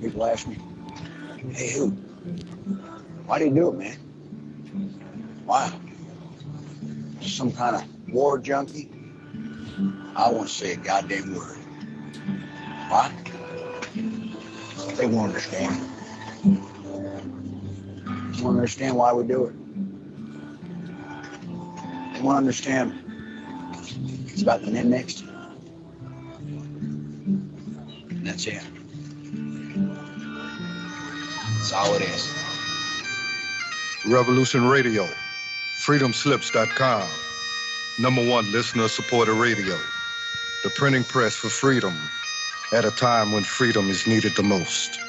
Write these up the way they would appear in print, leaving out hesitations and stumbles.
People ask me, hey, who? Why do you do it, man? Why? Some kind of war junkie? I won't say a goddamn word. Why? They won't understand. They won't understand why we do it. They won't understand it's about the men next to you. And that's it. That's all it is. Revolution Radio, freedomslips.com, #1 listener-supported radio, the printing press for freedom at a time when freedom is needed the most.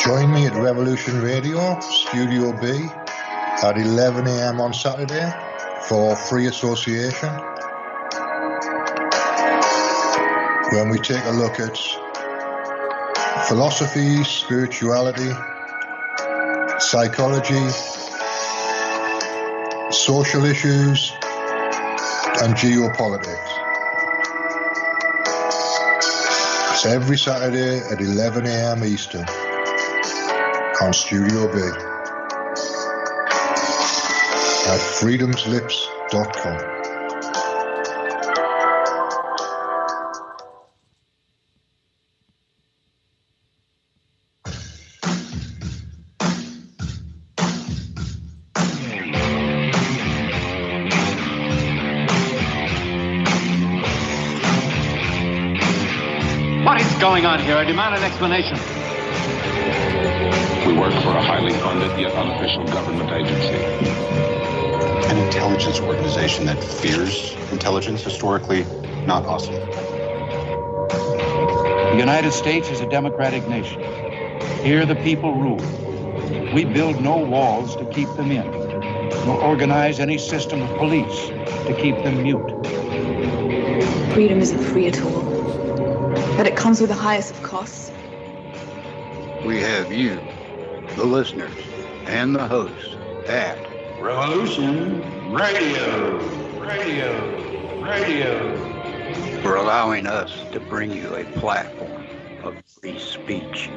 Join me at Revolution Radio, Studio B, at 11 a.m. on Saturday for Free Association, when we take a look at philosophy, spirituality, psychology, social issues, and geopolitics. It's every Saturday at 11 a.m. Eastern on Studio B at freedomslips.com. What is going on here? I demand an explanation. We work for a highly funded yet unofficial government agency. An intelligence organization that fears intelligence, historically not awesome. The United States is a democratic nation. Here the people rule. We build no walls to keep them in, nor organize any system of police to keep them mute. Freedom isn't free at all, but it comes with the highest of costs. We have you, the listeners, and the hosts at Revolution Radio. for allowing us to bring you a platform of free speech.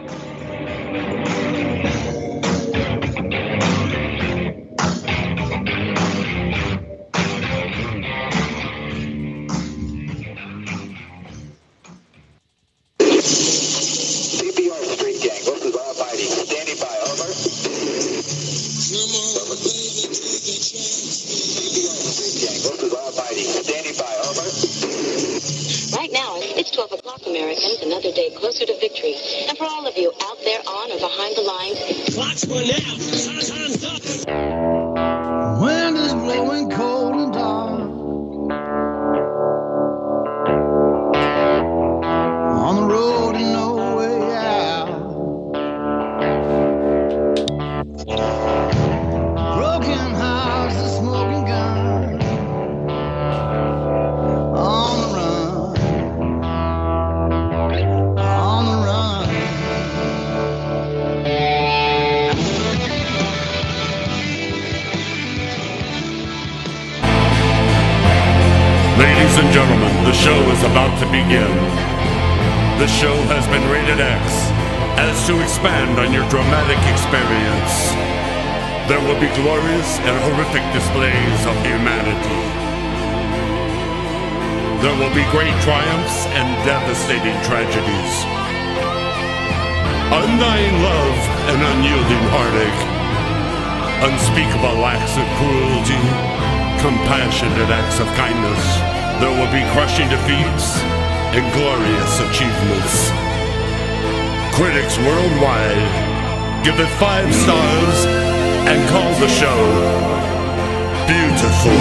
CPR street gang, what is our fighting? Standing by, over. CPR street gang, what is our fighting? Standing by, over. Right now, it's 12 o'clock, Americans, another day closer to victory. And for all of you out there on or behind the lines, clock's run out. Time's up. Wind is blowing cold and dark. On the road and no way out. Broken hearts, a smoking gun. On the run. On the run. Ladies and gentlemen, the show is about to begin. The show has been rated X as to expand on your dramatic experience. There will be glorious and horrific displays of humanity. There will be great triumphs and devastating tragedies. Undying love and unyielding heartache. Unspeakable acts of cruelty. Compassionate acts of kindness. There will be crushing defeats and glorious achievements. Critics worldwide give it 5 stars and call the show beautiful.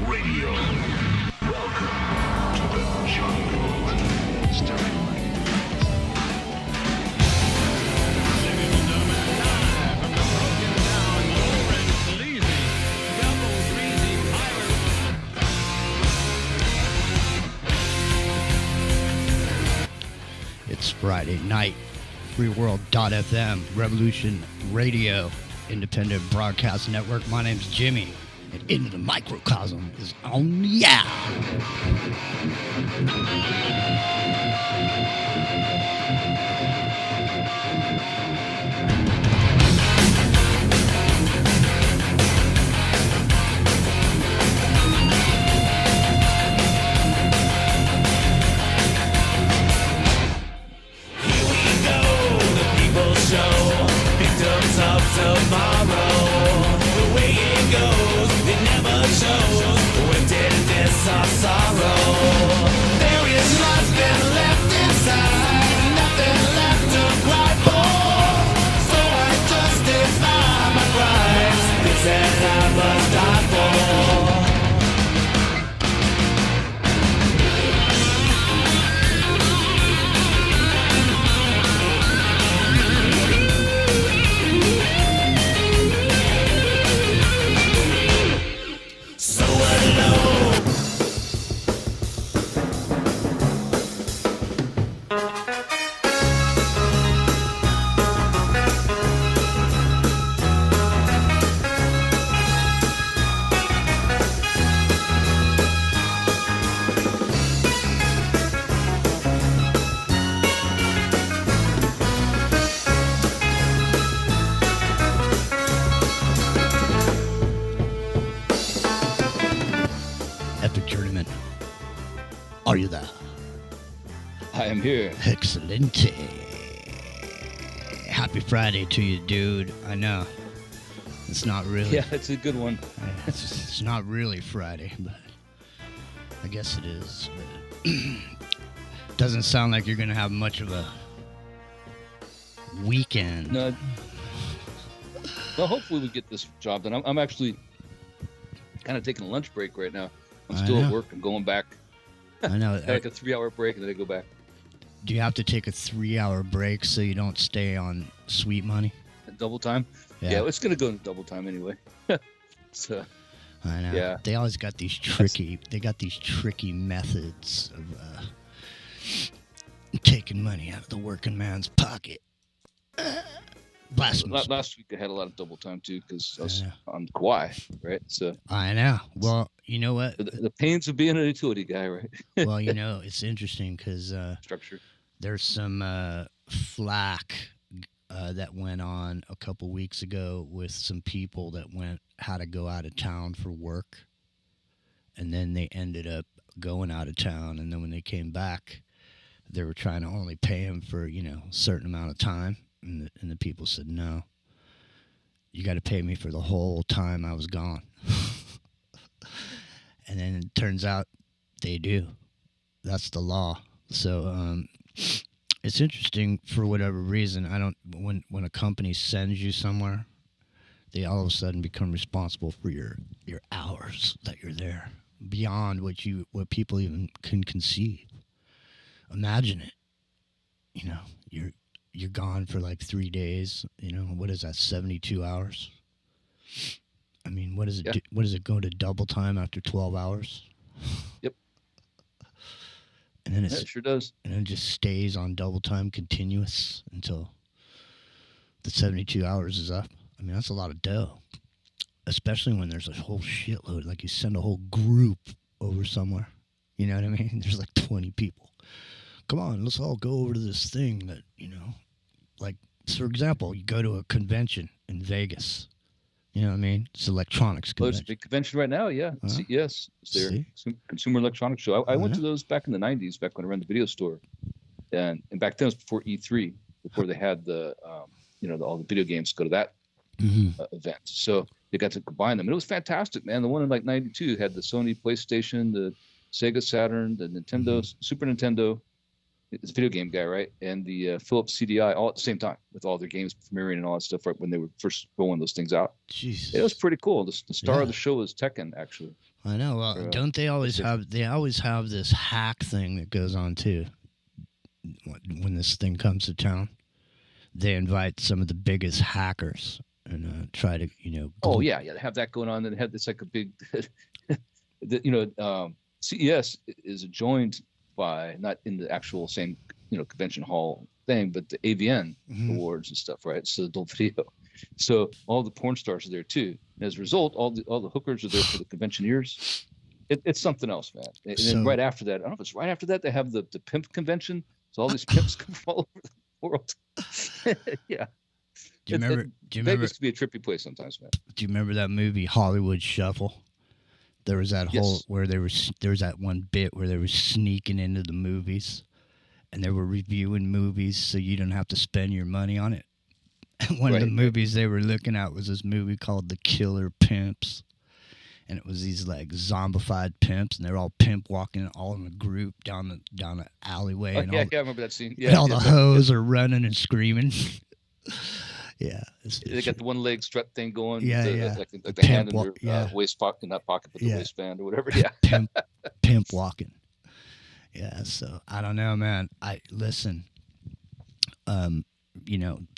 Radio. Welcome to the jungle. Starting It's Friday night. FreeWorld.fm, Revolution Radio, Independent Broadcast Network. My name's Jimmy, and Into the Microcosm is on yeah. Tomorrow, the way it goes, it never shows. When deadness or sorrow, there is nothing left inside, nothing left to cry for. So I justify my crimes, things that I must die for. Are you there? I am here. Excellent. Happy Friday to you, dude. I know. It's not really. Yeah, it's a good one. It's not really Friday, but I guess it is. Doesn't sound like you're going to have much of a weekend. No. Well, hopefully we get this job done. I'm actually kind of taking a lunch break right now. I'm still at work. I'm going back. I know. Like a 3-hour break and then I go back. Do you have to take a 3-hour break so you don't stay on sweet money? At double time? Yeah, it's going to go into double time anyway. So, I know. Yeah. They always got these tricky. They got these tricky methods of taking money out of the working man's pocket. Blasphemous. Last week I had a lot of double time too because I was on Kauai, right? So I know. Well, you know what? The pains of being a utility guy, right? Well, you know, it's interesting because structure. There's some flack that went on a couple weeks ago with some people that had to go out of town for work, and then they ended up going out of town, and then when they came back, they were trying to only pay them for a certain amount of time. And the people said, no, you got to pay me for the whole time I was gone. And then it turns out they do. That's the law. So it's interesting for whatever reason. When a company sends you somewhere, they all of a sudden become responsible for your hours that you're there beyond what people even can conceive. Imagine it. You're gone for like 3 days. What is that? 72 hours. I mean, what does it do? What does it go to double time after 12 hours? Yep. And then it sure does. And then it just stays on double time continuous until the 72 hours is up. I mean, that's a lot of dough, especially when there's a whole shitload. Like you send a whole group over somewhere. You know what I mean? There's like 20 people. Come on, let's all go over to this thing that, like, for example, you go to a convention in Vegas. You know what I mean? It's an electronics convention. It's a big convention right now, yeah. Yes, it's there. Consumer electronics show. I went to those back in the 90s, back when I ran the video store. And back then it was before E3, before they had the, all the video games go to that event. So they got to combine them. And it was fantastic, man. The one in like 92 had the Sony PlayStation, the Sega Saturn, the Nintendo, Super Nintendo, it's a video game guy, right? And the Philips CDI all at the same time with all their games premiering and all that stuff, right when they were first rolling those things out. Jesus. It was pretty cool. The star of the show was Tekken, actually. I know. Well, don't they always have? They always have this hack thing that goes on too. When this thing comes to town, they invite some of the biggest hackers and try to, Oh yeah, they have that going on. And it's like a big, CES is joined by, not in the actual same convention hall thing, but the AVN awards and stuff, right? So adult video. So all the porn stars are there too. And as a result, all the hookers are there for the conventioneers. It's something else, man. And then right after that, I don't know if it's right after that, they have the pimp convention. So all these pimps come from all over the world. Yeah. Do you remember? Vegas can be a trippy place sometimes, man. Do you remember that movie Hollywood Shuffle? There was that whole where there was that one bit where they were sneaking into the movies, and they were reviewing movies so you don't have to spend your money on it. And one of the movies they were looking at was this movie called The Killer Pimps. And it was these like zombified pimps, and they're all pimp walking all in a group down the alleyway. I remember that scene. Yeah, and all the hoes are running and screaming. Yeah, they got the one leg strut thing going. Yeah, like the hand in their waist pocket, not pocket, but the waistband or whatever. Yeah, pimp walking. Yeah, so I don't know, man. Listen.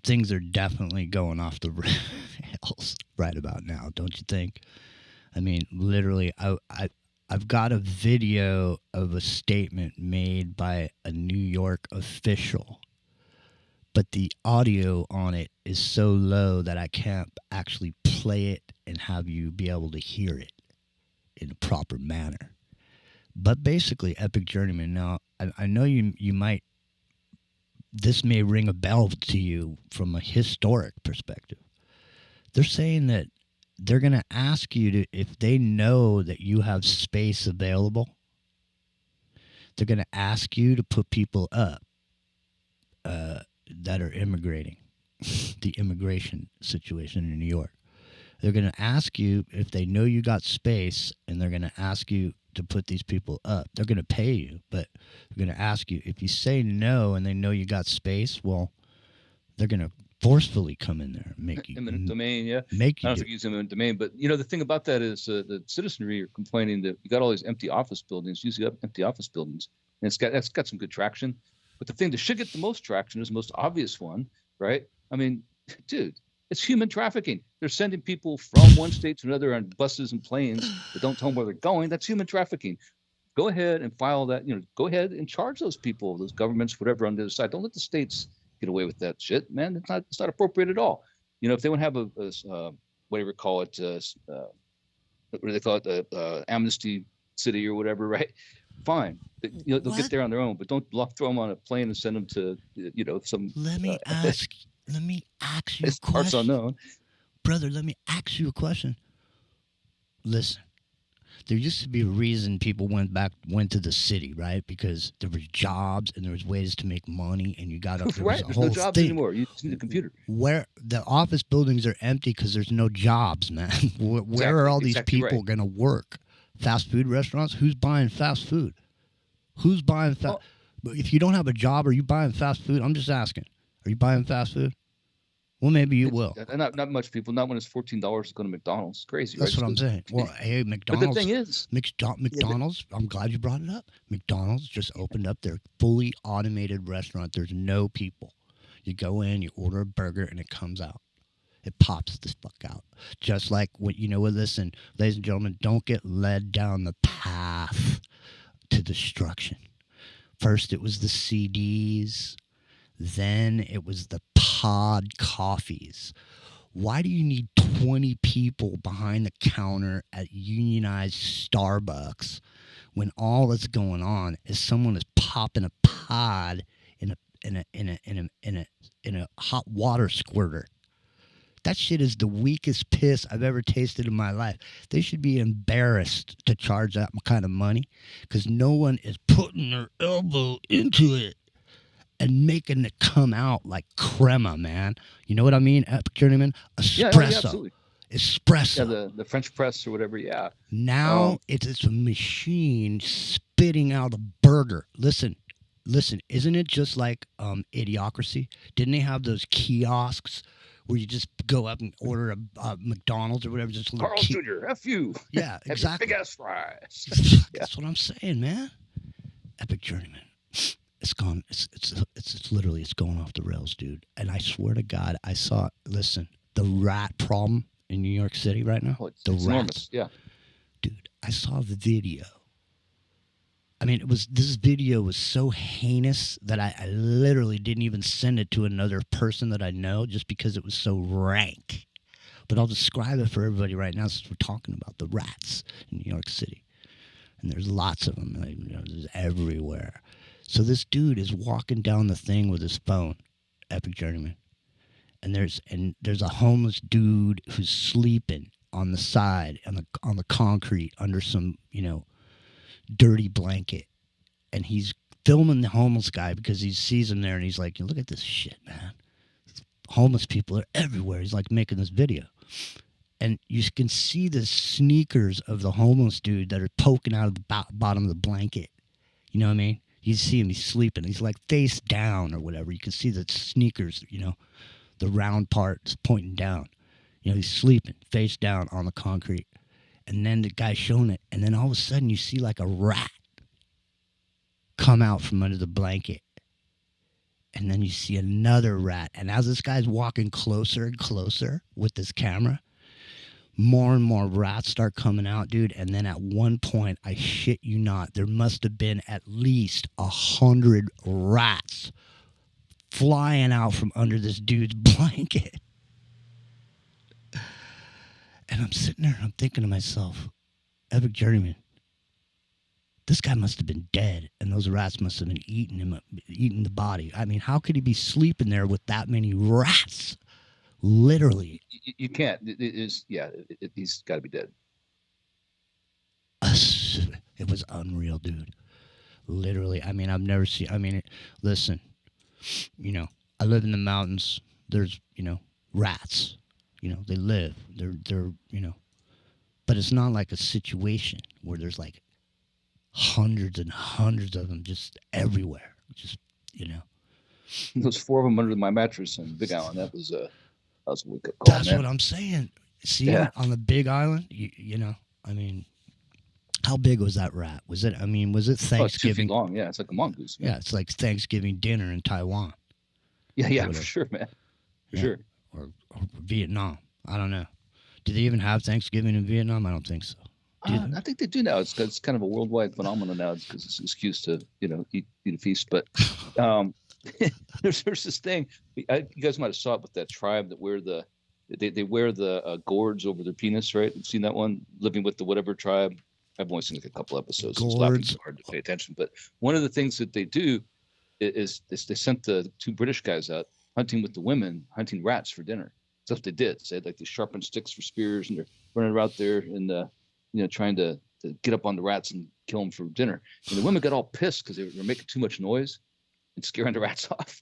Things are definitely going off the rails right about now, don't you think? I mean, literally, I've got a video of a statement made by a New York official, but the audio on it is so low that I can't actually play it and have you be able to hear it in a proper manner. But basically, Epic Journeyman, now, I know you might, this may ring a bell to you from a historic perspective. They're saying that they're going to ask you to, if they know that you have space available, they're going to ask you to put people up that are immigrating, the immigration situation in New York. They're going to ask you if they know you got space, and they're going to ask you to put these people up. They're going to pay you, but they're going to ask you. If you say no and they know you got space, well, they're going to forcefully come in there and make you eminent domain. Yeah, make you. I don't think use eminent domain, but the thing about that is the citizenry are complaining that you got all these empty office buildings. Usually up empty office buildings, and that's got some good traction. But the thing that should get the most traction is the most obvious one, right? I mean, dude, it's human trafficking. They're sending people from one state to another on buses and planes that don't tell them where they're going. That's human trafficking. Go ahead and file that. Go ahead and charge those people, those governments, whatever, on the other side. Don't let the states get away with that shit, man. It's not appropriate at all. If they want to have a whatever you call it, what do they call it, amnesty city or whatever, right? Fine. They'll get there on their own, but don't throw them on a plane and send them to some. Let me ask you a question. Parts unknown. Brother, let me ask you a question. Listen, there used to be a reason people went to the city, right? Because there was jobs and there was ways to make money, and you got up. Right, there's no jobs anymore. You just need a computer. Where the office buildings are empty because there's no jobs, man. Where are all these people going to work? Fast food restaurants? Who's buying fast food? Who's buying fast? Well, if you don't have a job, are you buying fast food? I'm just asking. Are you buying fast food? Well, maybe you will. Not much people. Not when it's $14 to go to McDonald's. It's crazy. That's what I'm saying. Well, hey, McDonald's. But the thing is, McDonald's. I'm glad you brought it up. McDonald's just opened up their fully automated restaurant. There's no people. You go in, you order a burger, and it comes out. It pops the fuck out. Just like what listen, ladies and gentlemen, don't get led down the path to destruction. First, it was the CDs. Then it was the pod coffees. Why do you need 20 people behind the counter at unionized Starbucks when all that's going on is someone is popping a pod in a hot water squirter? That shit is the weakest piss I've ever tasted in my life. They should be embarrassed to charge that kind of money because no one is putting their elbow into it and making it come out like crema, man. You know what I mean, Epic Journeyman? Espresso. Yeah, absolutely. Espresso. Yeah, the French press or whatever, yeah. Now it's a machine spitting out a burger. Listen, listen, isn't it just like Idiocracy? Didn't they have those kiosks where you just go up and order a McDonald's or whatever? Just a little Carl's Jr., F you. Yeah, exactly. Big ass fries. That's what I'm saying, man. Epic Journeyman. It's gone. It's literally, it's going off the rails, dude. And I swear to God, I saw, listen, the rat problem in New York City right now. Oh, it's rats. enormous. Yeah. Dude, I saw the video. I mean, this video was so heinous that I literally didn't even send it to another person that I know just because it was so rank. But I'll describe it for everybody right now since we're talking about the rats in New York City. And there's lots of them. There's everywhere. So this dude is walking down the thing with his phone, Epic Journeyman. And there's a homeless dude who's sleeping on the side, on the concrete under some, dirty blanket. And he's filming the homeless guy because he sees him there and he's like, look at this shit, man. Homeless people are everywhere. He's like making this video. And you can see the sneakers of the homeless dude that are poking out of the bottom of the blanket. You know what I mean? You see him, he's sleeping. He's like face down or whatever. You can see the sneakers, the round part pointing down. He's sleeping face down on the concrete. And then the guy's showing it. And then all of a sudden you see like a rat come out from under the blanket. And then you see another rat. And as this guy's walking closer and closer with this camera, more and more rats start coming out, dude. And then at one point, I shit you not, there must have been at least 100 rats flying out from under this dude's blanket. And I'm sitting there and I'm thinking to myself, Epic Journeyman, this guy must have been dead, and those rats must have been eating the body. I mean, how could he be sleeping there with that many rats? Literally. You can't. He's got to be dead. It was unreal, dude. Literally. I mean, I've never seen. I mean, listen, I live in the mountains. There's, rats. They live. They're, but it's not like a situation where there's like hundreds and hundreds of them just everywhere. Just, There's 4 of them under my mattress on Big Island. That was a wake-up call. That's what I'm saying. See, on the Big Island, I mean, how big was that rat? Was it Thanksgiving? Oh, it's 2 feet long. Yeah, it's like a mongoose. Yeah, it's like Thanksgiving dinner in Taiwan. Yeah, for sure, man. For sure. Or Vietnam. I don't know. Do they even have Thanksgiving in Vietnam? I don't think so. I think they do now. It's kind of a worldwide phenomenon now because it's an excuse to eat a feast. But there's this thing. You guys might have saw it with that tribe that wear they wear the gourds over their penis, right? You've seen that one? Living with the whatever tribe. I've only seen like a couple episodes. Gourds. It's hard to pay attention. But one of the things that they do is they sent the 2 British guys out hunting with the women, hunting rats for dinner. That's what they did. So they had they sharpened sticks for spears, and they're running around there and trying to get up on the rats and kill them for dinner. And the women got all pissed because they were making too much noise and scaring the rats off.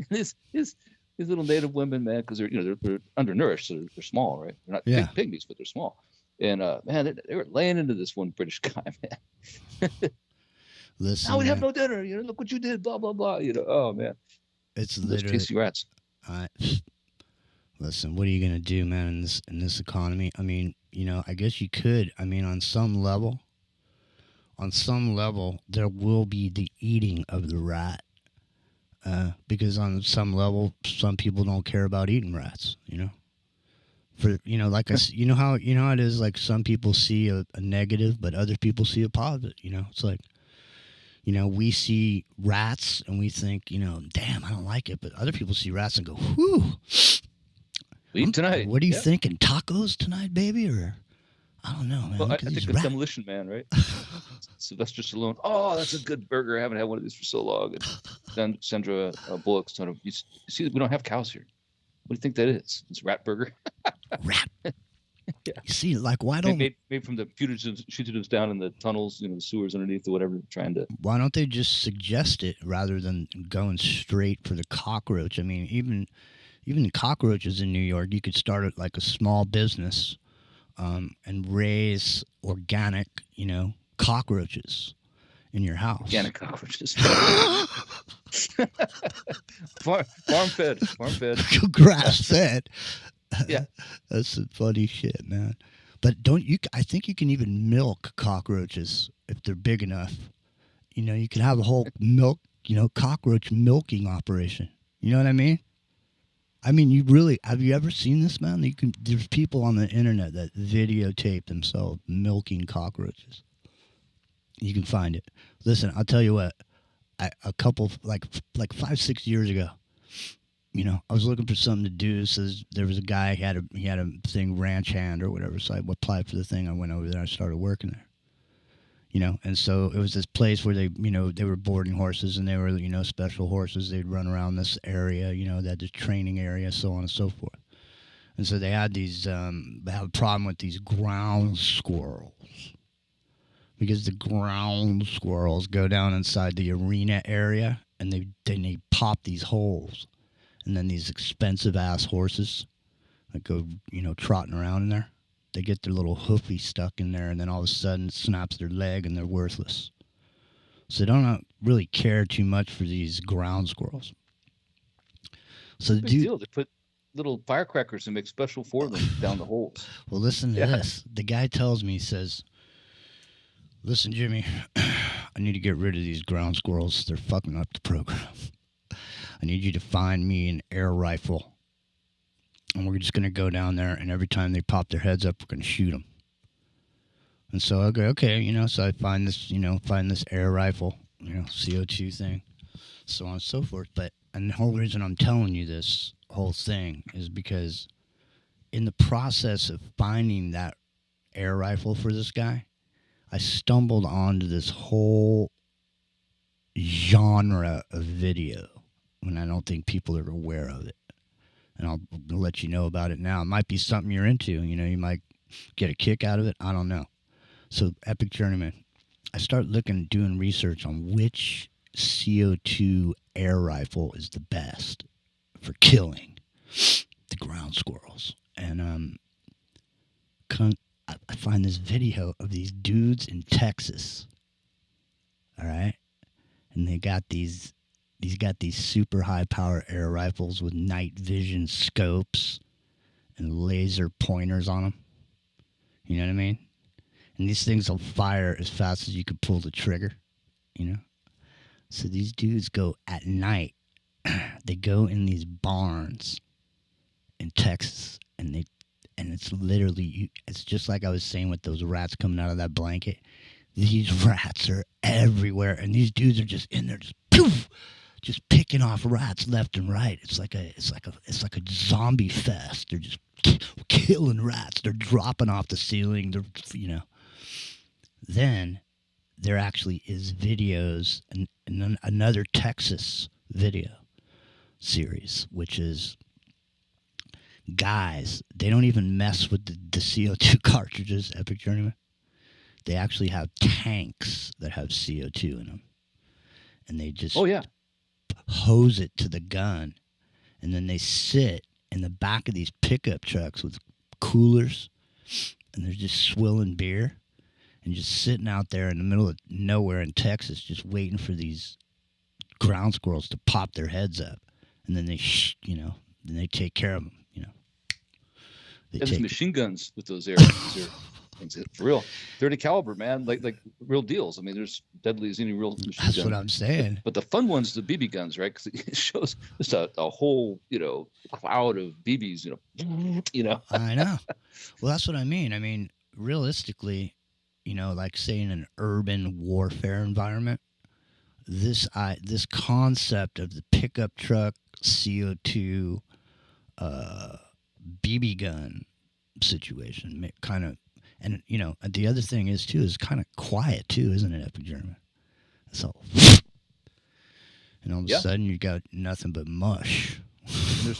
These little native women, man, because they're undernourished, so they're small, right? They're not big pygmies, but they're small. And man, they were laying into this one British guy, man. Listen, now we have no dinner. Look what you did. Blah blah blah. Oh man, it's those literally tasty rats. Listen, what are you gonna do, man? In this economy, I mean, I guess you could. I mean, on some level, there will be the eating of the rat, because on some level, some people don't care about eating rats. For like how it is. Like some people see a negative, but other people see a positive. It's like. We see rats and we think, damn, I don't like it. But other people see rats and go, whew. Eat tonight. What are you thinking? Tacos tonight, baby? Or I don't know, man. Well, I think it's Demolition Man, right? Sylvester Stallone. Oh, that's a good burger. I haven't had one of these for so long. And then Sandra Bullock's kind of, you see, we don't have cows here. What do you think that is? It's rat burger. Rat. Yeah. You see, like, why don't made from the fugitives down in the tunnels, the sewers underneath or whatever, trying to. Why don't they just suggest it rather than going straight for the cockroach? I mean, even the cockroaches in New York, you could start like a small business, and raise organic, cockroaches, in your house. Organic cockroaches. farm fed. Grass fed. Yeah. That's some funny shit, man. But I think you can even milk cockroaches if they're big enough. You know, you can have a whole cockroach milking operation. You know what I mean? Have you ever seen this, man? There's people on the internet that videotape themselves milking cockroaches. You can find it. Listen, I'll tell you what. A couple, like 5-6 years ago, you know, I was looking for something to do. So there was a guy, he had a thing, ranch hand or whatever. So I applied for the thing. I went over there. I started working there. You know, and so it was this place where they were boarding horses, and they were, you know, special horses. They'd run around this area, you know, that the training area, so on and so forth. And so they had these, they have a problem with these ground squirrels. Because the ground squirrels go down inside the arena area, and they pop these holes. And then these expensive-ass horses that go, you know, trotting around in there, they get their little hoofy stuck in there, and then all of a sudden it snaps their leg, and they're worthless. So they don't really care too much for these ground squirrels. So Big deal. They put little firecrackers and make special for them down the holes. Well, listen to this. The guy tells me, he says, "Listen, Jimmy, I need to get rid of these ground squirrels. They're fucking up the program. I need you to find me an air rifle. And we're just going to go down there, and every time they pop their heads up, we're going to shoot them." And so I go, okay, you know, so I find this air rifle, you know, CO2 thing, so on and so forth. And the whole reason I'm telling you this whole thing is because in the process of finding that air rifle for this guy, I stumbled onto this whole genre of video, and I don't think people are aware of it. And I'll let you know about it now. It might be something you're into. You know, you might get a kick out of it. I don't know. So, Epic Journeyman, I start doing research on which CO2 air rifle is the best for killing the ground squirrels. And I find this video of these dudes in Texas. All right? And they got these super high power air rifles with night vision scopes and laser pointers on them. You know what I mean? And these things will fire as fast as you can pull the trigger, you know? So these dudes go at night. They go in these barns in Texas, and it's literally, it's just like I was saying with those rats coming out of that blanket. These rats are everywhere, and these dudes are just in there, just poof, just picking off rats left and right. It's like a zombie fest. They're just killing rats. They're dropping off the ceiling. They're, you know. Then there actually is videos and another Texas video series, which is guys. They don't even mess with the CO2 cartridges. Epic Journeyman. They actually have tanks that have CO2 in them, and they just hose it to the gun, and then they sit in the back of these pickup trucks with coolers, and they're just swilling beer and just sitting out there in the middle of nowhere in Texas, just waiting for these ground squirrels to pop their heads up, and then then they take care of them. You know, there's machine guns with those air things. For real, 30 caliber, man, like real deals. I mean, there's deadly as any real machine That's gun. what I'm saying. But the fun ones, the BB guns, right? Because it shows just a whole, you know, cloud of BBs, you know. I know. Well, that's what I mean. I mean, realistically, you know, like say in an urban warfare environment, this concept of the pickup truck CO2 BB gun situation kind of. And, you know, the other thing is, too, is kind of quiet, too, isn't it, Epic Journeyman? So, and all of a sudden, you got nothing but mush.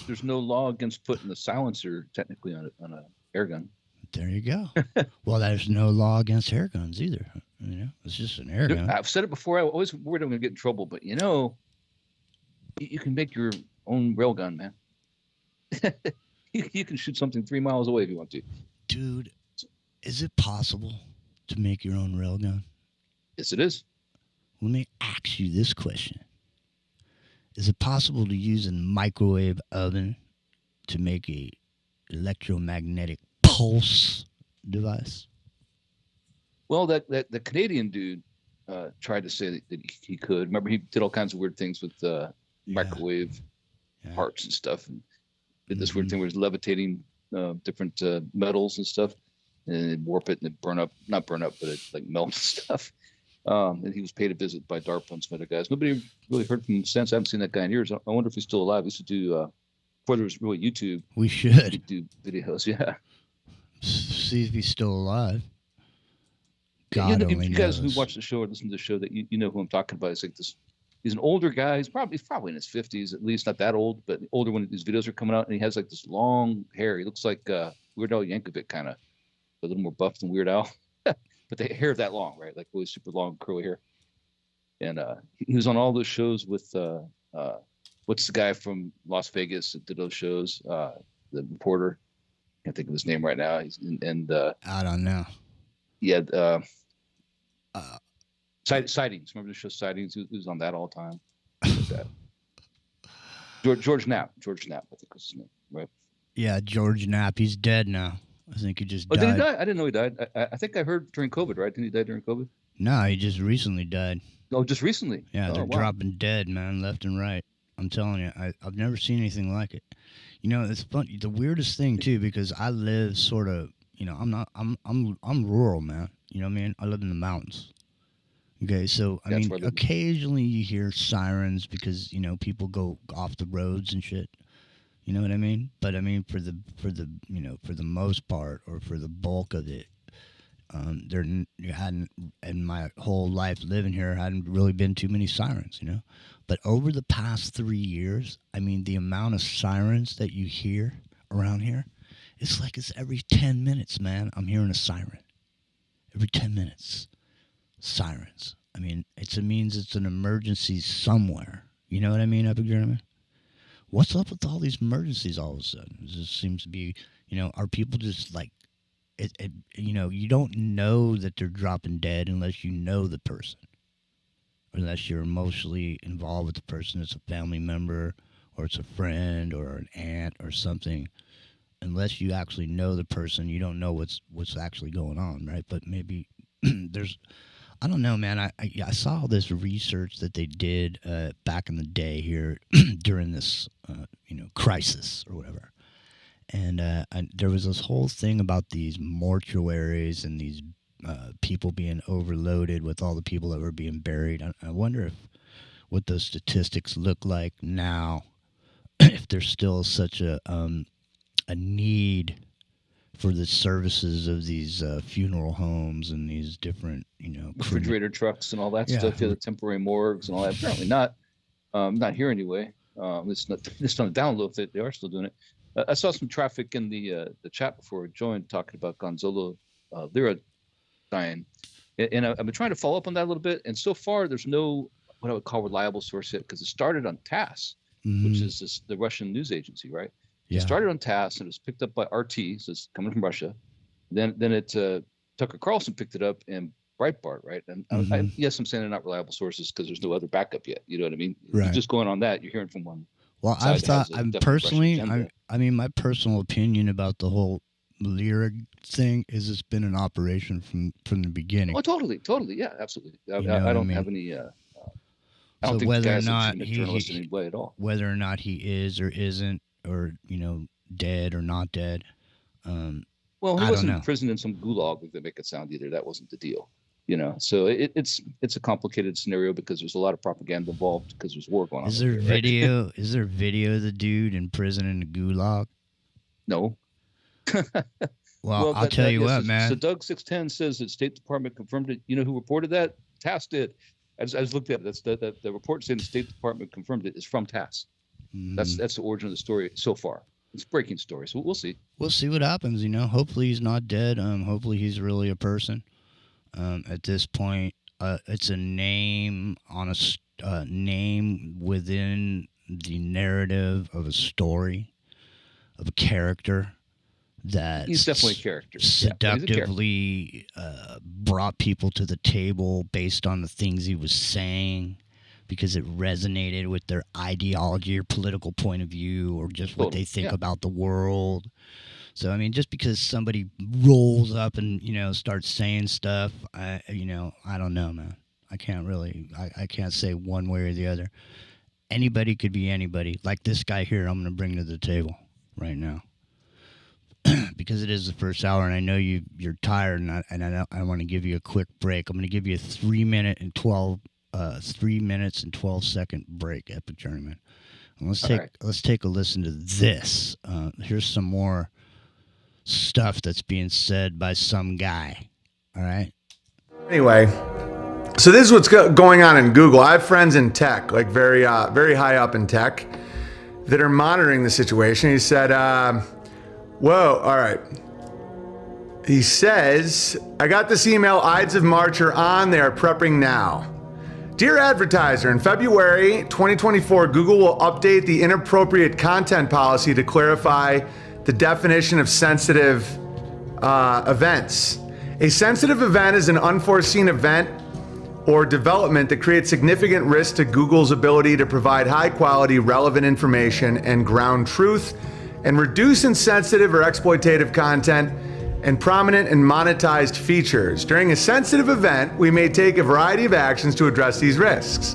There's no law against putting the silencer, technically, on a air gun. There you go. Well, there's no law against air guns, either. You know, it's just an air gun. I've said it before. I always worried I'm going to get in trouble. But, you know, you can make your own rail gun, man. You can shoot something 3 miles away if you want to. Dude. Is it possible to make your own railgun? Yes, it is. let me ask you this question. Is it possible to use a microwave oven to make a electromagnetic pulse device? Well, the Canadian dude tried to say that he could. Remember, he did all kinds of weird things with microwave parts and stuff, and did this weird thing where he's levitating different metals and stuff, and it'd warp it and it'd not burn up, but it like melt and stuff. And he was paid a visit by DARPA and some other guys. Nobody really heard from him since. I haven't seen that guy in years. I wonder if he's still alive. We used to do, before there was really YouTube. We should. We'd do videos, yeah. See if he's still alive. God you only you guys knows. who watch the show or listen to the show, that you know who I'm talking about. It's like this. He's an older guy. He's probably in his 50s, at least, not that old, but older when these videos are coming out. And he has like this long hair. He looks like Weird Al Yankovic, kind of, a little more buff than Weird Al. But the hair that long, right? Like really super long curly hair. And he was on all those shows with what's the guy from Las Vegas that did those shows? The reporter. Can't think of his name right now. I don't know. Yeah. Sightings. Remember the show Sightings? He was on that all the time. Like that. George Knapp. I think was his name, right? Yeah, George Knapp. He's dead now. I think he just died. Did he die? I didn't know he died. I think I heard during COVID, right? Didn't he die during COVID? No, he just recently died. Oh, just recently? Yeah, they're wow. dropping dead, man, left and right. I'm telling you, I've never seen anything like it. You know, it's funny. The weirdest thing too, because I live sort of, you know, I'm rural, man. You know what I mean? I live in the mountains. Okay, so I mean, occasionally you hear sirens because, you know, people go off the roads and shit. You know what I mean? But I mean, for the you know, for the most part, or for the bulk of it, you hadn't, in my whole life living here, hadn't really been too many sirens, you know. But over the past 3 years, I mean, the amount of sirens that you hear around here, it's like it's every 10 minutes, man. I'm hearing a siren. Every 10 minutes, sirens. I mean, it means it's an emergency somewhere. You know what I mean, Epic Gentleman? What's up with all these emergencies all of a sudden? It just seems to be, you know, are people just like, you know, you don't know that they're dropping dead unless you know the person. Unless you're emotionally involved with the person. It's a family member, or it's a friend, or an aunt, or something. Unless you actually know the person, you don't know what's actually going on, right? But maybe there's, I don't know, man. I saw this research that they did back in the day here during this, you know, crisis or whatever. And there was this whole thing about these mortuaries and these people being overloaded with all the people that were being buried. I wonder what those statistics look like now, if there's still such a need for the services of these funeral homes and these different, you know, refrigerator trucks and all that stuff. Yeah, the temporary morgues and all that. Apparently not. Not here anyway. It's not on the download if they are still doing it. I saw some traffic in the chat before I joined, talking about Gonzalo Lira dying, and I've been trying to follow up on that a little bit. And so far, there's no what I would call reliable source yet, because it started on TASS, which is the Russian news agency, right? Yeah. It started on TASS and it was picked up by RT, so it's coming from Russia. Then Tucker Carlson picked it up, and Breitbart, right? And yes, I'm saying they're not reliable sources because there's no other backup yet. You know what I mean? Right. You're just going on that. You're hearing from one. Well, I've thought, I mean, my personal opinion about the whole lyric thing is it's been an operation from the beginning. Oh, totally, yeah, absolutely. I don't have any. I don't think whether the or not journalist in any way at all. Whether or not he is or isn't, or, you know, dead or not dead. Well, he wasn't in prison in some gulag, if they make it sound either. That wasn't the deal. You know, so it's a complicated scenario because there's a lot of propaganda involved because there's war going on. Is there video? Right? Is there video of the dude in prison in the gulag? No. Well, I'll tell you what, man. So Doug 610 says that State Department confirmed it. You know who reported that? TASS did. I just looked at it. That's the report saying the State Department confirmed it is from TASS. That's the origin of the story so far. It's a breaking story, so we'll see. We'll see what happens. You know, hopefully he's not dead. Hopefully he's really a person. At this point, it's a name on a name within the narrative of a story, of a character that he's definitely a character. seductively brought people to the table based on the things he was saying because it resonated with their ideology or political point of view or just what they think about the world. So, I mean, just because somebody rolls up and, starts saying stuff, I don't know, man. I can't say one way or the other. Anybody could be anybody. Like this guy here, I'm going to bring to the table right now. Because it is the first hour, and I know you're tired, and I want to give you a quick break. I'm going to give you a 3 minutes and 12 second break, Epic Journeyman. And let's take a listen to this. Here's some more stuff that's being said by some guy. All right. Anyway, so this is what's going on in Google. I have friends in tech, like very high up in tech, that are monitoring the situation. He said, whoa, all right. He says, I got this email, Ides of March are on, they are prepping now. Dear advertiser, in February 2024, Google will update the inappropriate content policy to clarify the definition of sensitive events. A sensitive event is an unforeseen event or development that creates significant risk to Google's ability to provide high quality, relevant information and ground truth and reduce insensitive or exploitative content and prominent and monetized features. During a sensitive event, we may take a variety of actions to address these risks.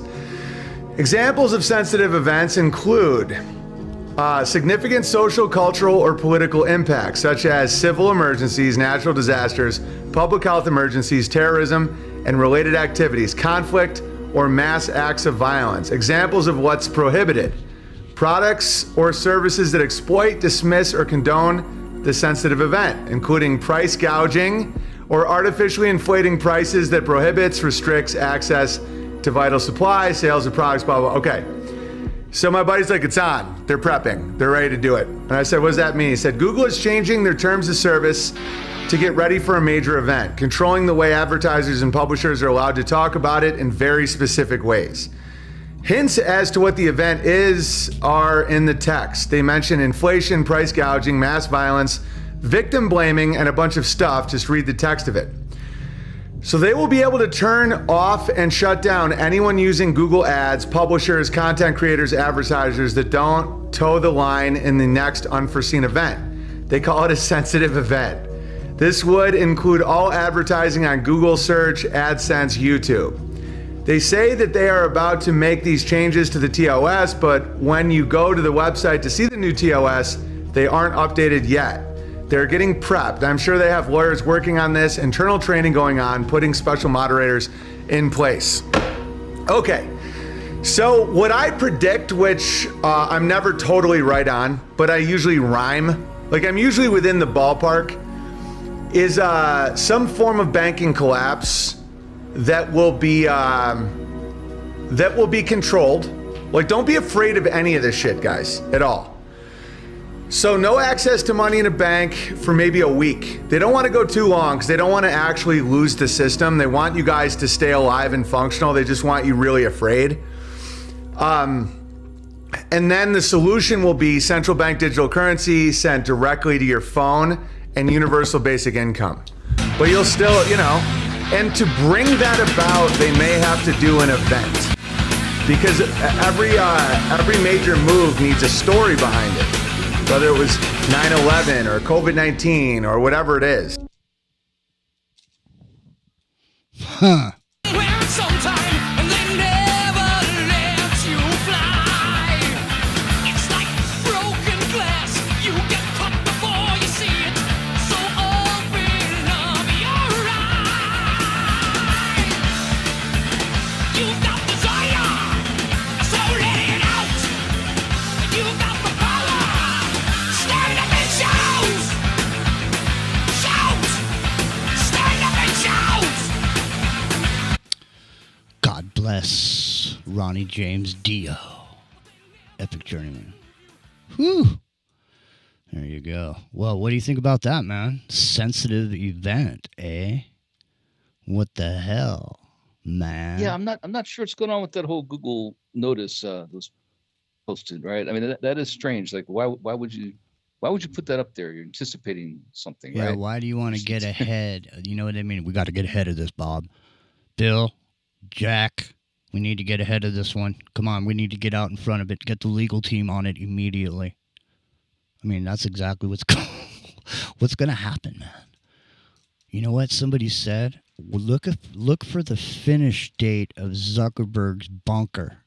Examples of sensitive events include significant social, cultural, or political impacts, such as civil emergencies, natural disasters, public health emergencies, terrorism, and related activities, conflict, or mass acts of violence. Examples of what's prohibited: products or services that exploit, dismiss, or condone the sensitive event, including price gouging or artificially inflating prices that prohibits, restricts access to vital supplies, sales of products, blah, blah. Okay. So my buddy's like, it's on. They're prepping. They're ready to do it. And I said, what does that mean? He said, Google is changing their terms of service to get ready for a major event, controlling the way advertisers and publishers are allowed to talk about it in very specific ways. Hints as to what the event is are in the text. They mention inflation, price gouging, mass violence, victim blaming, and a bunch of stuff. Just read the text of it. So they will be able to turn off and shut down anyone using Google Ads, publishers, content creators, advertisers that don't toe the line in the next unforeseen event. They call it a sensitive event. This would include all advertising on Google Search, AdSense, YouTube. They say that they are about to make these changes to the TOS, but when you go to the website to see the new TOS, they aren't updated yet. They're getting prepped. I'm sure they have lawyers working on this, internal training going on, putting special moderators in place. Okay, so what I predict, which I'm never totally right on, but I usually rhyme, like I'm usually within the ballpark, is some form of banking collapse that will be controlled. Like, don't be afraid of any of this shit, guys, at all. So no access to money in a bank for maybe a week. They don't want to go too long because they don't want to actually lose the system. They want you guys to stay alive and functional. They just want you really afraid. And then the solution will be central bank digital currency sent directly to your phone and universal basic income. But you'll still, and to bring that about, they may have to do an event, because every major move needs a story behind it, whether it was 9/11 or COVID-19 or whatever it is. Huh. Bless Ronnie James Dio, Epic Journeyman. Whew. There you go. Well, what do you think about that, man? Sensitive event, eh? What the hell, man? Yeah, I'm not sure what's going on with that whole Google notice that was posted, right? I mean, that is strange. Like, why would you Why would you put that up there? You're anticipating something, Yeah, right? why do you want to get ahead? You know what I mean? We got to get ahead of this, Bob. Bill, Jack, we need to get ahead of this one. Come on, we need to get out in front of it. Get the legal team on it immediately. I mean, that's exactly what's going to happen, man. You know what somebody said? Look for the finish date of Zuckerberg's bunker.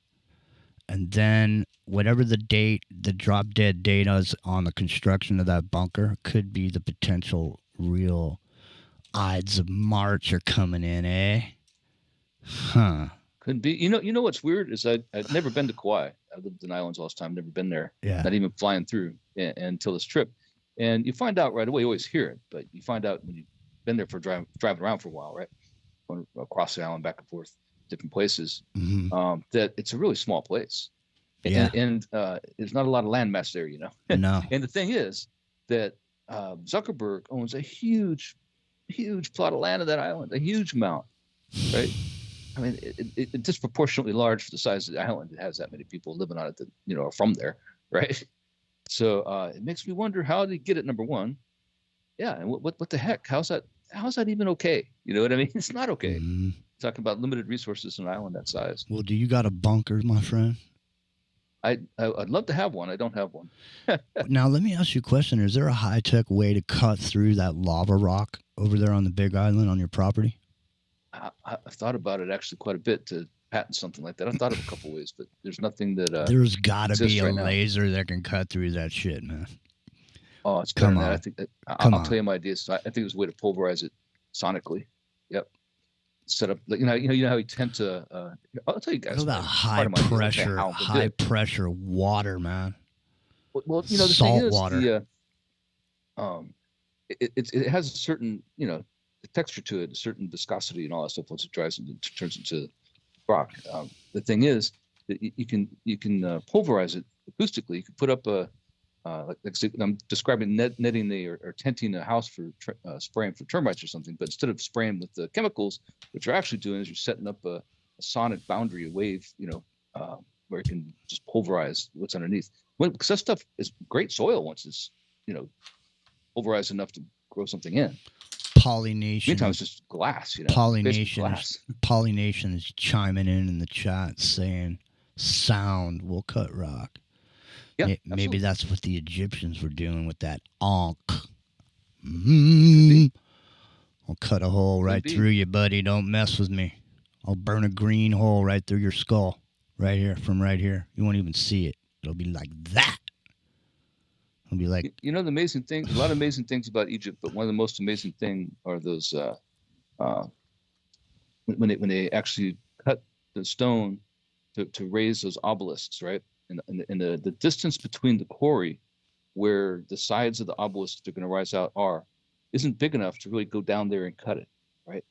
And then whatever the drop dead date is on the construction of that bunker could be the potential real Ides of March are coming in, eh? Huh. Could be. You know what's weird is I'd never been to Kauai. I lived in islands all this time, never been there. Yeah. Not even flying through until this trip. And you find out right away, you always hear it, but you find out when you've been there for driving around for a while, right? Going across the island, back and forth, different places, that it's a really small place. Yeah. And there's not a lot of landmass there, you know. No. And the thing is that Zuckerberg owns a huge plot of land of that island, a huge amount, right? I mean, it's disproportionately large for the size of the island. It has that many people living on it that, you know, are from there, right? So it makes me wonder, how did he get it, number one? Yeah, and what the heck? How's that even okay? You know what I mean? It's not okay. Talking about limited resources in an island that size. Well, do you got a bunker, my friend? I'd love to have one. I don't have one. Now, let me ask you a question. Is there a high-tech way to cut through that lava rock over there on the Big Island on your property? I've thought about it actually quite a bit to patent something like that. I've thought of a couple ways, but there's nothing that there's got to be a right laser that can cut through that shit, man. Oh, it's better than that. I think that I'll tell you my ideas. I think there's a way to pulverize it sonically. Yep. Set up, you know how you tend to. I'll tell you guys. What about high pressure water, man? Well, you know, the salt thing is, water. It has a certain, you know, texture to it, a certain viscosity and all that stuff. Once it dries and turns into rock. The thing is that you can pulverize it acoustically. You can put up a like I'm describing netting or tenting a house for spraying for termites or something, but instead of spraying with the chemicals, what you're actually doing is you're setting up a sonic boundary, a wave, you know, where you can just pulverize what's underneath. Because that stuff is great soil once it's, you know, pulverized enough to grow something in. Pollination. Meantime, it's just glass, you know. Pollination is chiming in the chat saying, "Sound will cut rock." Yeah, maybe that's what the Egyptians were doing with that ankh. I'll cut a hole right through you, buddy. Don't mess with me. I'll burn a green hole right through your skull, right here, from right here. You won't even see it. It'll be like that. It'll be like, you know, the amazing thing. A lot of amazing things about Egypt, but one of the most amazing thing are those when they actually cut the stone to raise those obelisks, right? And the distance between the quarry where the sides of the obelisks that are going to rise out isn't big enough to really go down there and cut it, right?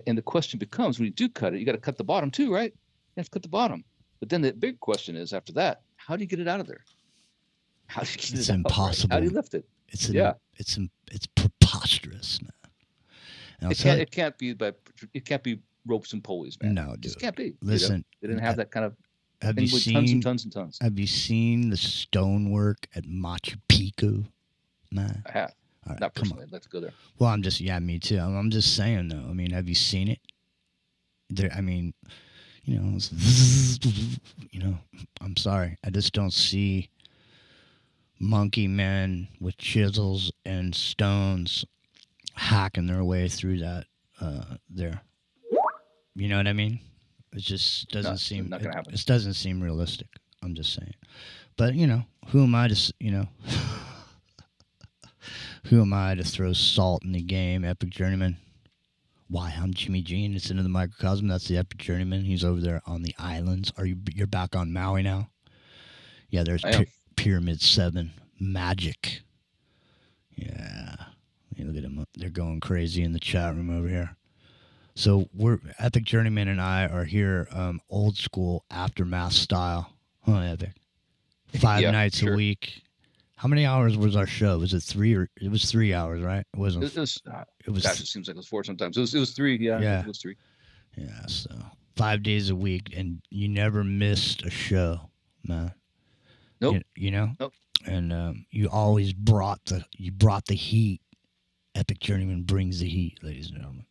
And the question becomes, when you do cut it, you got to cut the bottom too, right? You have to cut the bottom. But then the big question is, after that, how do you get it out of there? How do you get it's it out, impossible. right? How do you lift it? It's preposterous, man. It can't be ropes and pulleys, man. No, dude. It just can't be. Listen, you know? They didn't have that kind of. Have you seen tons and tons and tons? Have you seen the stonework at Machu Picchu? Man, I have. All right, not personally. I'd like to go there. Well, me too. I'm just saying though. I mean, have you seen it? There. I mean, you know, you know. I'm sorry. I just don't see monkey men with chisels and stones hacking their way through that. There. You know what I mean? It just doesn't seem. Not gonna happen. It doesn't seem realistic. I'm just saying. But you know, who am I to who am I to throw salt in the game? Epic Journeyman. Why? I'm Jimmy G, and it's Into the Microcosm. That's the Epic Journeyman. He's over there on the islands. You're back on Maui now? Yeah. There's Pyramid 7 magic. Yeah. Look at them. They're going crazy in the chat room over here. So Epic Journeyman and I are here, old school aftermath style. Huh, Epic? 5 nights a week. How many hours was our show? Was it 3 or it was 3 hours, right? It wasn't. It was. Gosh, it seems like it was 4 sometimes. It was 3. Yeah. It was 3. Yeah. So 5 days a week, and you never missed a show, man. Nope. You know? Nope. And you always brought the heat. Epic Journeyman brings the heat, ladies and gentlemen.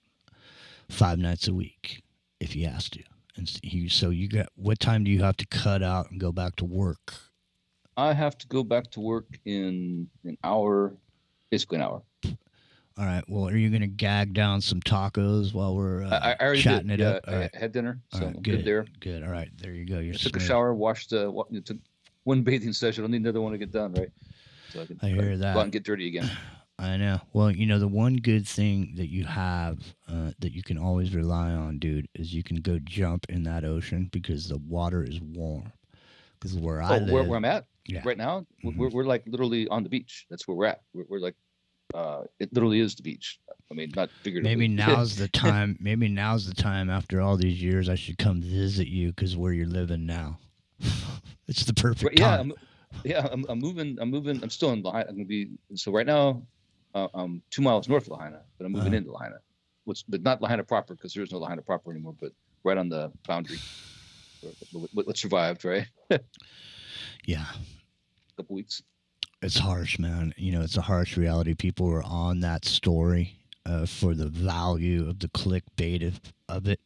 5 nights a week, if he has to. And so you got, what time do you have to cut out and go back to work? I have to go back to work in an hour, basically an hour. All right. Well, are you going to gag down some tacos while we're I already chatting did. it up? I had dinner, so right, I'm good there. Good. All right. There you go. I took a shower, took one bathing session. I don't need another one to get done, right? So I hear that. Go out and get dirty again. I know. Well, you know, the one good thing that you have that you can always rely on, dude, is you can go jump in that ocean because the water is warm. Because where I live, where I'm at right now, Mm-hmm. we're like literally on the beach. That's where we're at. We're like, it literally is the beach. I mean, not figuratively. Maybe now's the time. Maybe now's the time. After all these years, I should come visit you because where you're living now, it's the perfect time. I'm moving. I'm still in Lahaina. I'm gonna be right now. I'm 2 miles north of Lahaina, but I'm moving into Lahaina. But not Lahaina proper because there's no Lahaina proper anymore. But right on the boundary. What survived, right? Yeah. A couple weeks. It's harsh, man. You know, it's a harsh reality. People are on that story for the value of the clickbait of it.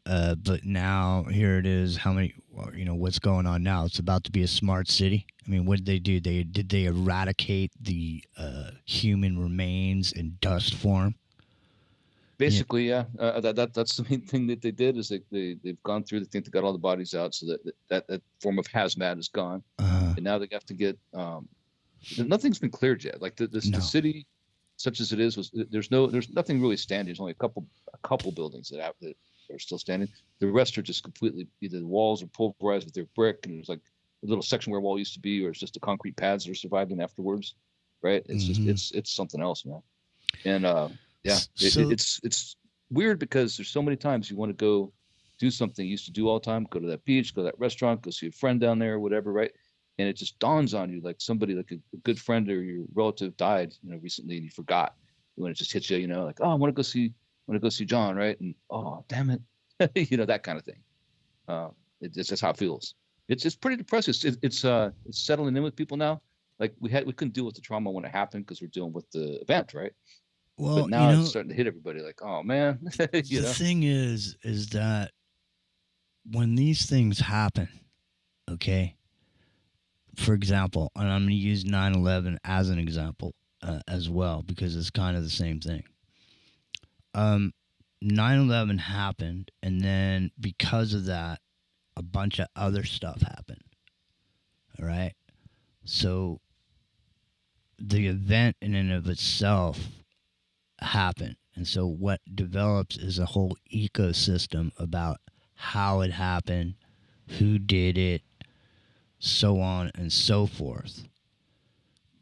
But now here it is. How many? You know what's going on now? It's about to be a smart city. I mean, what did they do? Did they eradicate the human remains in dust form? Basically, yeah. That's the main thing that they did is they've gone through. They think they got all the bodies out, so that form of hazmat is gone. And now they have to get. Nothing's been cleared yet. Like the city, such as it is, there's nothing really standing. There's only a couple buildings that are still standing. The rest are just completely either the walls are pulverized with their brick, and there's like a little section where a wall used to be, or it's just the concrete pads that are surviving afterwards. Right? It's just it's something else, man. And it's weird because there's so many times you want to go do something you used to do all the time, go to that beach, go to that restaurant, go see a friend down there or whatever, right? And it just dawns on you like somebody like a good friend or your relative died, recently, and you forgot. When it just hits you, like, oh, I want to go see John, right? And oh, damn it, that kind of thing. It's just how it feels. It's pretty depressing. It's settling in with people now. Like we couldn't deal with the trauma when it happened because we're dealing with the event, right? Well, but now it's starting to hit everybody. Like, oh man, the thing is that when these things happen, okay. For example, and I'm going to use 9/11 as an example as well because it's kind of the same thing. 9/11 happened, and then because of that, a bunch of other stuff happened. All right, so the event in and of itself happened, and so what develops is a whole ecosystem about how it happened, who did it, so on and so forth.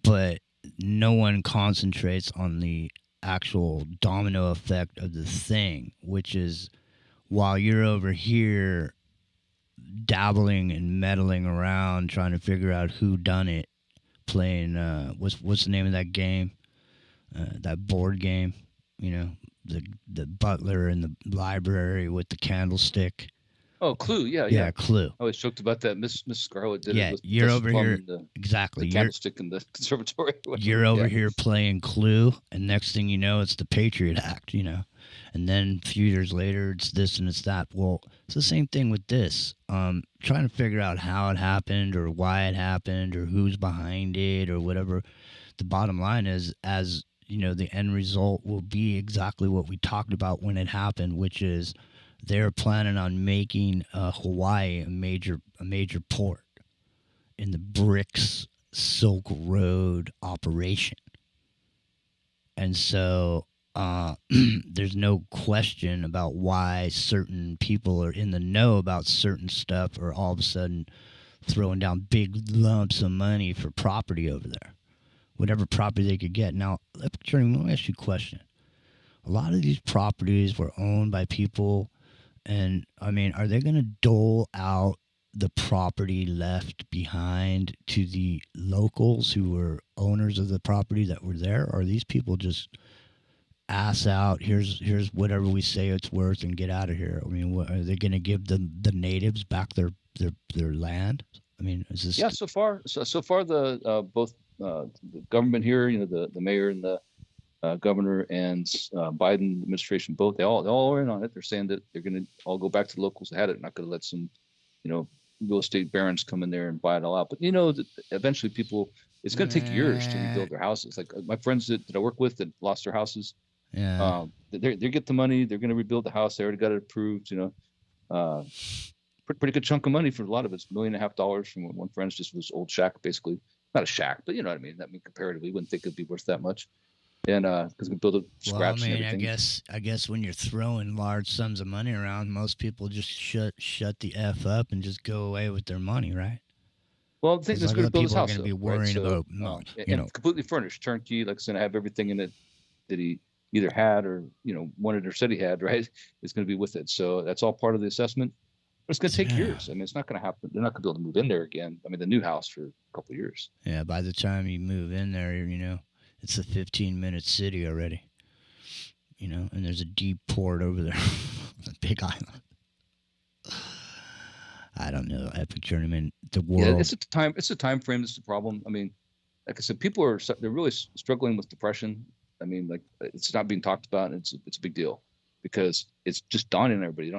But no one concentrates on the actual domino effect of the thing, which is while you're over here dabbling and meddling around trying to figure out who done it, playing what's the name of that game, that board game, the butler in the library with the candlestick. Oh, Clue, yeah. Clue. I always joked about that. Miss Scarlett did it. With you're over here. The candlestick in the conservatory. You're over here playing Clue, and next thing you know, it's the Patriot Act, And then a few years later, it's this and it's that. Well, it's the same thing with this. Trying to figure out how it happened or why it happened or who's behind it or whatever. The bottom line is, as the end result will be exactly what we talked about when it happened, which is they're planning on making Hawaii a major port in the BRICS Silk Road operation. And so there's no question about why certain people are in the know about certain stuff or all of a sudden throwing down big lumps of money for property over there. Whatever property they could get. Now, let me ask you a question. A lot of these properties were owned by people. And, I mean, are they going to dole out the property left behind to the locals who were owners of the property that were there? Or are these people just ass out, here's whatever we say it's worth and get out of here? I mean, are they going to give the natives back their land? I mean, is this? Yeah, so far the both the government here, the mayor and the governor and Biden administration, both they all are in on it. They're saying that they're going to all go back to the locals that had it, not going to let some, real estate barons come in there and buy it all out. But that eventually it's going to take years to rebuild their houses. Like my friends that I work with that lost their houses, they get the money, they're going to rebuild the house. They already got it approved. Pretty good chunk of money for a lot of it's $1.5 million from one friend's just was old shack, basically. Not a shack, but you know what I mean. Comparatively, wouldn't think it'd be worth that much. And because we build it from scratch. Well, I mean, and everything. I guess when you're throwing large sums of money around, most people just shut the F up and just go away with their money, right? Well, I think there's going to build his house. Going to be worrying about, completely furnished, turnkey. Like I said, I have everything in it that he either had or wanted or said he had. Right, it's going to be with it. So that's all part of the assessment. But it's going to take years. I mean, it's not going to happen. They're not going to be able to move in there again. I mean, the new house for a couple of years. Yeah, by the time you move in there, it's a 15-minute city already. And there's a deep port over there, a big island. I don't know. Epic Journeyman, the world. Yeah, it's a time frame that's the problem. I mean, like I said, they're really struggling with depression. I mean, like it's not being talked about, and it's a big deal because it's just dawning on everybody.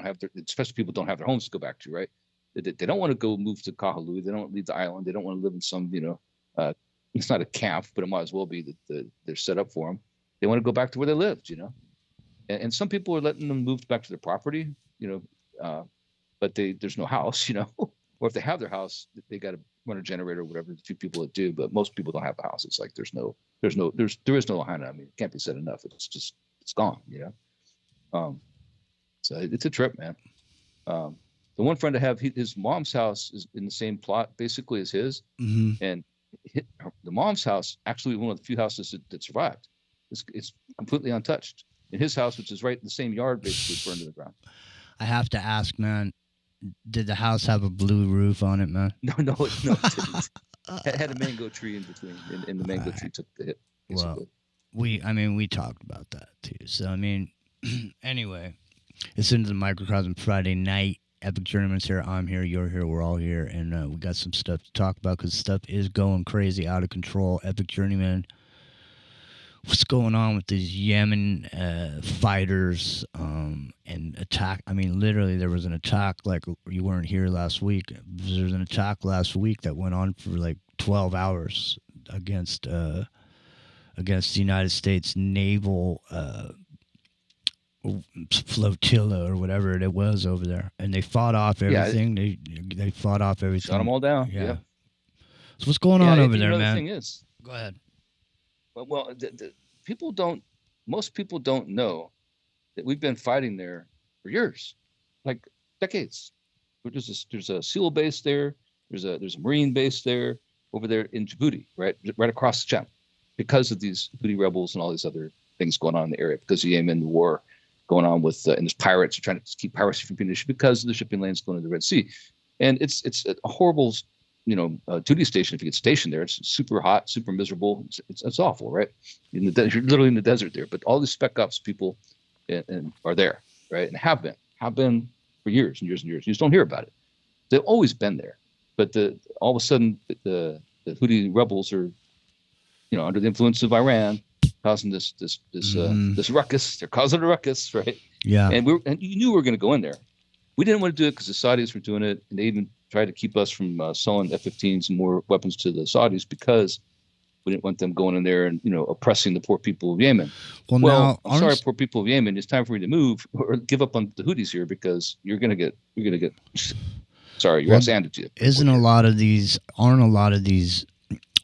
Especially people don't have their homes to go back to, right? They don't want to go move to Kahului. They don't want to leave the island. They don't want to live in some, it's not a camp, but it might as well be that they're set up for them. They want to go back to where they lived, and some people are letting them move back to their property, but there's no house, or if they have their house, they got to run a generator or whatever. The few people that do, but most people don't have a house. It's like there is no Lahaina. I mean, it can't be said enough. It's gone, so it's a trip, man. The one friend I have, his mom's house is in the same plot basically as his, and the mom's house actually one of the few houses that survived. It's completely untouched. And his house, which is right in the same yard, basically burned to the ground. I have to ask, man, did the house have a blue roof on it, man? No, it didn't. It had a mango tree in between, and the mango tree took the hit. Basically. Well, we talked about that too. So, I mean, anyway, it's into the Microcosm Friday night. Epic Journeyman's here. I'm here. You're here. We're all here. And we got some stuff to talk about because stuff is going crazy, out of control. Epic Journeyman, what's going on with these Yemen fighters and attack? I mean, literally, there was an attack like you weren't here last week. There was an attack last week that went on for like 12 hours against the United States naval flotilla or whatever it was over there, and they fought off everything. They fought off everything. Shot them all down. Yeah. So what's going on over there, man? The thing is, go ahead. Well, most people don't know that we've been fighting there for years, like decades. There's a SEAL base there. There's a Marine base there over there in Djibouti, right across the channel, because of these Houthi rebels and all these other things going on in the area, because of the Yemen war going on with and there's pirates are trying to keep piracy from being an issue because of the shipping lanes going to the Red Sea, and it's a horrible duty station if you get stationed there. It's super hot, super miserable. It's awful, right? You're literally in the desert there, but all these spec ops people and are there, right? And have been for years and years and years. You just don't hear about it. They've always been there, but all of a sudden the Houthi rebels are under the influence of Iran, causing this ruckus. They're causing a ruckus, right? Yeah. And you knew we were going to go in there. We didn't want to do it because the Saudis were doing it, and they even tried to keep us from selling F-15s and more weapons to the Saudis because we didn't want them going in there and oppressing the poor people of Yemen. Well, I'm sorry, poor people of Yemen. It's time for you to move or give up on the Houthis here because you're gonna get. Sorry, your ass handed to you. Aren't a lot of these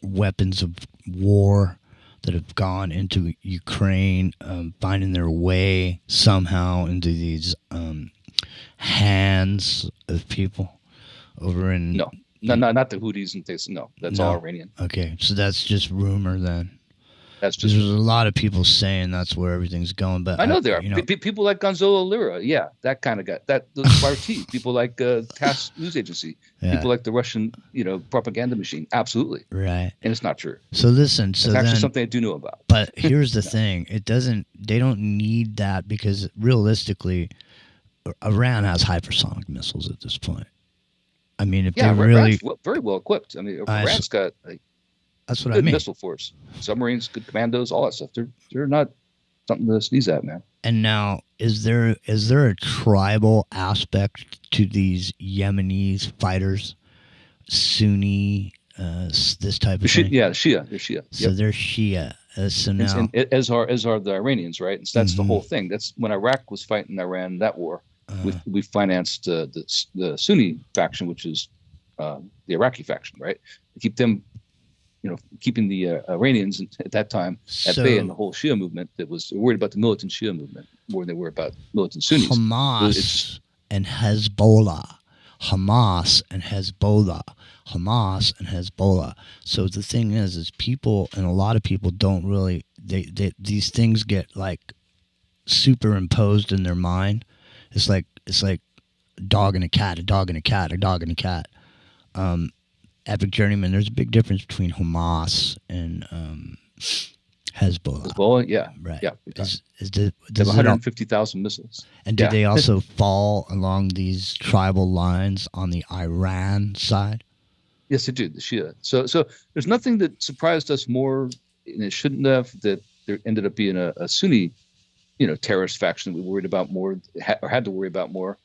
weapons of war that have gone into Ukraine finding their way somehow into these hands of people over in... No, not the Houthis and things. No, that's all Iranian. Okay, so that's just rumor then. That's just... There's a lot of people saying that's where everything's going, but... I know there are. People like Gonzalo Lira, yeah, that kind of guy. Those RT, people like TASS News Agency, people like the Russian, propaganda machine, absolutely. Right. And it's not true. So listen, it's actually something I do know about. But here's the thing. They don't need that because realistically... Iran has hypersonic missiles at this point. I mean, if they really, very well equipped. I mean, Iran's got that's what good I mean. Missile force, submarines, good commandos, all that stuff. They're not something to sneeze at, man. And now, is there a tribal aspect to these Yemeni fighters? Sunni, this type of thing? Yeah, Shia. They're Shia. So they're Shia. So now, and as are the Iranians, right? And so that's the whole thing. That's when Iraq was fighting Iran, that war. We financed the Sunni faction, which is the Iraqi faction, right? To keep them, keeping the Iranians at that time at bay, and the whole Shia movement that was worried about the militant Shia movement more than they were about militant Sunnis. Hamas and Hezbollah. Hamas and Hezbollah. So the thing is people, and a lot of people don't really, these things get like superimposed in their mind. It's like a dog and a cat, a dog and a cat, a dog and a cat. Epic Journeyman, there's a big difference between Hamas and Hezbollah. Hezbollah, yeah. Right. Yeah. Does 150,000 missiles. And did they also fall along these tribal lines on the Iran side? Yes, they do, the Shia. So there's nothing that surprised us more, and it shouldn't have, that there ended up being a Sunni, terrorist faction that we worried about more, or had to worry about more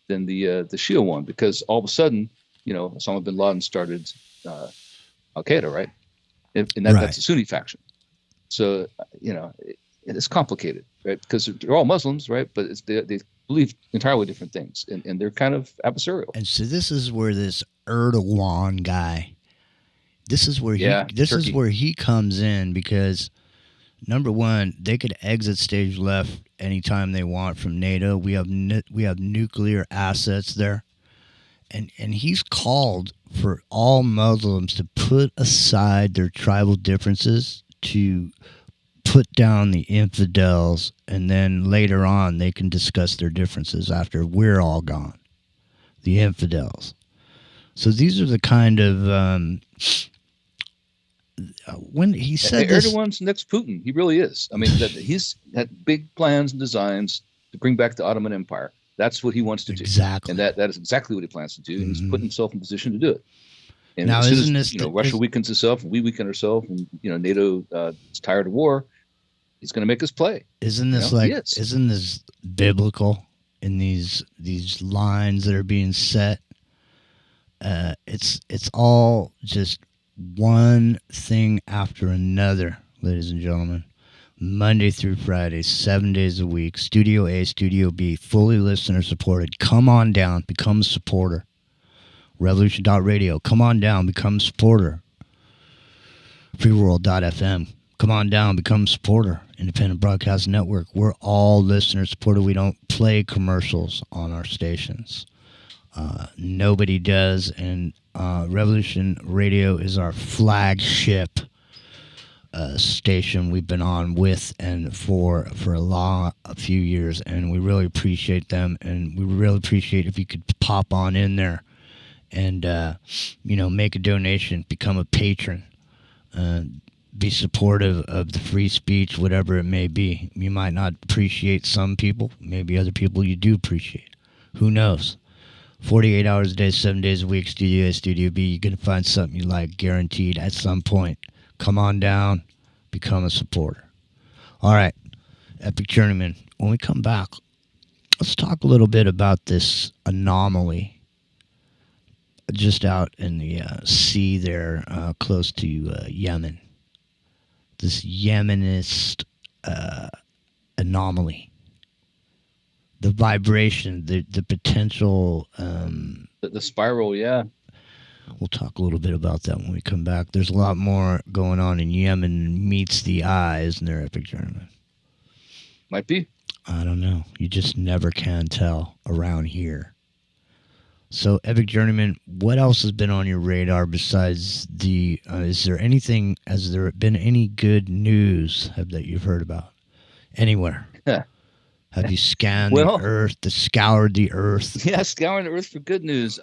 than the Shia one, because all of a sudden, Osama bin Laden started Al Qaeda, right? And that's a Sunni faction. So it's complicated, right? Because they're all Muslims, right? But they believe entirely different things, and they're kind of adversarial. And so this is where this Erdogan guy, this is where he comes in, because number one, they could exit stage left anytime they want from NATO. We have nuclear assets there, and he's called for all Muslims to put aside their tribal differences, to put down the infidels, and then later on they can discuss their differences after we're all gone, the infidels. So these are the kind of when he said Erdogan's next Putin. He really is. I mean, he's had big plans and designs to bring back the Ottoman Empire. That's what he wants to do. Exactly. And that is exactly what he plans to do. And he's put himself in position to do it. And now, as soon as Russia weakens itself, and we weaken ourselves, and NATO is tired of war, he's going to make us play. Isn't this isn't this biblical in these lines that are being set? It's all just one thing after another, ladies and gentlemen. Monday through Friday, 7 days a week. Studio A, Studio B, fully listener supported. Come on down, become a supporter. Revolution.radio, come on down, become a supporter. Freeworld.fm, come on down, become a supporter. Independent Broadcast Network, we're all listener supported. We don't play commercials on our stations. Nobody does, and Revolution Radio is our flagship station we've been on with and for a few years, and we really appreciate them, and we really appreciate if you could pop on in there and make a donation, become a patron, be supportive of the free speech, whatever it may be. You might not appreciate some people, maybe other people you do appreciate. Who knows? 48 hours a day, 7 days a week, Studio A, Studio B. You're going to find something you like, guaranteed, at some point. Come on down, become a supporter. All right, Epic Journeyman, when we come back, let's talk a little bit about this anomaly just out in the sea there, close to Yemen. This Yemenist anomaly. The vibration, the potential... the spiral, yeah. We'll talk a little bit about that when we come back. There's a lot more going on in Yemen than meets the eye, isn't there, Epic Journeyman? Might be. I don't know. You just never can tell around here. So, Epic Journeyman, what else has been on your radar besides the... has there been any good news that you've heard about? Anywhere? Have you scanned the earth, scoured the earth? Yeah, scouring the earth for good news.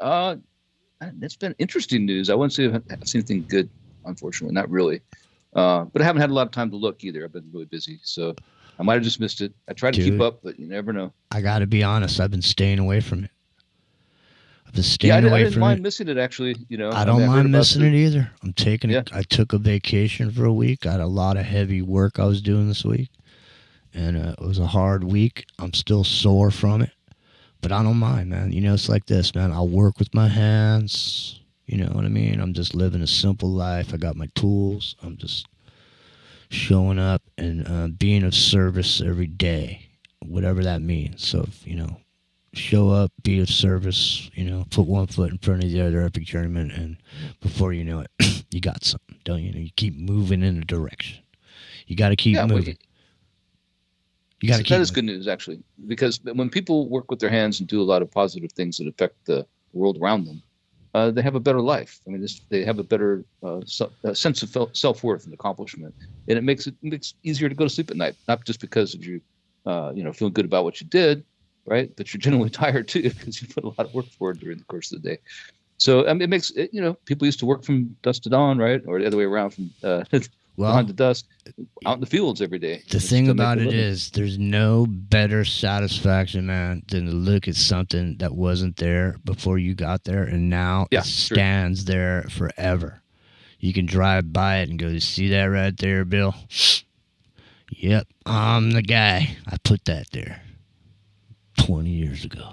It's been interesting news. I wouldn't say I've seen anything good, unfortunately. Not really. But I haven't had a lot of time to look either. I've been really busy. So I might have just missed it. I try to keep up, but you never know. I got to be honest. I've been staying away from it. Just staying away I didn't from mind it. missing it, actually. You know, I don't mind missing it either. I'm taking Yeah. I took a vacation for a week. I had a lot of heavy work I was doing this week, and it was a hard week. I'm still sore from it, but I don't mind, man. You know, it's like this, man. I'll work with my hands. You know what I mean? I'm just living a simple life. I got my tools. I'm just showing up and being of service every day, whatever that means. So, if, you know, show up, be of service, you know, put one foot in front of the other, epic journeyman, and before you know it, you got something, don't you? You keep moving in a direction. You got to keep moving. You got to keep. That is good news, actually, because when people work with their hands and do a lot of positive things that affect the world around them, they have a better life. I mean, they have a better sense of self-worth and accomplishment, and it makes it easier to go to sleep at night, not just because of you, feeling good about what you did, right? But you're generally tired too because you put a lot of work forward during the course of the day. So it makes it, people used to work from dusk to dawn, right? Or the other way around, from dawn to dusk, out in the fields every day. The thing about it is there's no better satisfaction, man, than to look at something that wasn't there before you got there, and now it stands there forever. You can drive by it and go, see that right there, Bill? Yep, I'm the guy. I put that there 20 years ago.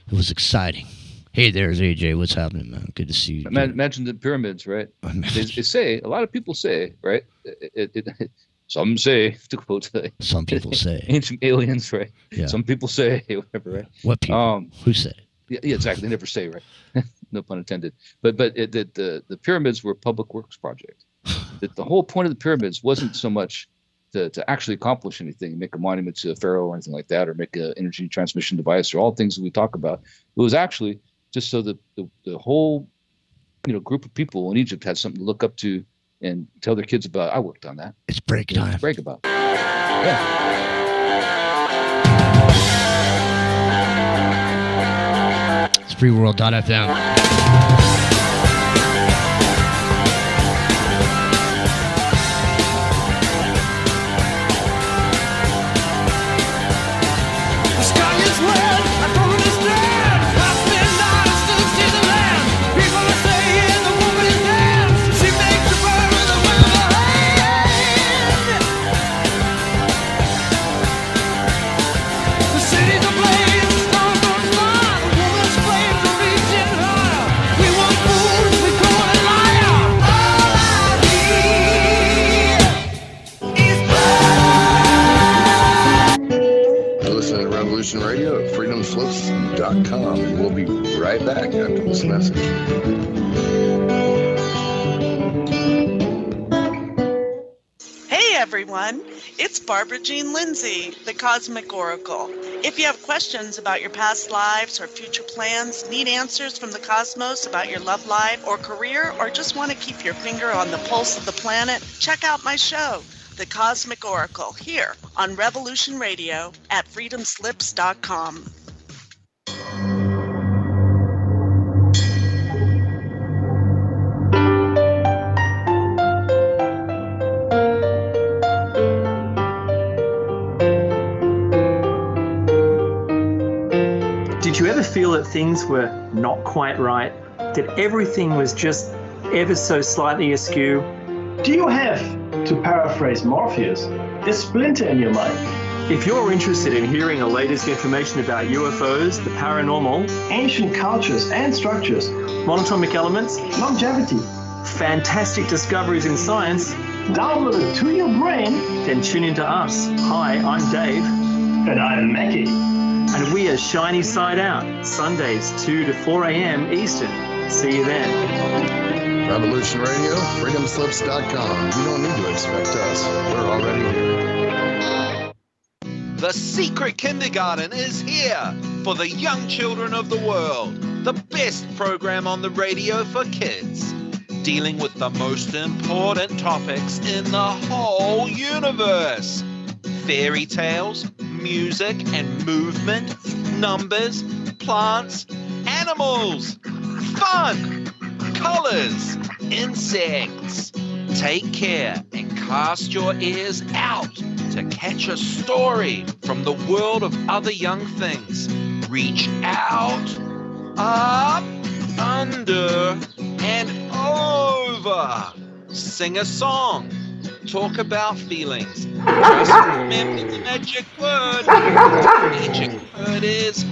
It was exciting. Hey, there's AJ. What's happening, man? Good to see you. Imagine the pyramids, right? They say, a lot of people say, right? Some say, to quote some people say ancient aliens, right? Yeah. Some people say whatever, right? What people? Who said it? Yeah, exactly. They never say, right? No pun intended. But the pyramids were a public works project. That the whole point of the pyramids wasn't so much to actually accomplish anything, make a monument to a pharaoh or anything like that, or make an energy transmission device, or all things that we talk about. It was actually just so that the whole group of people in Egypt had something to look up to and tell their kids about. I worked on that. It's break time. It's break about. Yeah. It's freeworld.fm. Radio at freedomslips.com, and we'll be right back after this message. Hey everyone, it's Barbara Jean Lindsay, the Cosmic Oracle. If you have questions about your past lives or future plans, need answers from the cosmos about your love life or career, or just want to keep your finger on the pulse of the planet, check out my show, The Cosmic Oracle, here on Revolution Radio at freedomslips.com. Did you ever feel that things were not quite right? That everything was just ever so slightly askew? Do you have, to paraphrase Morpheus, a splinter in your mind? If you're interested in hearing the latest information about UFOs, the paranormal, ancient cultures and structures, monatomic elements, longevity, fantastic discoveries in science, downloaded to your brain, then tune into us. Hi, I'm Dave. And I'm Mackie. And we are Shiny Side Out, Sundays 2 to 4 a.m. Eastern. See you then. Revolution Radio, freedomslips.com. You don't need to expect us. We're already here. The Secret Kindergarten is here for the young children of the world. The best program on the radio for kids. Dealing with the most important topics in the whole universe. Fairy tales, music and movement, numbers, plants, animals, fun, colors, insects. Take care and cast your ears out to catch a story from the world of other young things. Reach out, Up, under, and over. Sing a song. Talk about feelings. Just remember the magic word. The magic word is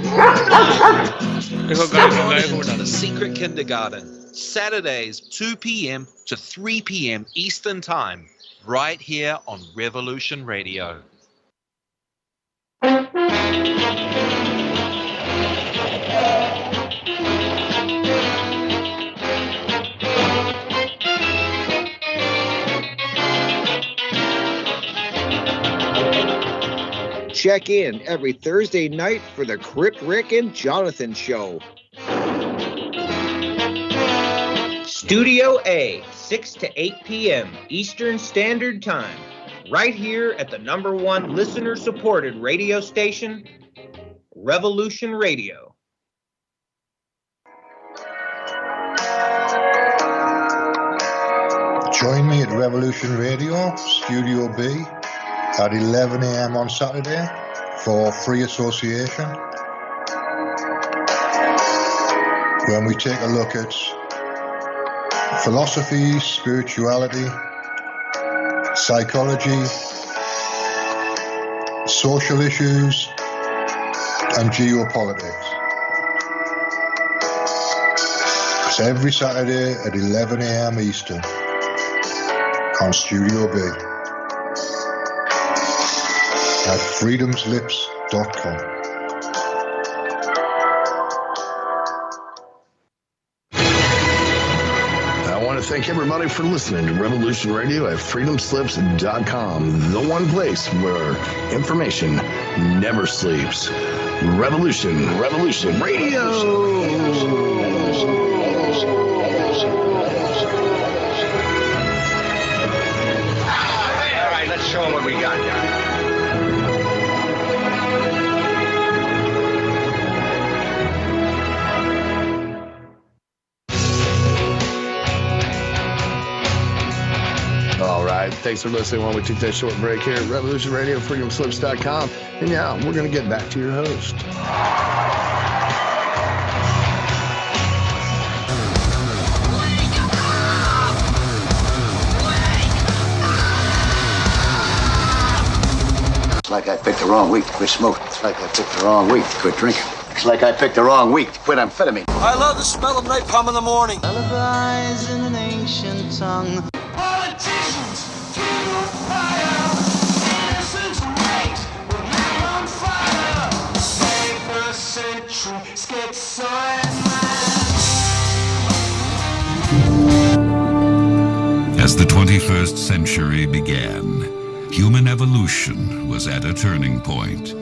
The Secret Kindergarten. Saturdays, 2 p.m. to 3 p.m. Eastern Time. Right here on Revolution Radio. Check in every Thursday night for the Crypt Rick and Jonathan Show. Studio A, 6 to 8 p.m. Eastern Standard Time. Right here at the #1 listener-supported radio station, Revolution Radio. Join me at Revolution Radio, Studio B, at 11 a.m. on Saturday for Free Association, when we take a look at philosophy, spirituality, psychology, social issues, and geopolitics. It's every Saturday at 11 a.m. Eastern on Studio B at freedomslips.com. I want to thank everybody for listening to Revolution Radio at freedomslips.com, the one place where information never sleeps. Revolution Radio. All right, let's show them what we got. All right, thanks for listening while we took that short break here at Revolution Radio, freedomslips.com. And yeah, we're going to get back to your host. It's like I picked the wrong week to quit smoking. It's like I picked the wrong week to quit drinking. It's like I picked the wrong week to quit amphetamine. I love the smell of napalm in the morning. Lullabies in an ancient tongue. Politicians, fuel fire. Innocent race will hang on fire. 21st century schizoid man. As the 21st century began, human evolution was at a turning point.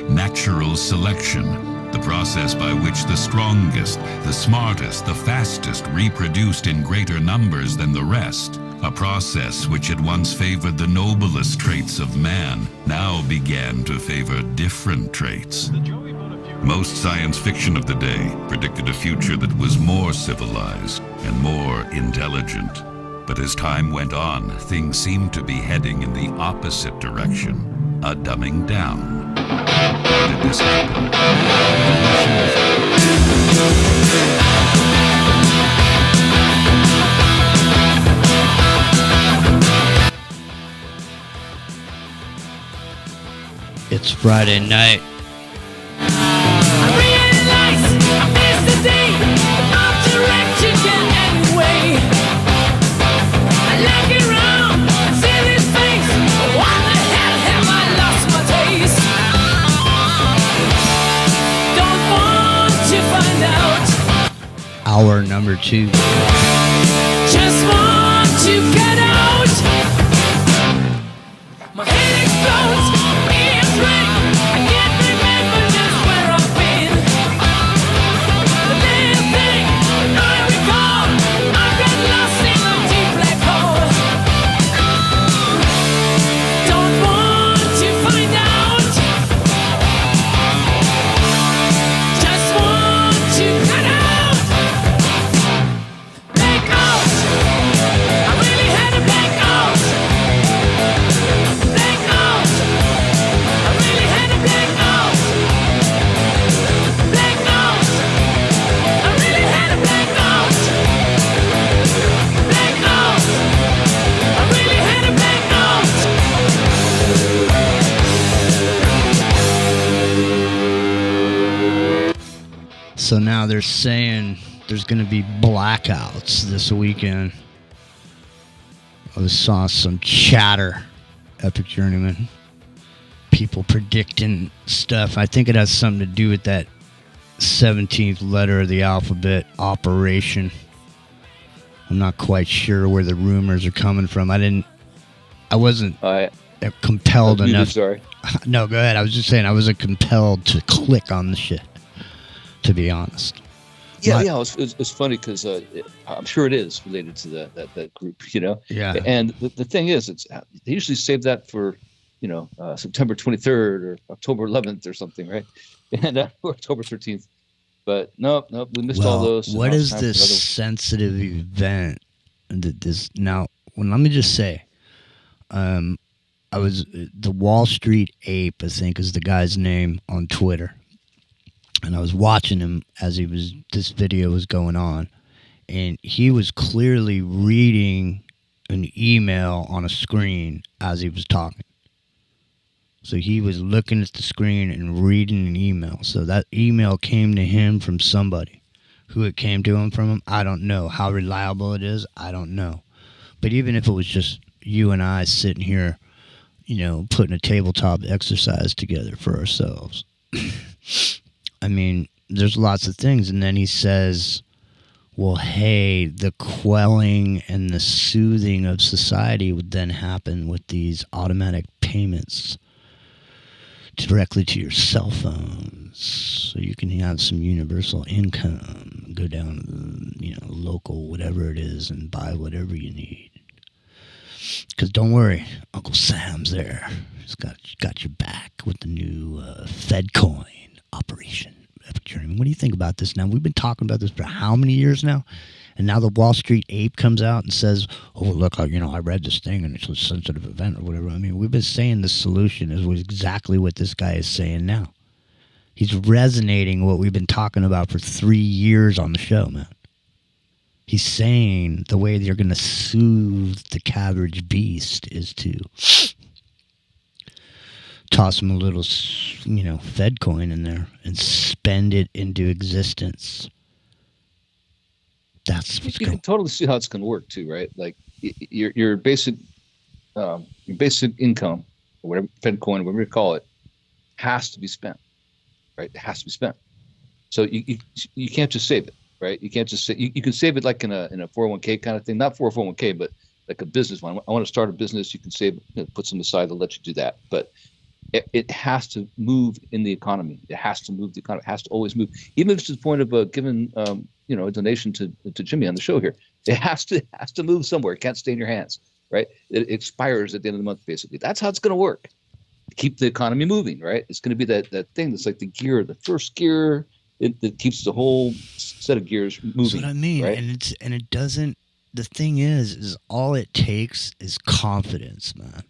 Natural selection, the process by which the strongest, the smartest, the fastest reproduced in greater numbers than the rest, a process which had once favored the noblest traits of man, now began to favor different traits. Most science fiction of the day predicted a future that was more civilized and more intelligent. But as time went on, things seemed to be heading in the opposite direction, a dumbing down. How did this happen? It's Friday night. Hour number 2. Just want to get out. My head explodes, ears ring. I can't remember just where I've been. The damn thing I recall, I got lost in a deep black hole. Don't want to find out. Just want to get out. So now they're saying there's going to be blackouts this weekend. I saw some chatter, Epic Journeyman. People predicting stuff. I think it has something to do with that 17th letter of the alphabet, Operation. I'm not quite sure where the rumors are coming from. I wasn't compelled enough. Sorry. No, go ahead. I was just saying I wasn't compelled to click on the shit, to be honest. Yeah, it's funny because I'm sure it is related to that group, you know. Yeah. And the thing is, they usually save that for, September 23rd or October 11th or something, right? And or October 13th. But nope, we missed all those. What is this sensitive event? Now, let me just say, I was the Wall Street Ape, I think is the guy's name on Twitter, and I was watching him as this video was going on, and he was clearly reading an email on a screen as he was talking. So he was looking at the screen and reading an email. So that email came to him from somebody. Who it came to him from, I don't know. How reliable it is, I don't know. But even if it was just you and I sitting here, putting a tabletop exercise together for ourselves. I mean, there's lots of things. And then he says, well, hey, the quelling and the soothing of society would then happen with these automatic payments directly to your cell phones, so you can have some universal income, go down to local whatever it is and buy whatever you need. Because don't worry, Uncle Sam's there. He's got your back with the new Fed coin operation. What do you think about this now? We've been talking about this for how many years now? And now the Wall Street Ape comes out and says, oh, look, I read this thing and it's a sensitive event or whatever. I mean, we've been saying the solution is exactly what this guy is saying now. He's resonating what we've been talking about for 3 years on the show, man. He's saying the way they're going to soothe the cabbage beast is to toss him a little, Fed coin in there and spend it into existence. That's what's you can totally see how it's going to work too, right? Like your basic income or whatever, Fed coin, whatever you call it, has to be spent, right? It has to be spent. So you can't just save it, right? You can't just say you can save it like in a 401k kind of thing, not for a 401k, but like a business one. I want to start a business. You can save, put some aside to let you do that, but it has to move in the economy. It has to move the economy. It has to always move, even if it's to the point of giving a donation to Jimmy on the show here. It has to move somewhere. It can't stay in your hands, right? It expires at the end of the month, basically. That's how it's going to work. Keep the economy moving, right? It's going to be that thing that's like the gear, the first gear. It keeps the whole set of gears moving. That's what I mean, right? and it doesn't. The thing is all it takes is confidence, man.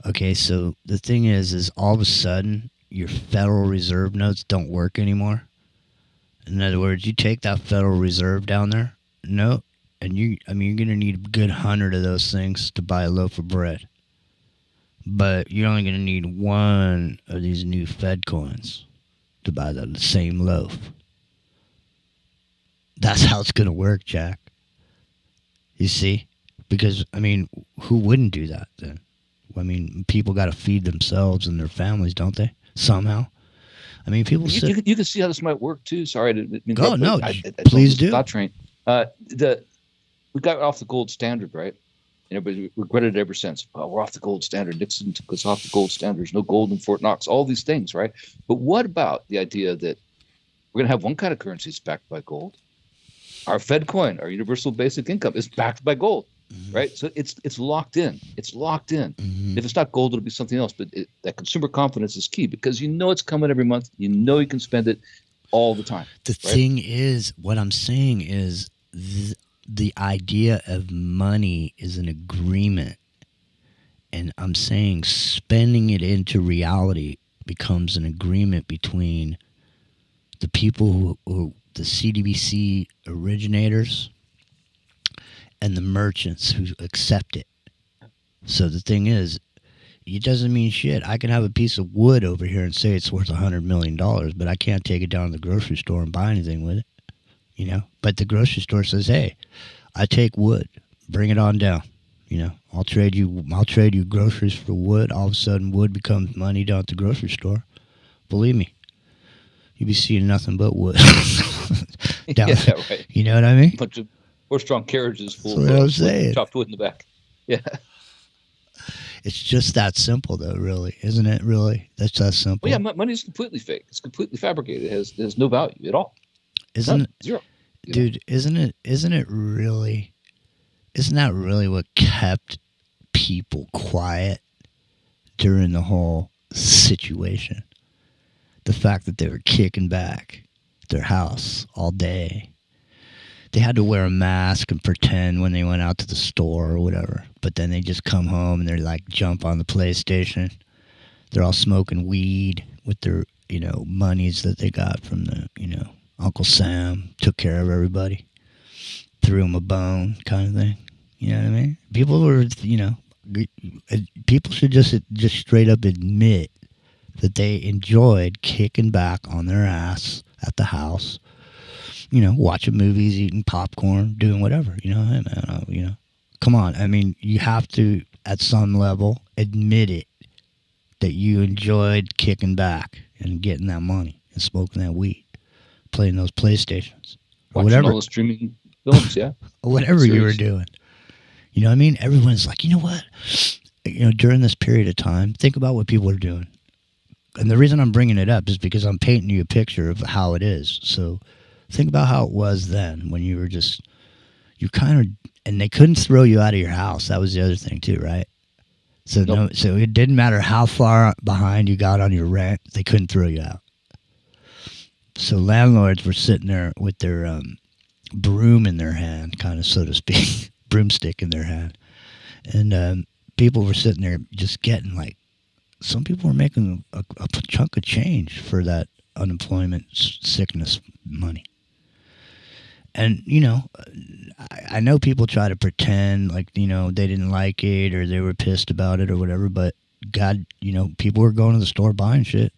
Okay, so the thing is all of a sudden your Federal Reserve notes don't work anymore. In other words, you take that Federal Reserve down there, and you're going to need a good 100 of those things to buy a loaf of bread. But you're only going to need one of these new Fed coins to buy the same loaf. That's how it's going to work, Jack. You see? Because, who wouldn't do that then? People got to feed themselves and their families, don't they? Somehow. People you can see how this might work too. Sorry to go. No, please do. Train. We got off the gold standard, right? And everybody regretted it ever since. Oh, we're off the gold standard. Nixon took us off the gold standard. There's no gold in Fort Knox. All these things, right? But what about the idea that we're going to have one kind of currency that's backed by gold? Our Fed coin, our universal basic income, is backed by gold. Right, so it's locked in. It's locked in. If it's not gold, it'll be something else. But that consumer confidence is key because it's coming every month. You can spend it all the time. The thing is, what I'm saying is the idea of money is an agreement, and I'm saying spending it into reality becomes an agreement between the people who the CDBC originators and the merchants who accept it. So the thing is, it doesn't mean shit. I can have a piece of wood over here and say it's worth $100 million, but I can't take it down to the grocery store and buy anything with it, you know? But the grocery store says, hey, I take wood. Bring it on down. You know, I'll trade you groceries for wood. All of a sudden, wood becomes money down at the grocery store. Believe me, you'll be seeing nothing but wood. Yeah, right. You know what I mean? A bunch of horse-drawn carriages full That's what I'm of saying. chopped wood in the back. Yeah. It's just that simple, though, really. Isn't it, really? That's that simple. Well, yeah, money is completely fake. It's completely fabricated. It has no value at all. Isn't it? Zero. Dude, isn't it really... Isn't that really what kept people quiet during the whole situation? The fact that they were kicking back their house all day. They had to wear a mask and pretend when they went out to the store or whatever. But then they just come home and they're like, jump on the PlayStation. They're all smoking weed with their, you know, monies that they got from the, you know, Uncle Sam took care of everybody. Threw him a bone kind of thing. You know what I mean? People were, you know, people should just straight up admit that they enjoyed kicking back on their ass at the house, you know, watching movies, eating popcorn, doing whatever, you know, hey man, you know, come on. I mean, you have to, at some level, admit it, that you enjoyed kicking back and getting that money and smoking that weed, playing those PlayStations, or Watching whatever. all the streaming films, yeah. Or whatever you were doing. You know what I mean? Everyone's like, you know what? You know, during this period of time, think about what people are doing. And the reason I'm bringing it up is because I'm painting you a picture of how it is. So think about how it was then when you were just, you kind of, and they couldn't throw you out of your house. That was the other thing too, right? So Nope. no, so it didn't matter how far behind you got on your rent, they couldn't throw you out. So landlords were sitting there with their broom in their hand, kind of, so to speak. Broomstick in their hand, and people were sitting there just getting, like, some people were making a chunk of change for that unemployment sickness money. And, you know, I know people try to pretend like, you know, they didn't like it or they were pissed about it or whatever, but God, you know, people were going to the store buying shit.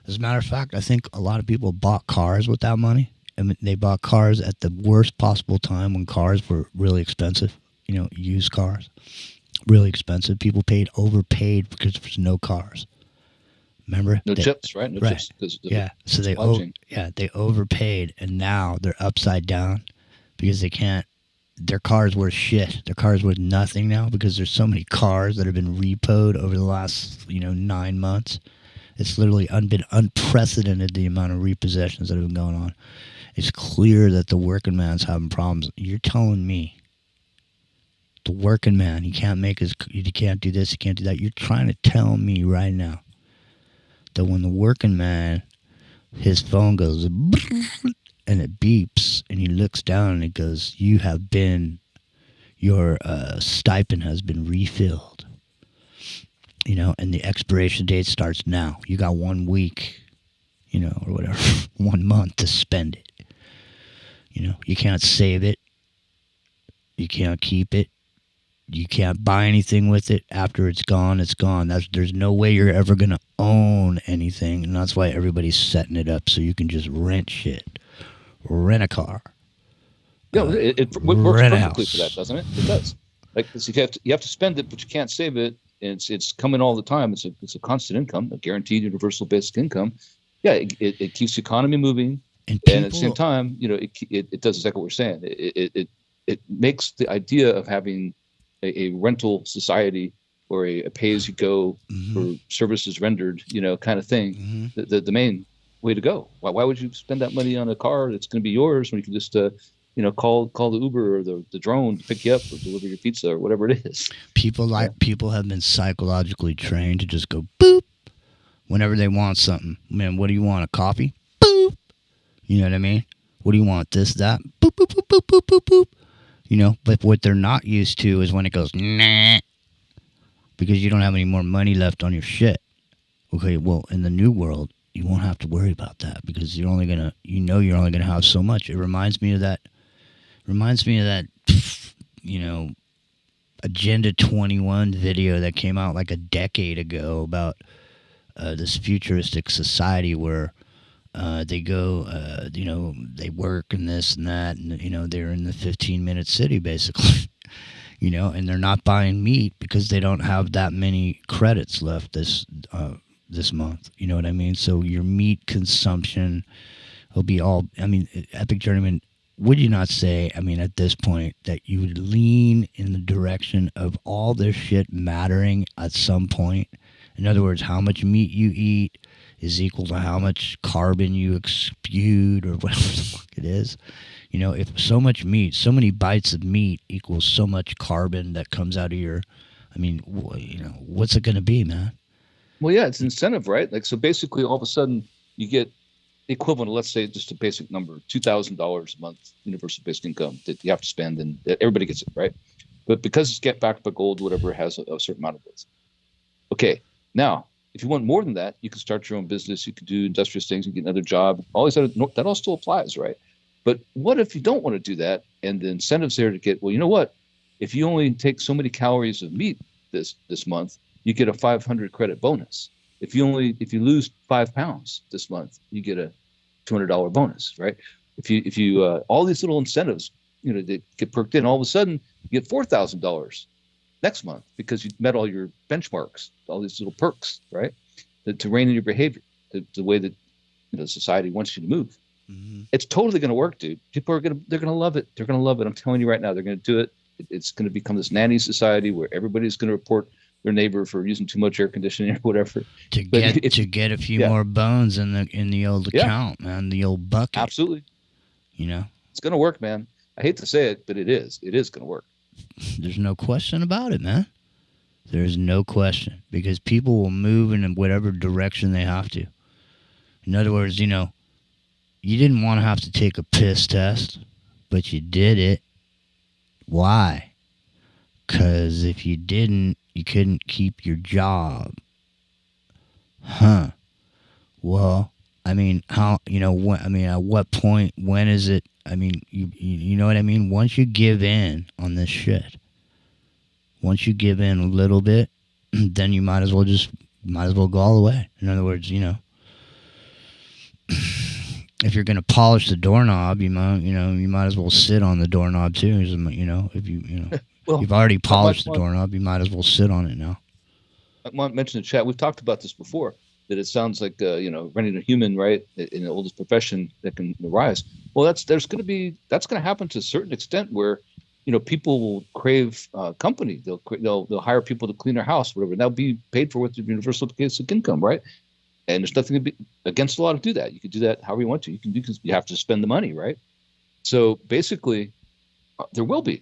As a matter of fact, I think a lot of people bought cars with that money. I mean, they bought cars at the worst possible time when cars were really expensive. You know, used cars, really expensive. People overpaid because there's no cars. Remember? No chips, right? No chips. Yeah. So they overpaid, and now they're upside down because they can't. Their cars were shit. Their cars were nothing now because there's so many cars that have been repoed over the last 9 months. It's literally been unprecedented, the amount of repossessions that have been going on. It's clear that the working man's having problems. You're telling me the working man, he can't do this, he can't do that. You're trying to tell me right now that when the working man, his phone goes and it beeps and he looks down and it goes, your stipend has been refilled. You know, and the expiration date starts now. You got 1 week, you know, or whatever, 1 month to spend it. You know, you can't save it. You can't keep it. You can't buy anything with it. After it's gone, it's gone. There's no way you're ever going to own anything. And that's why everybody's setting it up so you can just rent shit. Rent a car. Yeah, it works perfectly for that, doesn't it? It does. Like, you have to spend it, but you can't save it. And it's coming all the time. It's a constant income, a guaranteed universal basic income. Yeah, it keeps the economy moving. And at the same time, you know, it does exactly what we're saying. It makes the idea of having a rental society or a pay-as-you-go for services rendered, you know, kind of thing, the main way to go. Why would you spend that money on a car that's going to be yours when you can just, you know, call the Uber or the drone to pick you up or deliver your pizza or whatever it is? People have been psychologically trained to just go boop whenever they want something. Man, what do you want? A coffee? Boop. You know what I mean? What do you want? This, that? Boop, boop, boop, boop, boop, boop, boop. You know, but what they're not used to is when it goes, nah, because you don't have any more money left on your shit. Okay, well, in the new world, you won't have to worry about that because you're only gonna have so much. It reminds me of that, you know, Agenda 21 video that came out like a decade ago about this futuristic society where they go, they work and this and that, and they're in the 15-minute city basically, and they're not buying meat because they don't have that many credits left this month. You know what I mean? So your meat consumption will be all. I mean, Epic Journeyman, would you not say? I mean, at this point, that you would lean in the direction of all this shit mattering at some point. In other words, how much meat you eat is equal to how much carbon you spewed or whatever the fuck it is. If so much meat, so many bites of meat equals so much carbon that comes out of your, I mean, what's it going to be, man? Well, yeah, it's incentive, right? Like, so basically all of a sudden you get the equivalent of, let's say, just a basic number, $2,000 a month, universal basic income that you have to spend, and everybody gets it, right? But because it's get backed by gold, whatever, it has a certain amount of it. Okay, now, if you want more than that, you can start your own business. You can do industrious things. You can get another job. All these other, that all still applies, right? But what if you don't want to do that? And the incentive's there to get, well, you know what? If you only take so many calories of meat this month, you get a 500 credit bonus. If you lose 5 pounds this month, you get a $200 bonus, right? If you all these little incentives, they get perked in. All of a sudden, you get $4,000 next month because you met all your benchmarks, all these little perks, right? To rein in your behavior, the way that society wants you to move. Mm-hmm. It's totally going to work, dude. People they're going to love it. They're going to love it. I'm telling you right now, they're going to do it. It's going to become this nanny society where everybody's going to report their neighbor for using too much air conditioning or whatever. To get a few more bones in the old account, man, the old bucket. Absolutely. It's going to work, man. I hate to say it, but it is. It is going to work. There's no question about it, man. There's no question, because people will move in whatever direction they have to. In other words, you didn't want to have to take a piss test, but you did it. Why? Because if you didn't, you couldn't keep your job. Huh. Well, I mean, how, at what point, when is it? I mean, you know what I mean? Once you give in on this shit, once you give in a little bit, then you might as well go all the way. In other words, if you're going to polish the doorknob, you might as well sit on the doorknob too. If well, you've already polished the doorknob, you might as well sit on it now. I want to mention in the chat, we've talked about this before, that it sounds like running a human, right, in the oldest profession that can arise. Well, that's going to happen to a certain extent where people will crave company. They'll hire people to clean their house, whatever, and that'll be paid for with the universal basic income, right? And there's nothing to be against the law to do that. You can do that however you want to. You can do, because you have to spend the money, right? So basically, there will be.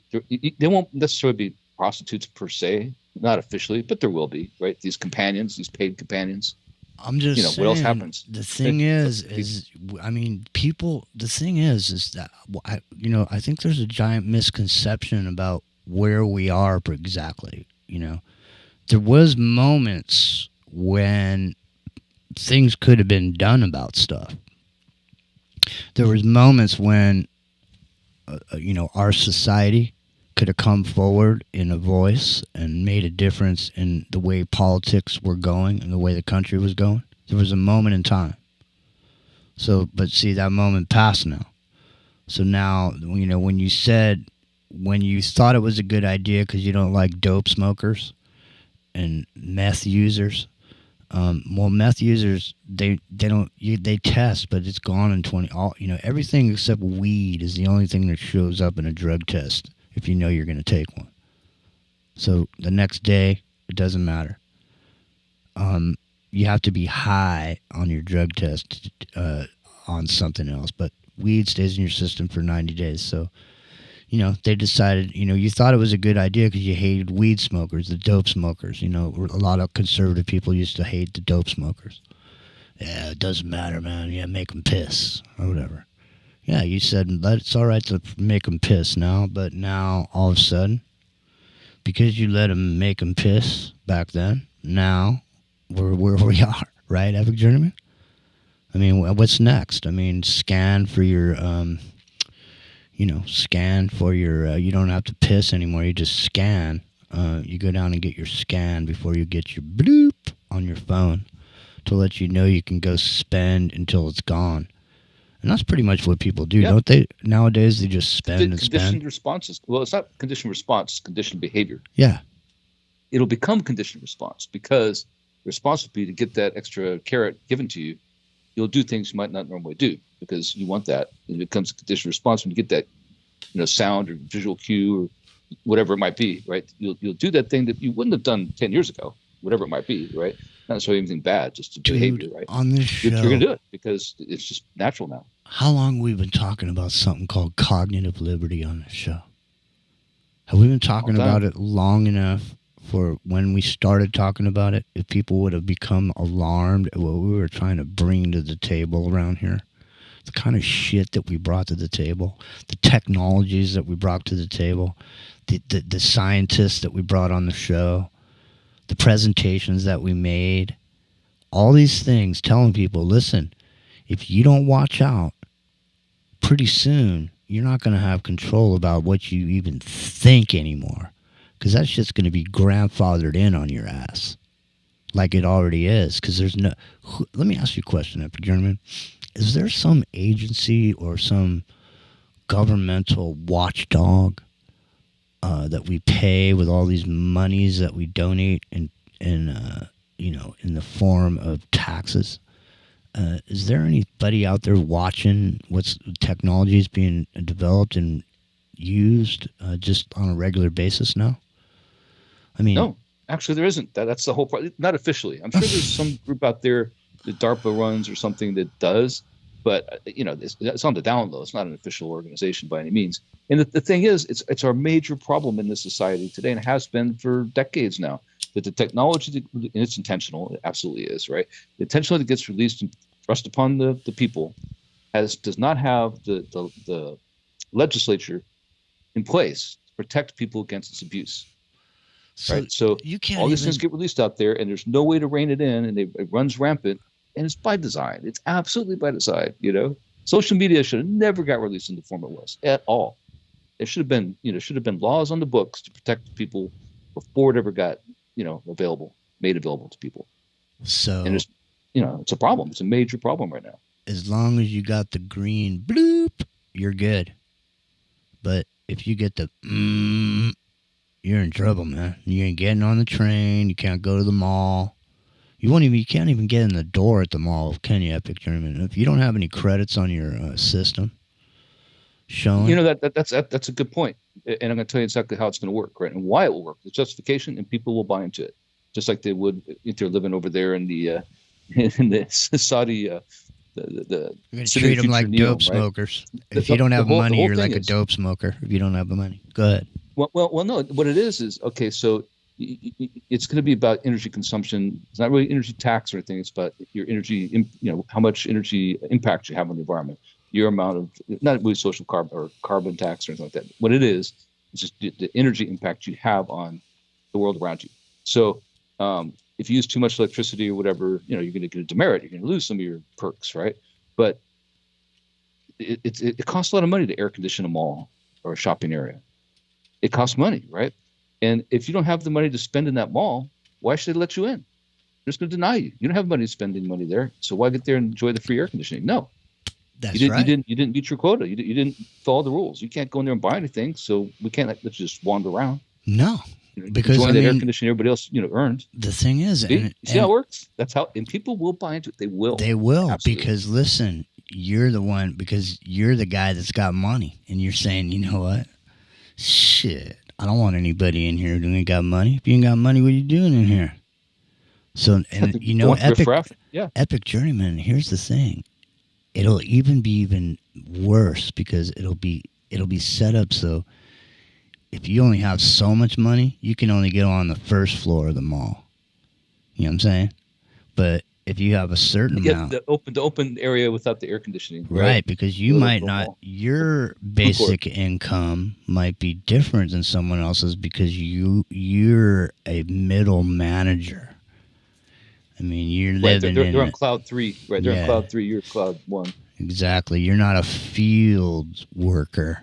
They won't necessarily be prostitutes per se, not officially, but there will be, right? These companions, these paid companions. I'm just saying, what else happens? The thing is I mean, people. The thing is that I think there's a giant misconception about where we are exactly. There was moments when things could have been done about stuff. There was moments when, our society could have come forward in a voice and made a difference in the way politics were going and the way the country was going. There was a moment in time. So, but see, that moment passed now. So now, when you thought it was a good idea because you don't like dope smokers and meth users, meth users, they test, but it's gone in everything except weed is the only thing that shows up in a drug test if you know you're going to take one. So the next day, it doesn't matter. You have to be high on your drug test on something else, but weed stays in your system for 90 days. So, they decided, you thought it was a good idea because you hated weed smokers, the dope smokers. A lot of conservative people used to hate the dope smokers. Yeah, it doesn't matter, man. Yeah, make them piss or whatever. Yeah, you said it's all right to make them piss now, but now all of a sudden, because you let them make them piss back then, now we're where we are, right, Epic Journeyman? I mean, what's next? I mean, scan for your, you don't have to piss anymore. You just scan You go down and get your scan before you get your bloop on your phone to let you know you can go spend until it's gone. And that's pretty much what people do, don't they? Nowadays, they just spend and conditioned spend. responses. Well, it's not conditioned response, it's conditioned behavior. Yeah. It'll become conditioned response because the response will be to get that extra carrot given to you. You'll do things you might not normally do because you want that. And it becomes a conditioned response when you get that, sound or visual cue or whatever it might be, right? You'll do that thing that you wouldn't have done 10 years ago, whatever it might be, right? Not necessarily anything bad, just behavior, right? On this show, you're going to do it because it's just natural now. How long have we been talking about something called cognitive liberty on this show? Have we been talking about it long enough for when we started talking about it, if people would have become alarmed at what we were trying to bring to the table around here? The kind of shit that we brought to the table, the technologies that we brought to the table, the scientists that we brought on the show, the presentations that we made, all these things telling people, listen, if you don't watch out, pretty soon you're not going to have control about what you even think anymore, because that shit's going to be grandfathered in on your ass like it already is. Because there's no... Let me ask you a question, Epic German. Is there some agency or some governmental watchdog that we pay with all these monies that we donate in the form of taxes? Is there anybody out there watching what's technology is being developed and used just on a regular basis now? I mean, no, actually there isn't. That's the whole part. Not officially. I'm sure there's some group out there that DARPA runs or something that does, but it's on the down low. It's not an official organization by any means. And the thing is, it's our major problem in this society today, and has been for decades now. That the technology, and it's intentional, it absolutely is, right? The intentional that gets released and thrust upon the people does not have the legislature in place to protect people against its abuse. Right? So you can't all these things get released out there, and there's no way to rein it in, and it runs rampant, and it's by design. It's absolutely by design, Social media should have never got released in the form it was at all. There should have been, laws on the books to protect people before it ever got made available to people. So, and it's a problem. It's a major problem right now. As long as you got the green bloop, you're good. But if you get the you're in trouble, man. You ain't getting on the train. You can't go to the mall. You can't even get in the door at the mall, can you, Epic German? If you don't have any credits on your system showing. That's a good point. And I'm going to tell you exactly how it's going to work, right? And why it will work. The justification, and people will buy into it, just like they would if they're living over there in the Saudi. You're going to treat them like dope smokers. If you don't have money, you're like a dope smoker. If you don't have the money, go ahead. Well, no. What it is okay. So it's going to be about energy consumption. It's not really energy tax or anything. It's about your energy. How much energy impact you have on the environment. Your amount of, not really social carbon tax or anything like that. What it is just the energy impact you have on the world around you. So if you use too much electricity or whatever, you're going to get a demerit. You're going to lose some of your perks, right? But it costs a lot of money to air condition a mall or a shopping area. It costs money, right? And if you don't have the money to spend in that mall, why should they let you in? They're just going to deny you. You don't have money to spend any money there. So why get there and enjoy the free air conditioning? No. That's right. You didn't meet your quota. You didn't follow the rules. You can't go in there and buy anything. So we can't let you just wander around. No, because the air conditioning everybody else earned. The thing is, see how it works. That's how, and people will buy into it. They will. They will. Absolutely. Because listen, you're the one, because you're the guy that's got money, and you're saying, you know what? Shit, I don't want anybody in here who ain't got money. If you ain't got money, what are you doing in here? So, and Epic Journeyman. Here's the thing. It'll even be worse because it'll be set up so if you only have so much money, you can only get on the first floor of the mall. You know what I'm saying? But if you have a certain amount, the open area without the air conditioning, right? Because you might not, your basic income might be different than someone else's because you're a middle manager. I mean, you're living they're on cloud 3, right? They're on cloud 3. You're cloud 1. Exactly. You're not a field worker.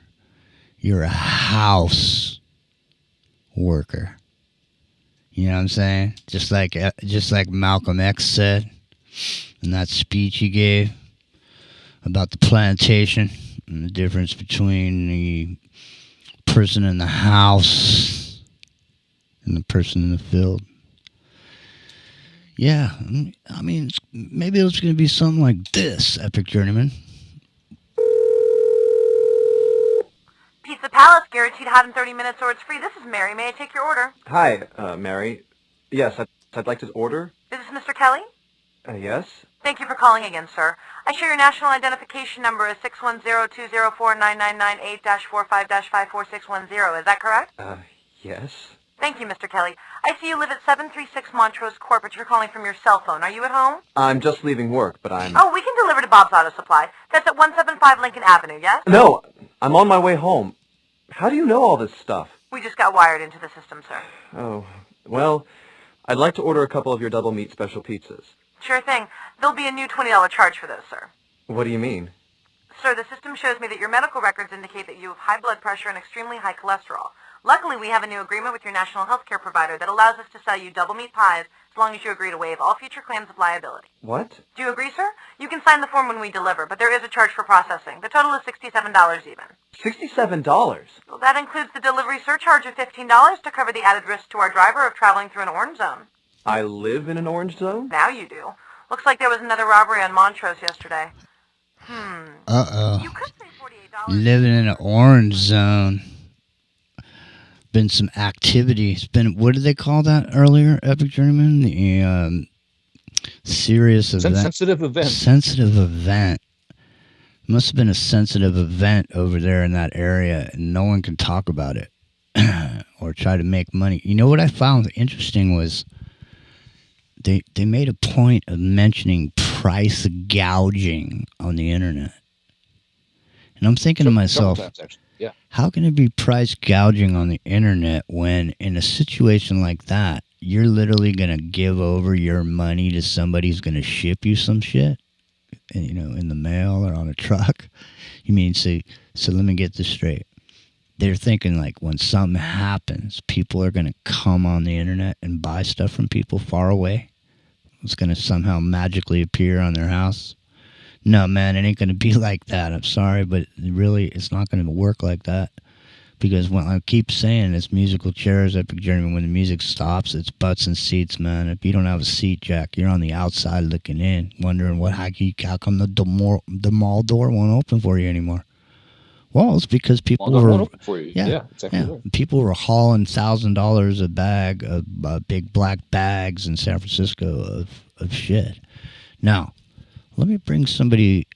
You're a house worker. You know what I'm saying? Just like Malcolm X said in that speech he gave about the plantation and the difference between the person in the house and the person in the field. Yeah, I mean, maybe it's going to be something like this, Epic Journeyman. Pizza Palace, guaranteed hot in 30 minutes or it's free. This is Mary. May I take your order? Hi, Mary. Yes, I'd like to order. Is this Mr. Kelly? Yes. Thank you for calling again, sir. I show your national identification number is 610-204-999-8-45-54610. Is that correct? Yes. Thank you, Mr. Kelly. I see you live at 736 Montrose Court, but you're calling from your cell phone. Are you at home? I'm just leaving work, but I'm... Oh, we can deliver to Bob's Auto Supply. That's at 175 Lincoln Avenue, yes? No, I'm on my way home. How do you know all this stuff? We just got wired into the system, sir. Oh, well, I'd like to order a couple of your double meat special pizzas. Sure thing. There'll be a new $20 charge for those, sir. What do you mean? Sir, the system shows me that your medical records indicate that you have high blood pressure and extremely high cholesterol. Luckily, we have a new agreement with your national health care provider that allows us to sell you double meat pies as long as you agree to waive all future claims of liability. What? Do you agree, sir? You can sign the form when we deliver, but there is a charge for processing. The total is $67 even. $67? Well, that includes the delivery surcharge of $15 to cover the added risk to our driver of traveling through an orange zone. I live in an orange zone? Now you do. Looks like there was another robbery on Montrose yesterday. Uh-oh. Living in an orange zone. Been some activity. It's been, what did they call that earlier, Epic Journeyman? The serious event. Sensitive event. Sensitive event. Must have been a sensitive event over there in that area, and no one can talk about it or try to make money. You know what I found interesting was they made a point of mentioning price gouging on the internet. And I'm thinking to myself, yeah. How can it be price gouging on the internet when in a situation like that, you're literally going to give over your money to somebody who's going to ship you some shit, you know, in the mail or on a truck? You mean, so let me get this straight. They're thinking like when something happens, people are going to come on the internet and buy stuff from people far away. It's going to somehow magically appear on their house. No, man, it ain't going to be like that. I'm sorry, but really, it's not going to work like that. Because when I keep saying it's musical chairs, Epic Journeyman, when the music stops, it's butts and seats, man. If you don't have a seat, Jack, you're on the outside looking in, wondering how come the mall door won't open for you anymore. Well, it's because people were open for you. Yeah, exactly right. People were hauling $1,000 a bag of big black bags in San Francisco of shit. Now, let me bring somebody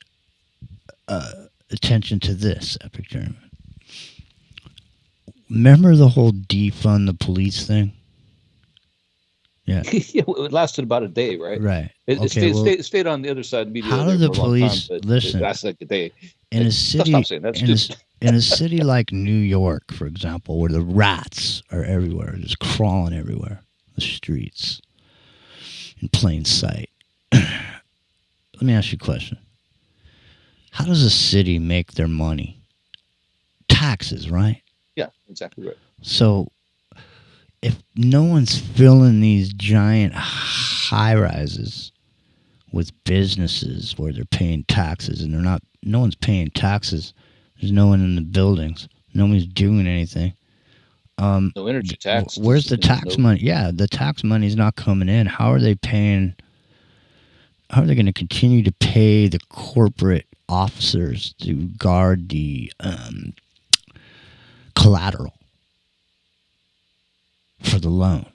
attention to this, Epic Journeyman. Remember the whole defund the police thing? Yeah. Yeah, it lasted about a day, right? Right. It stayed on the other side of media. How do the police listen? It lasted like a day. In a city, in a city like New York, for example, where the rats are everywhere, just crawling everywhere, the streets, in plain sight. Let me ask you a question. How does a city make their money? Taxes, right? Yeah, exactly right. So if no one's filling these giant high-rises with businesses where they're paying taxes and no one's paying taxes, there's no one in the buildings, nobody's doing anything. No energy tax. Where's the tax money? Yeah, the tax money's not coming in. How are they paying? How are they going to continue to pay the corporate officers to guard the collateral for the loan?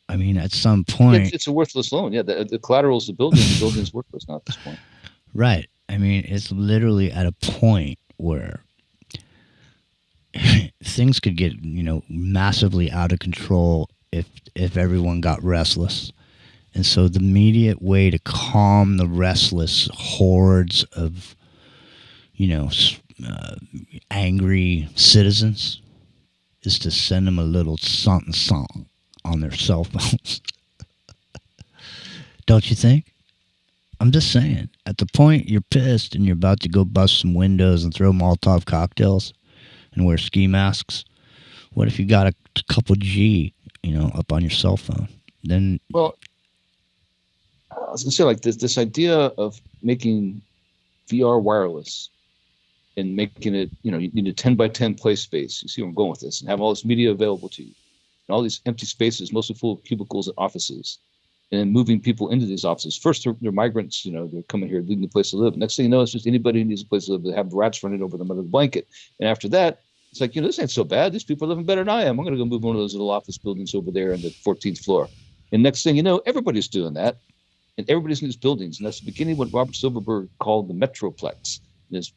I mean, at some point... It's a worthless loan. Yeah, the collateral is the building. The building's worthless, not at this point. Right. I mean, it's literally at a point where things could get, massively out of control if everyone got restless. And so the immediate way to calm the restless hordes of, angry citizens is to send them a little something song on their cell phones. Don't you think? I'm just saying, at the point you're pissed and you're about to go bust some windows and throw Molotov cocktails and wear ski masks, what if you got a couple G up on your cell phone. Then, well, I was gonna say like this idea of making VR wireless and making it, you need a 10 by 10 play space. You see where I'm going with this, and have all this media available to you, and all these empty spaces, mostly full of cubicles and offices, and then moving people into these offices. First, they're migrants, they're coming here, needing a place to live. Next thing you know, it's just anybody who needs a place to live. They have rats running over them under the blanket. And after that, it's like, this ain't so bad. These people are living better than I am. I'm going to go move one of those little office buildings over there on the 14th floor. And next thing you know, everybody's doing that. And everybody's in these buildings. And that's the beginning of what Robert Silverberg called the Metroplex in his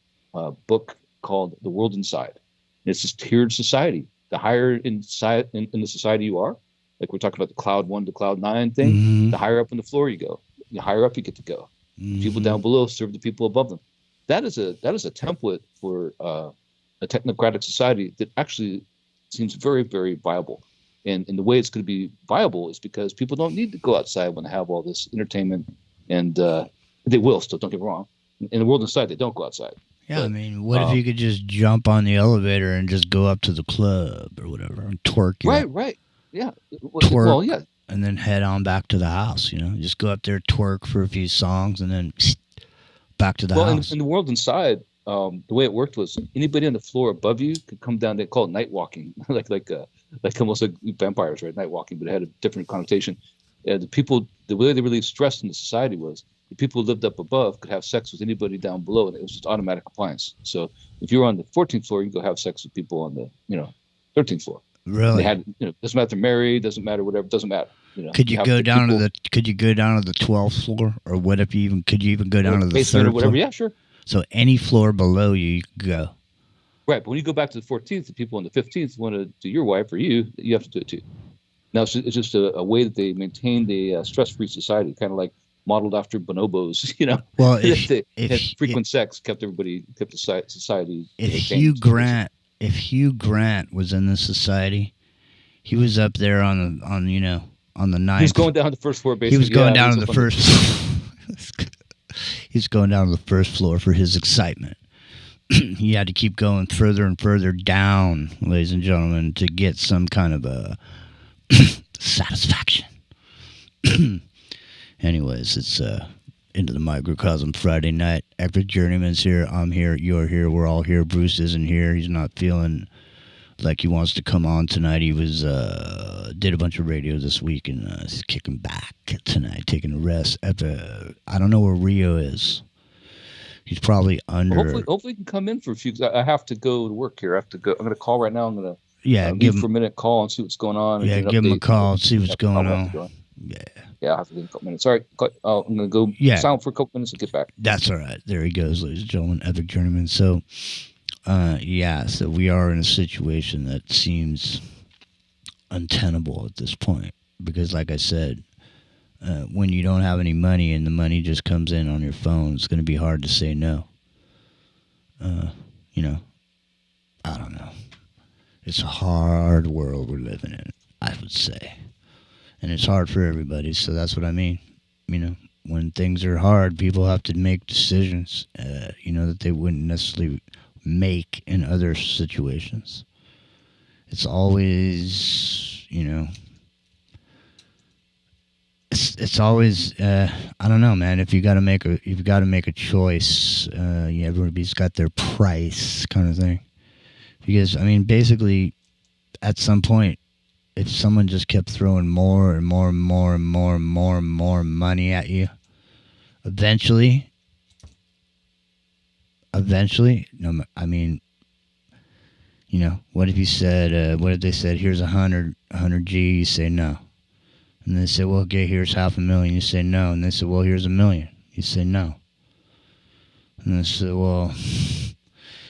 book called The World Inside. And it's this tiered society. The higher in the society you are, like we're talking about the cloud 1 to cloud 9 thing, the higher up on the floor you go. The higher up you get to go. People down below serve the people above them. That is a template for a technocratic society that actually seems very, very viable. And the way it's going to be viable is because people don't need to go outside when they have all this entertainment, and they will still, don't get me wrong. In the world inside, they don't go outside. Yeah, but, what if you could just jump on the elevator and just go up to the club or whatever and twerk? Right. Yeah. Twerk, well, yeah. And then head on back to the house, Just go up there, twerk for a few songs, and then back to the house. In the world inside, the way it worked was anybody on the floor above you could come down. They call it night walking, like almost like vampires, right? Night walking, but it had a different connotation. The way they relieved stress in the society was the people who lived up above could have sex with anybody down below, and it was just automatic compliance. So if you were on the 14th floor, you can go have sex with people on the 13th floor. Really? They had doesn't matter if they're married, doesn't matter, whatever, doesn't matter. Could you go down to the 12th floor, or what if you could you even go down to the basement 3rd or whatever? floor? Yeah, sure. So any floor below you could go. Right, but when you go back to the 14th, the people on the 15th want to do your wife or you have to do it too. Now it's just a way that they maintained a stress-free society, kind of like modeled after bonobos. Well, if frequent sex kept the society. If Hugh Grant was in this society, he was up there on the 9th. He was going down to the first floor. Basically, he was going down to the first. He's going down to the first floor for his excitement. He had to keep going further and further down, ladies and gentlemen, to get some kind of a satisfaction. Anyways, it's Into the Microcosm Friday night. Epic Journeyman's here. I'm here. You're here. We're all here. Bruce isn't here. He's not feeling like he wants to come on tonight. He was did a bunch of radio this week, and he's kicking back tonight, taking a rest. I don't know where Rio is. He's probably under. Well, hopefully he can come in for a few. I have to go to work here. I have to go. I'm going to call right now. I'm going to give him for a minute, call and see what's going on. Yeah, give him a call and see what's going on. Yeah, I have to leave a couple minutes. All right, I'm going to go silent for a couple minutes and get back. That's all right. There he goes, ladies and gentlemen, Epic Journeyman. So, so we are in a situation that seems untenable at this point because, like I said, when you don't have any money and the money just comes in on your phone, it's going to be hard to say no. I don't know. It's a hard world we're living in, I would say. And it's hard for everybody, so that's what I mean. When things are hard, people have to make decisions, that they wouldn't necessarily make in other situations. It's always, it's always, I don't know, man. If you've got to make a choice, everybody's got their price kind of thing. Because, basically, at some point, if someone just kept throwing more and more and more and more and more and more money at you, eventually, what if you said, what if they said, here's 100 G, you say no. And they say, well, okay, here's $500,000, you say no. And they say, well, here's $1 million, you say no. And they say, well,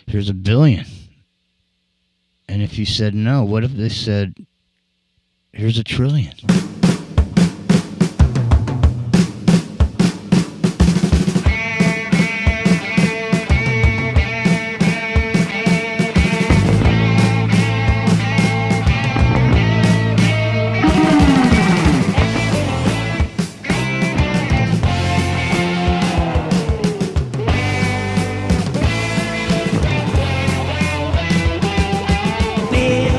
here's $1 billion. And if you said no, what if they said, here's $1 trillion? $1 billion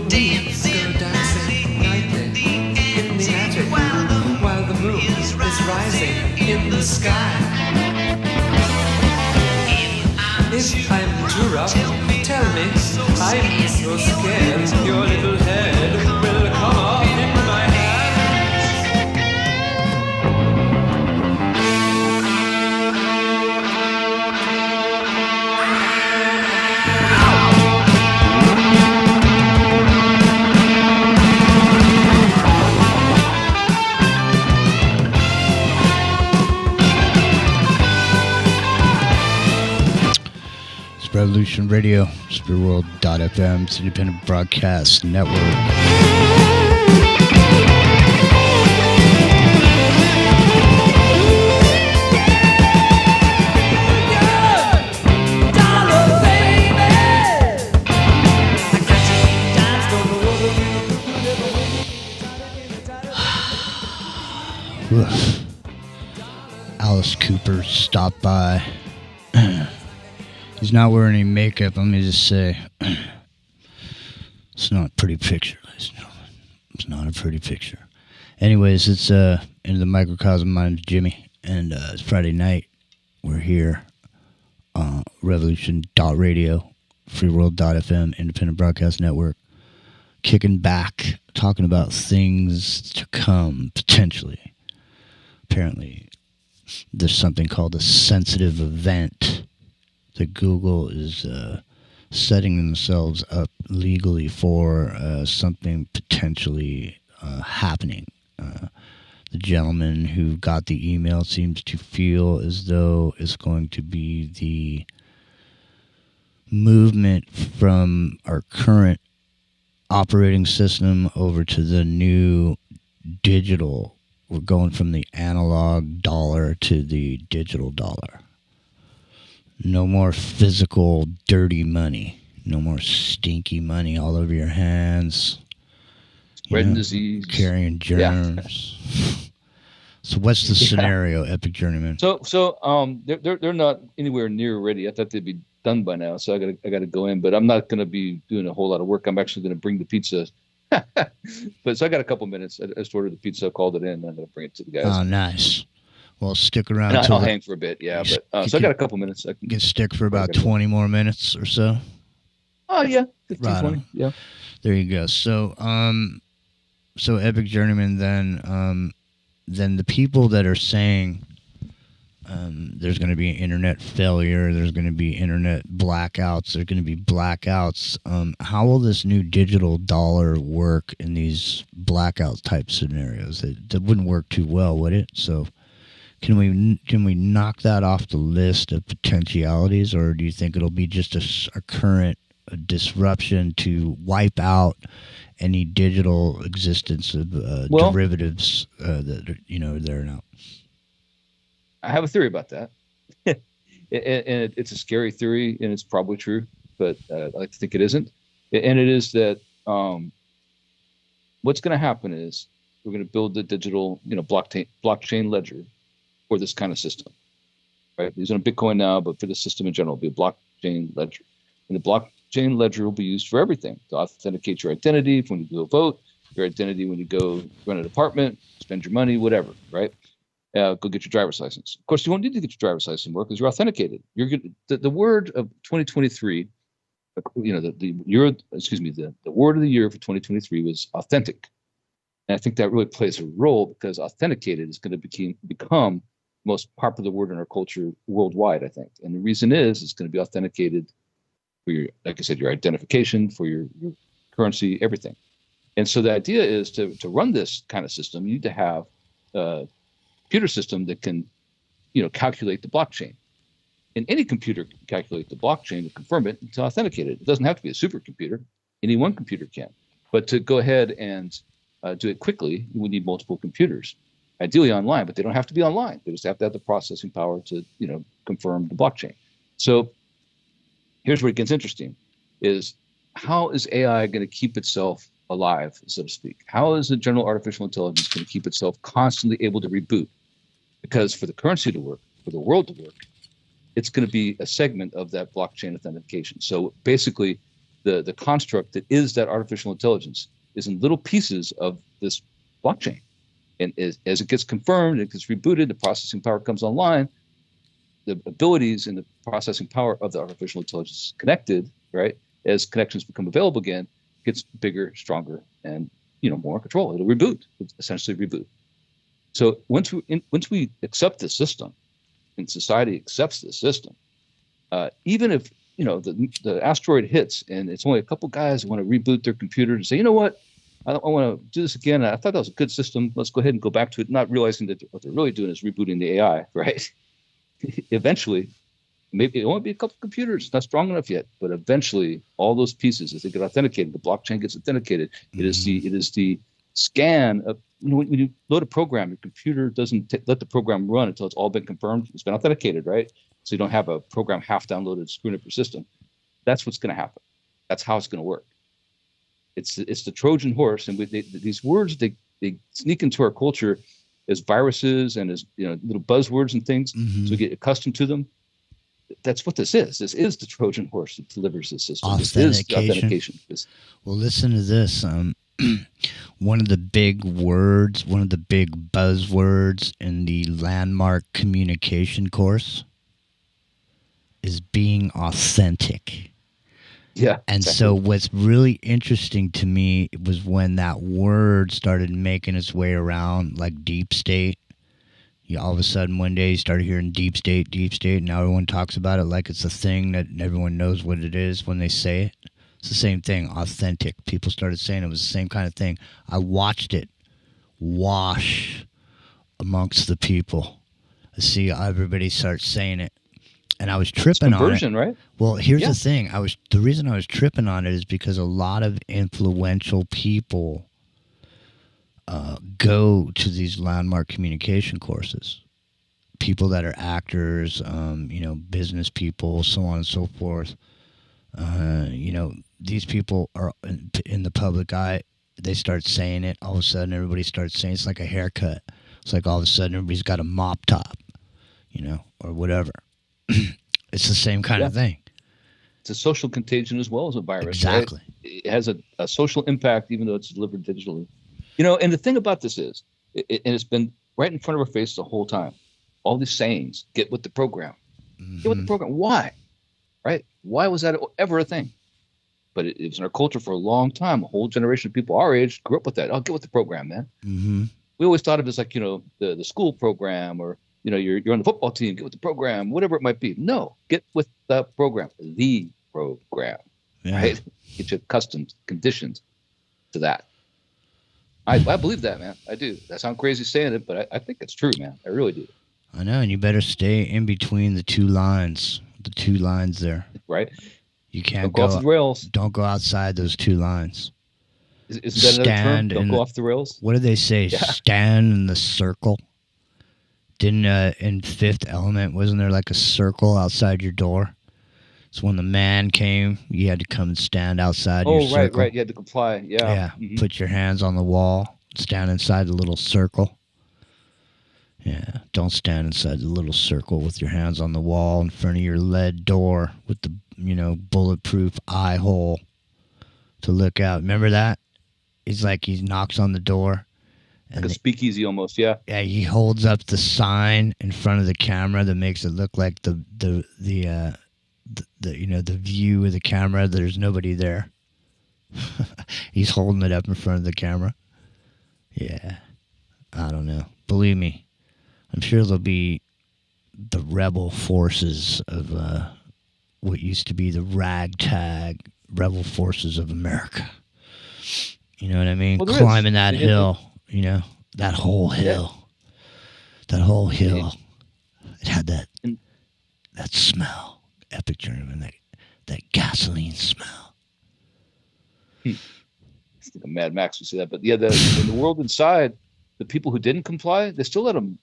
dancing nightly in the attic while the moon is rising in the sky. If I'm too rough, tell me I'm so scared your little head will come off in my hands. Revolution Radio, spiritworld.fm, it's independent broadcast network. Alice Cooper stopped by. He's not wearing any makeup, let me just say. It's not a pretty picture, ladies and gentlemen. It's not a pretty picture. Anyways, it's Into the Microcosm. My name's Jimmy, and it's Friday night. We're here, revolution.radio, freeworld.fm, independent broadcast network, kicking back, talking about things to come, potentially. Apparently, there's something called a sensitive event that Google is setting themselves up legally for something potentially happening. The gentleman who got the email seems to feel as though it's going to be the movement from our current operating system over to the new digital. We're going from the analog dollar to the digital dollar. No more physical dirty money. No more stinky money all over your hands. Spreading disease. Carrying germs. Yeah. So what's the scenario, Epic Journeyman? So they're not anywhere near ready. I thought they'd be done by now, so I gotta go in. But I'm not gonna be doing a whole lot of work. I'm actually gonna bring the pizza. But so I got a couple minutes. I just ordered the pizza, called it in, and I'm gonna bring it to the guys. Oh, nice. Well, stick around. I'll hang for a bit, yeah. But so I got a couple minutes. I can stick for about 20 more minutes or so. Oh yeah, 15, 20. Yeah. There you go. So so Epic Journeyman, then the people that are saying there's going to be internet failure, there's going to be internet blackouts, there's going to be blackouts. How will this new digital dollar work in these blackout type scenarios? That wouldn't work too well, would it? So. Can we knock that off the list of potentialities, or do you think it'll be just a current disruption to wipe out any digital existence of derivatives that are there now? I have a theory about that, and it's a scary theory, and it's probably true, but I like to think it isn't. And it is that what's going to happen is we're going to build the digital, blockchain ledger for this kind of system, right? These are on Bitcoin now, but for the system in general, it'll be a blockchain ledger. And the blockchain ledger will be used for everything, to authenticate your identity when you go vote, your identity when you go rent an apartment, spend your money, whatever, right? Go get your driver's license. Of course, you won't need to get your driver's license anymore because you're authenticated. You're good. The word of 2023, the word of the year for 2023 was authentic. And I think that really plays a role because authenticated is going to become most popular word in our culture worldwide, I think. And the reason is it's going to be authenticated for your, like I said, your identification, for your currency, everything. And so the idea is to run this kind of system, you need to have a computer system that can, calculate the blockchain. And any computer can calculate the blockchain to confirm it and to authenticate it. It doesn't have to be a supercomputer. Any one computer can. But to go ahead and do it quickly, you would need multiple computers. Ideally online, but they don't have to be online. They just have to have the processing power to, confirm the blockchain. So here's where it gets interesting, is how is AI going to keep itself alive, so to speak? How is the general artificial intelligence going to keep itself constantly able to reboot? Because for the currency to work, for the world to work, it's going to be a segment of that blockchain authentication. So basically, the construct that is that artificial intelligence is in little pieces of this blockchain. And as it gets confirmed, it gets rebooted, the processing power comes online, the abilities and the processing power of the artificial intelligence is connected, right? As connections become available again, it gets bigger, stronger, and more control. It'll reboot, essentially reboot. So once we accept this system, and society accepts this system, even if the asteroid hits and it's only a couple guys who want to reboot their computer and say, you know what, I want to do this again. I thought that was a good system. Let's go ahead and go back to it, not realizing that what they're really doing is rebooting the AI, right? Eventually, maybe it won't be a couple computers, it's not strong enough yet, but eventually all those pieces, as they get authenticated, the blockchain gets authenticated. It is the scan of, when you load a program, your computer doesn't let the program run until it's all been confirmed. It's been authenticated, right? So you don't have a program half downloaded screwing up your system. That's what's going to happen. That's how it's going to work. It's the Trojan horse, and these words they sneak into our culture as viruses and as little buzzwords and things. So we get accustomed to them. That's what this is. This is the Trojan horse that delivers this system. Authentication. This is authentication. Well, listen to this. One of the big words, one of the big buzzwords in the landmark communication course is being authentic. Yeah. And so what's really interesting to me was when that word started making its way around, like deep state. All of a sudden one day you started hearing deep state, and now everyone talks about it like it's a thing that everyone knows what it is when they say it. It's the same thing, authentic. People started saying it was the same kind of thing. I watched it wash amongst the people. I see everybody start saying it. And I was tripping on it. Right? Well, here's the thing. The reason I was tripping on it is because a lot of influential people go to these landmark communication courses. People that are actors, business people, so on and so forth. These people are in the public eye. They start saying it. All of a sudden, everybody starts saying it's like a haircut. It's like all of a sudden, everybody's got a mop top, or whatever. It's the same kind of thing. It's a social contagion as well as a virus. Exactly. Right? It has a social impact, even though it's delivered digitally. And the thing about this is, and it's been right in front of our face the whole time. All these sayings, get with the program. Get with the program. Why? Right? Why was that ever a thing? But it was in our culture for a long time. A whole generation of people our age grew up with that. Oh, get with the program, man. Mm-hmm. We always thought of it as like, the school program, or you're on the football team, get with the program, whatever it might be. No, get with the program, right? Get you accustomed, conditioned to that. I believe that, man. I do. That sounds crazy saying it, but I think it's true, man. I really do. I know, and you better stay in between the two lines there. Right. You can't don't go off the rails. Don't go outside those two lines. Is that another term? Don't go off the rails? What do they say? Yeah. Stand in the circle. Didn't in Fifth Element, wasn't there like a circle outside your door? So when the man came, you had to come and stand outside your circle. Oh, right. You had to comply. Yeah. Yeah. Mm-hmm. Put your hands on the wall. Stand inside the little circle. Yeah. Don't stand inside the little circle with your hands on the wall in front of your lead door with the, bulletproof eye hole to look out. Remember that? He's like, he knocks on the door. Like a speakeasy almost, yeah. Yeah, he holds up the sign in front of the camera that makes it look like the view of the camera. There's nobody there. He's holding it up in front of the camera. Yeah, I don't know. Believe me, I'm sure there'll be the rebel forces of what used to be the ragtag rebel forces of America. You know what I mean? Well, climbing that hill. That whole hill. Yeah. That whole hill. It had that smell. Epic Journeyman, that gasoline smell. It's like a Mad Max, we see that. But yeah, in the world inside, the people who didn't comply, they still let them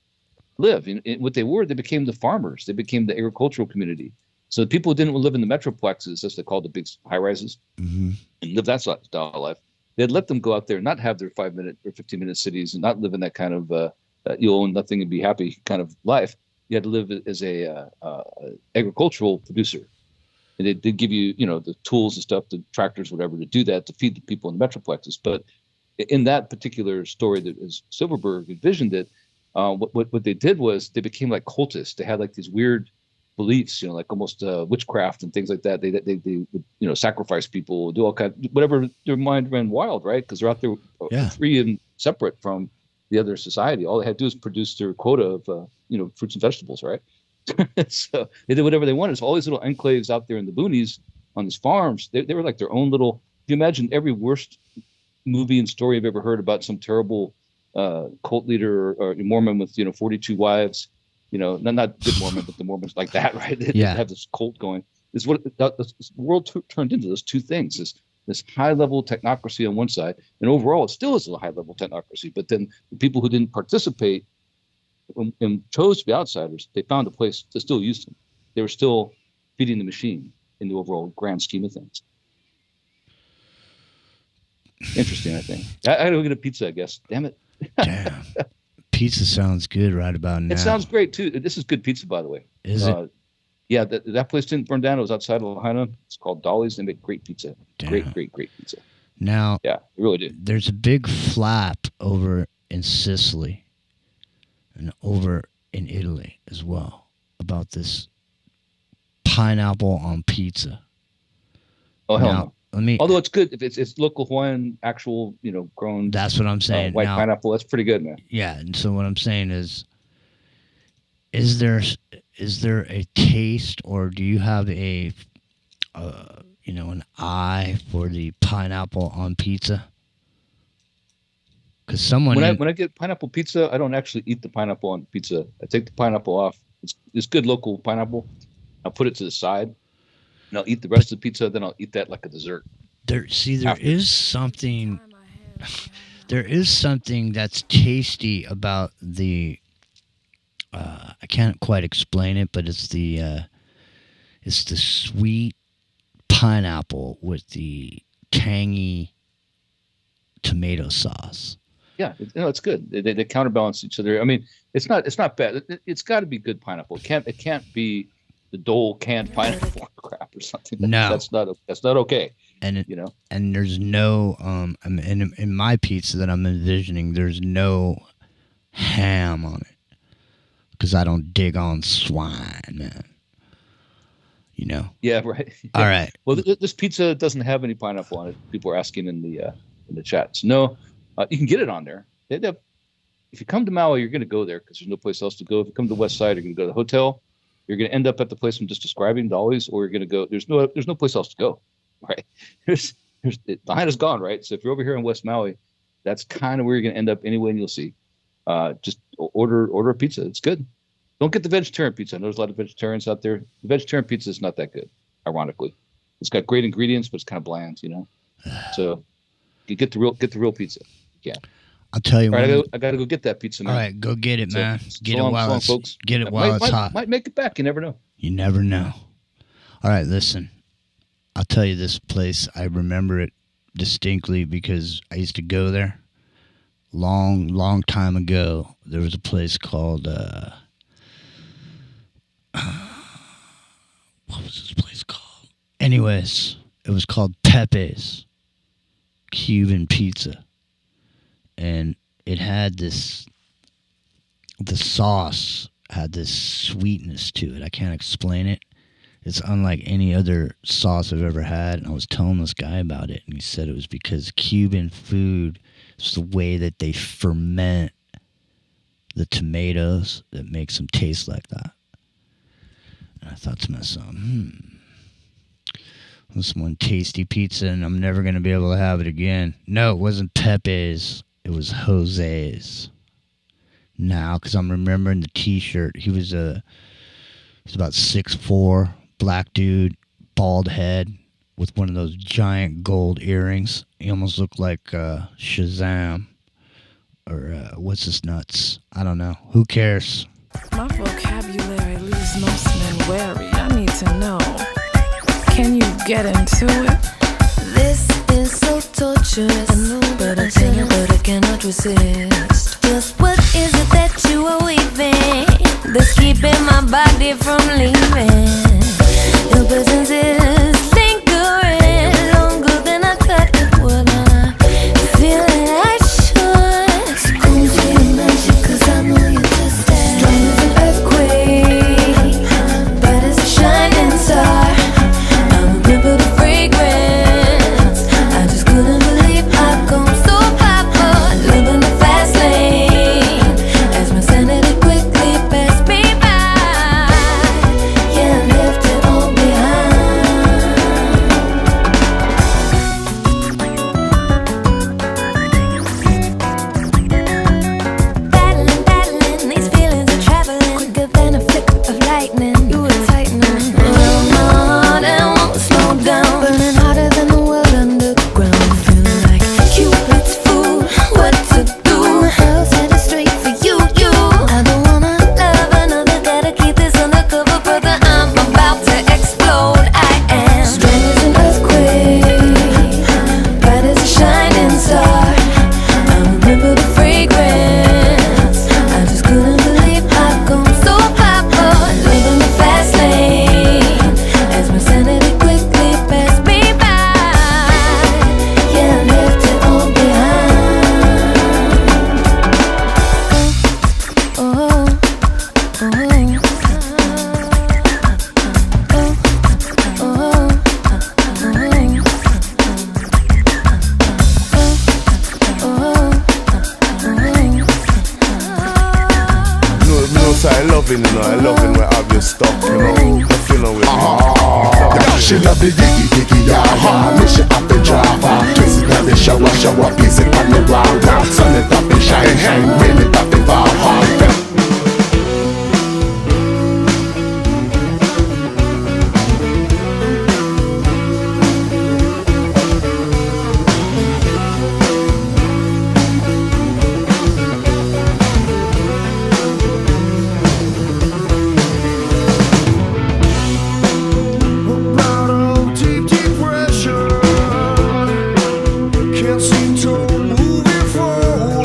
live. And what they were, they became the farmers. They became the agricultural community. So the people who didn't live in the metroplexes, as they call the big high-rises, and live that style of life, they'd let them go out there and not have their 5-minute or 15-minute cities and not live in that kind of you own nothing and be happy kind of life. You had to live as a agricultural producer. And they did give you, the tools and stuff, the tractors, whatever, to do that, to feed the people in the metroplexes. But in that particular story that is Silverberg envisioned it, what they did was they became like cultists. They had like these weird beliefs, like almost witchcraft and things like that. They would, sacrifice people, do all kinds, whatever their mind ran wild, right? Because they're out there free and separate from the other society. All they had to do is produce their quota of, fruits and vegetables, right? So they did whatever they wanted. So all these little enclaves out there in the boonies on these farms, they were like their own little. If you imagine every worst movie and story I've ever heard about some terrible cult leader or Mormon with 42 wives, not good Mormon, but the Mormons like that, right? They have this cult going. This is what this world turned into. Those two things: this high level technocracy on one side, and overall it still is a high level technocracy. But then the people who didn't participate and chose to be outsiders, they found a place to still use them. They were still feeding the machine in the overall grand scheme of things. Interesting, I think. I gotta go get a pizza, I guess. Damn it. Damn. Pizza sounds good right about now. It sounds great too. This is good pizza, by the way. Is it? Yeah, that place didn't burn down. It was outside of Lahaina. It's called Dolly's. They make great pizza. Damn. Great pizza. Now, yeah, they really do. There's a big flap over in Sicily and over in Italy as well about this pineapple on pizza. Oh, hell no. Although it's good if it's local Hawaiian, actual, grown. That's what I'm saying. White pineapple. That's pretty good, man. Yeah, and so what I'm saying is there a taste, or do you have an eye for the pineapple on pizza? Because someone when I get pineapple pizza, I don't actually eat the pineapple on pizza. I take the pineapple off. It's good local pineapple. I'll put it to the side, and I'll eat the rest of the pizza. Then I'll eat that like a dessert. There is something that's tasty about the. I can't quite explain it, but it's the sweet pineapple with the tangy tomato sauce. Yeah, it's good. They counterbalance each other. I mean, it's not bad. It's got to be good pineapple. It can't be the Dole canned pineapple crap or something. No, that's not okay. And and there's no in my pizza that I'm envisioning, there's no ham on it because I don't dig on swine, man. Yeah, right. All right. Well, this pizza doesn't have any pineapple on it. People are asking in the chats. No. You can get it on there. If you come to Maui, you're going to go there because there's no place else to go. If you come to the West Side, you're going to go to the hotel. You're going to end up at the place I'm just describing, Dolly's, or you're going to go. There's no place else to go, right? Lahaina's gone, right? So if you're over here in West Maui, that's kind of where you're going to end up anyway, and you'll see. Just order a pizza. It's good. Don't get the vegetarian pizza. I know there's a lot of vegetarians out there. The vegetarian pizza is not that good, ironically. It's got great ingredients, but it's kind of bland, So you get the real pizza. Yeah. I'll tell you. All right, I got to go get that pizza, man. All right, go get it, man. Get so it while it's folks. Get it while it's hot. Might make it back. You never know. You never know. All right, listen. I'll tell you this place. I remember it distinctly because I used to go there. Long time ago, there was a place called. What was this place called? Anyways, it was called Pepe's Cuban Pizza. And it had the sauce had this sweetness to it. I can't explain it. It's unlike any other sauce I've ever had. And I was telling this guy about it, and he said it was because Cuban food is the way that they ferment the tomatoes that makes them taste like that. And I thought to myself, this one tasty pizza, and I'm never going to be able to have it again. No, it wasn't Pepe's. It was Jose's. Now, because I'm remembering the T-shirt. He was about 6'4", black dude, bald head, with one of those giant gold earrings. He almost looked like Shazam. Or what's his nuts? I don't know. Who cares? My vocabulary leaves most men wary. I need to know. Can you get into it? This is so torturous. I know, but I tell you, but I cannot resist. Just what is it that you are weaving that's keeping my body from leaving? Your presence is lingering longer than I thought it would. And I feel that I should succumb to your magic, 'cause I know you're just as strong as an earthquake, bright as a shining star. I remember the fragrance. I just couldn't believe I'd come so far, but living the fast lane as my sanity quickly passed me by. Yeah, I left it all behind. Battling, these feelings are traveling quicker than a flick of lightning. You were tightening my heart and won't slow down, burning hotter than the world underground. Feeling like Cupid's fool, what to do? My arrow's headed straight for you. I don't wanna love another, gotta keep this undercover, brother. I'm about to explode. I am strong as an earthquake, bright as a shining star. I remember the fragrance. I just couldn't believe I'd come so far, but living the fast lane as my sanity quickly passed me by. Yeah, I left it all behind. Oh, You know, so I loving, you know, I loving where obvious stuff, you know, the feeling with me. She love the diggy, yeah. Me she up the driver, twist it on the shower, piece it on the round. Sun it up and shine, rain it up and fall hard. Can't seem to move it forward.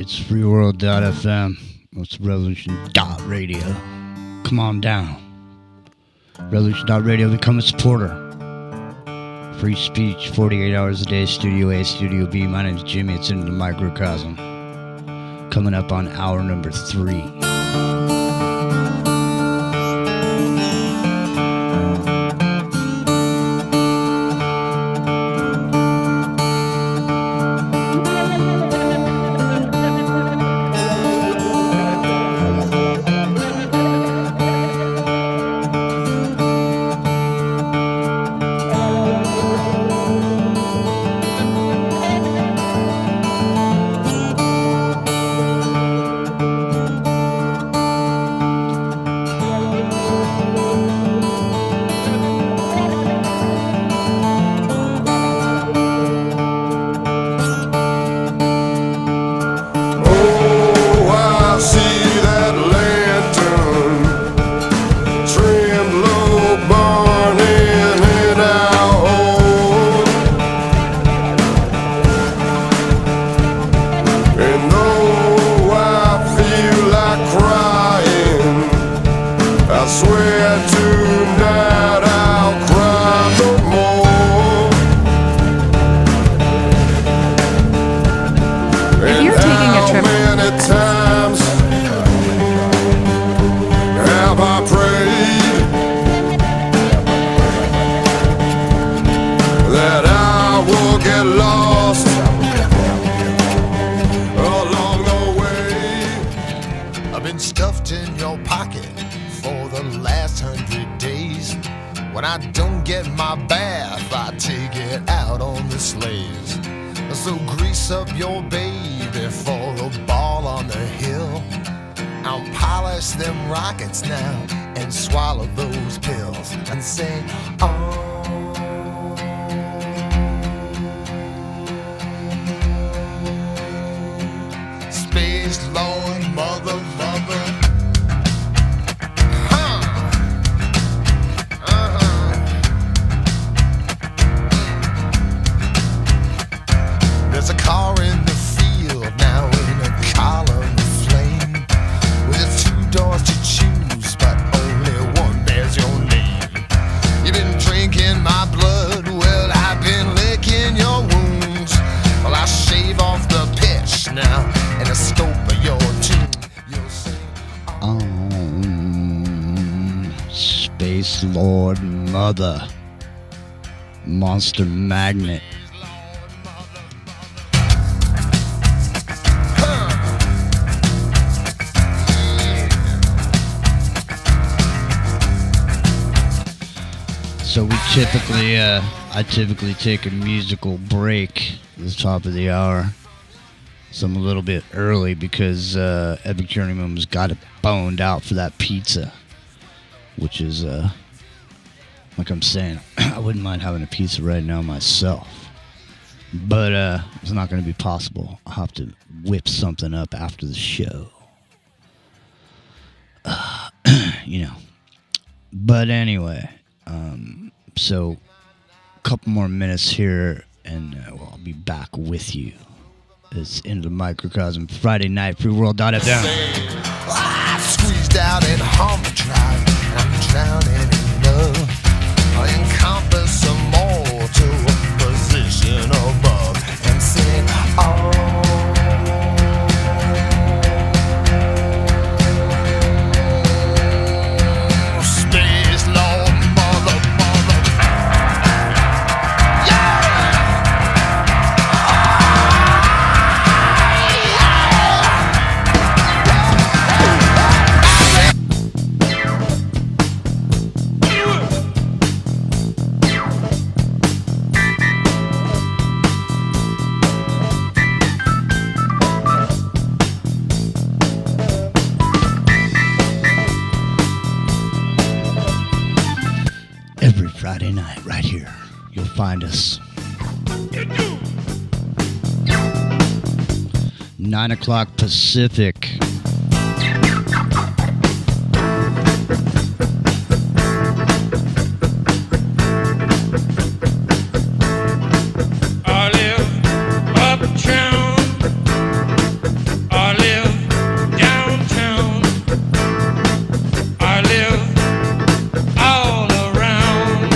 It's freeworld.fm. It's revolution.radio. Come on down. Revolution.radio, become a supporter. Free speech, 48 hours a day, Studio A, Studio B. My name's Jimmy. It's in the microcosm. Coming up on hour number 3. stuffed in your pocket for the last 100 days. When I don't get my bath, I take it out on the sleighs. So grease up your baby for the ball on the hill. I'll polish them rockets now and swallow those pills and say, oh. Space Lord, mother. There's a car in the field now in a column of flame, with 2 doors to choose, but only one bears your name. You've been drinking my blood, well, I've been licking your wounds. Well, I shave off the pitch now and the scope of your tune. You'll say, Space Lord Mother. Monster Magnet. So we typically, I typically take a musical break at the top of the hour. So I'm a little bit early because Epic Journeyman's got it boned out for that pizza. Which is, like I'm saying, I wouldn't mind having a pizza right now myself. But it's not going to be possible. I'll have to whip something up after the show. You know. But anyway, so a couple more minutes here, and well, I'll be back with you. It's Into the Microcosm Friday night, freeworld.fm. I squeezed out in Humber Drive, I'm drowning in love. I encompass a mortal position above and sing, oh. Space Lord, mother. Every Friday night, right here, you'll find us. 9 o'clock Pacific. I live uptown. I live downtown. I live all around.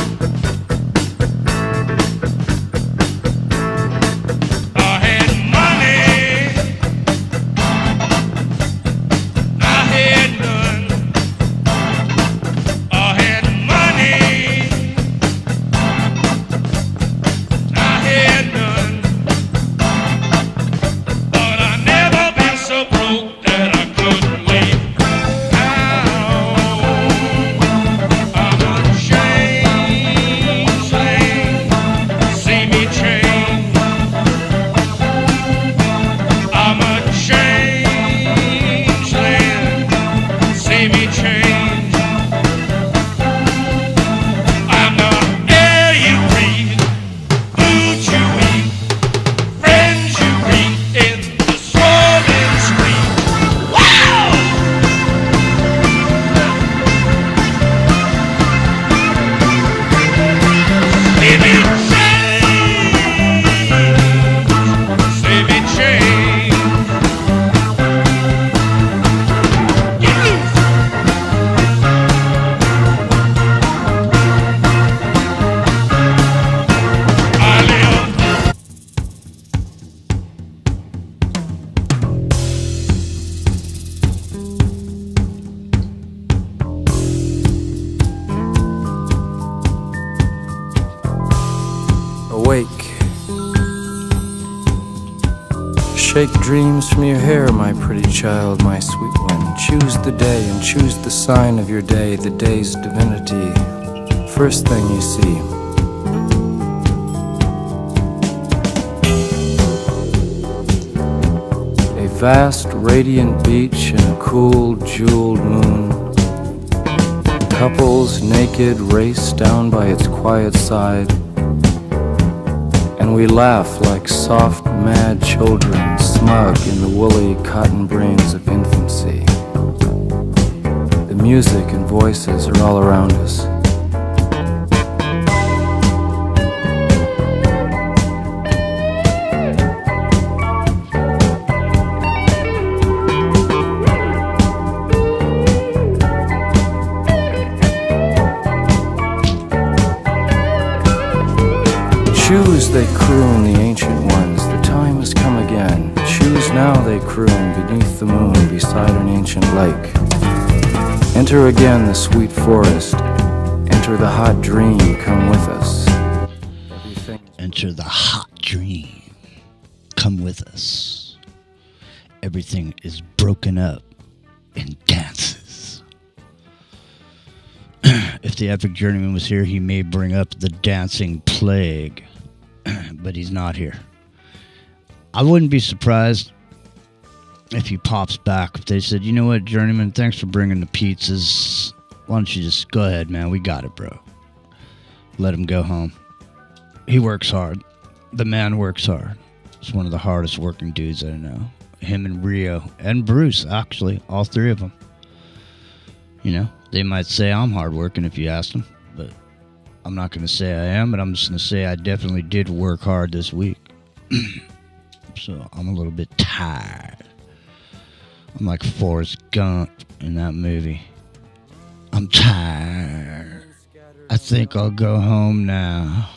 I had money Shake dreams from your hair, my pretty child, my sweet one. Choose the day and choose the sign of your day, the day's divinity. First thing you see. A vast, radiant beach and a cool, jeweled moon. Couples naked race down by its quiet side. And we laugh like soft, mad children, smug in the woolly cotton brains of infancy. The music and voices are all around us. Choose, they croon, the ancient ones, the time has come again. Choose now, they croon, beneath the moon, beside an ancient lake. Enter again the sweet forest, enter the hot dream, come with us. Enter the hot dream, come with us. Everything is broken up in dances. If the epic journeyman was here, he may bring up the dancing plague. But he's not here. I wouldn't be surprised if he pops back. If they said, you know what, Journeyman, thanks for bringing the pizzas. Why don't you just go ahead, man? We got it, bro. Let him go home. He works hard. The man works hard. He's one of the hardest working dudes I know. Him and Rio. And Bruce, actually. All three of them. You know, they might say I'm hardworking if you ask them. But I'm not going to say I am, but I'm just going to say I definitely did work hard this week. So I'm a little bit tired. I'm like Forrest Gump in that movie. I'm tired. I think I'll go home now.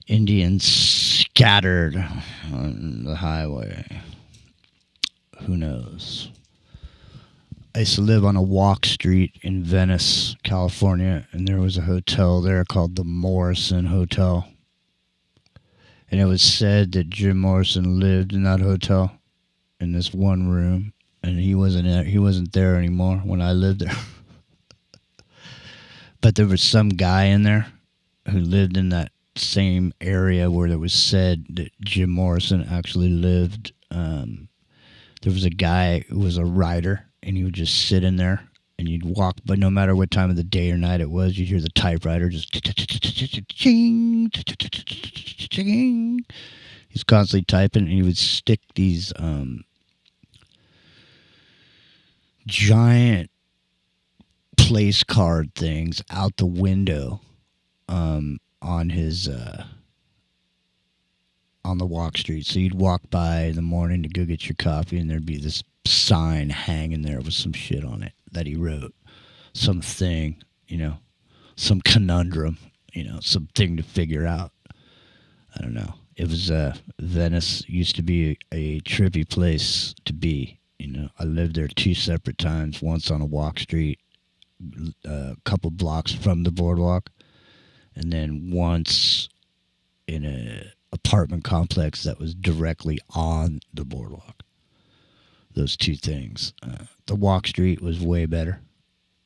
Indians scattered on the highway. Who knows? I used to live on a walk street in Venice, California, and there was a hotel there called the Morrison Hotel. And it was said that Jim Morrison lived in that hotel in this one room, and he wasn't there anymore when I lived there. But there was some guy in there who lived in that same area where it was said that Jim Morrison actually lived. There was a guy who was a writer, and he would just sit in there, and you'd walk, but no matter what time of the day or night it was, you'd hear the typewriter just ching, ching. He's constantly typing, and he would stick these giant place card things out the window on his on the walk street. So you'd walk by in the morning to go get your coffee, and there'd be this sign hanging there with some shit on it that he wrote. Something, you know, some conundrum, you know, something to figure out. I don't know. It was Venice used to be a trippy place to be. You know, I lived there 2 separate times. Once on a walk street, a couple blocks from the boardwalk, and then once in a apartment complex that was directly on the boardwalk. Those 2 things. The walk street was way better.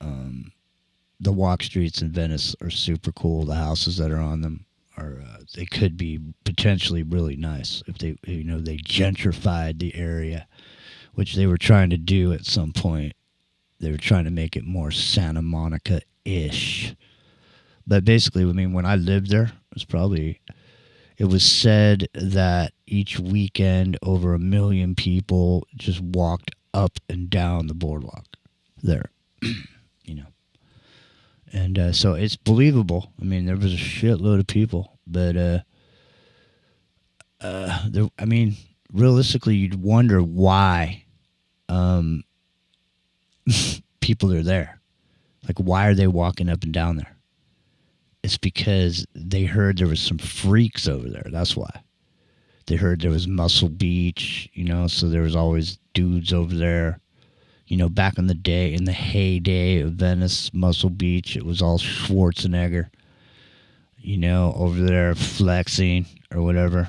The walk streets in Venice are super cool. The houses that are on them are they could be potentially really nice if they, you know, they gentrified the area, which they were trying to do at some point. They were trying to make it more Santa Monica-ish. But basically, I mean, when I lived there, it was said that each weekend over 1 million people just walked up and down the boardwalk there, you know. And so it's believable. I mean, there was a shitload of people, but there, I mean, realistically, you'd wonder why people are there. Like, why are they walking up and down there? It's because they heard there was some freaks over there. That's why. They heard there was Muscle Beach, you know, so there was always dudes over there. You know, back in the day, in the heyday of Venice, Muscle Beach, it was all Schwarzenegger, you know, over there flexing or whatever.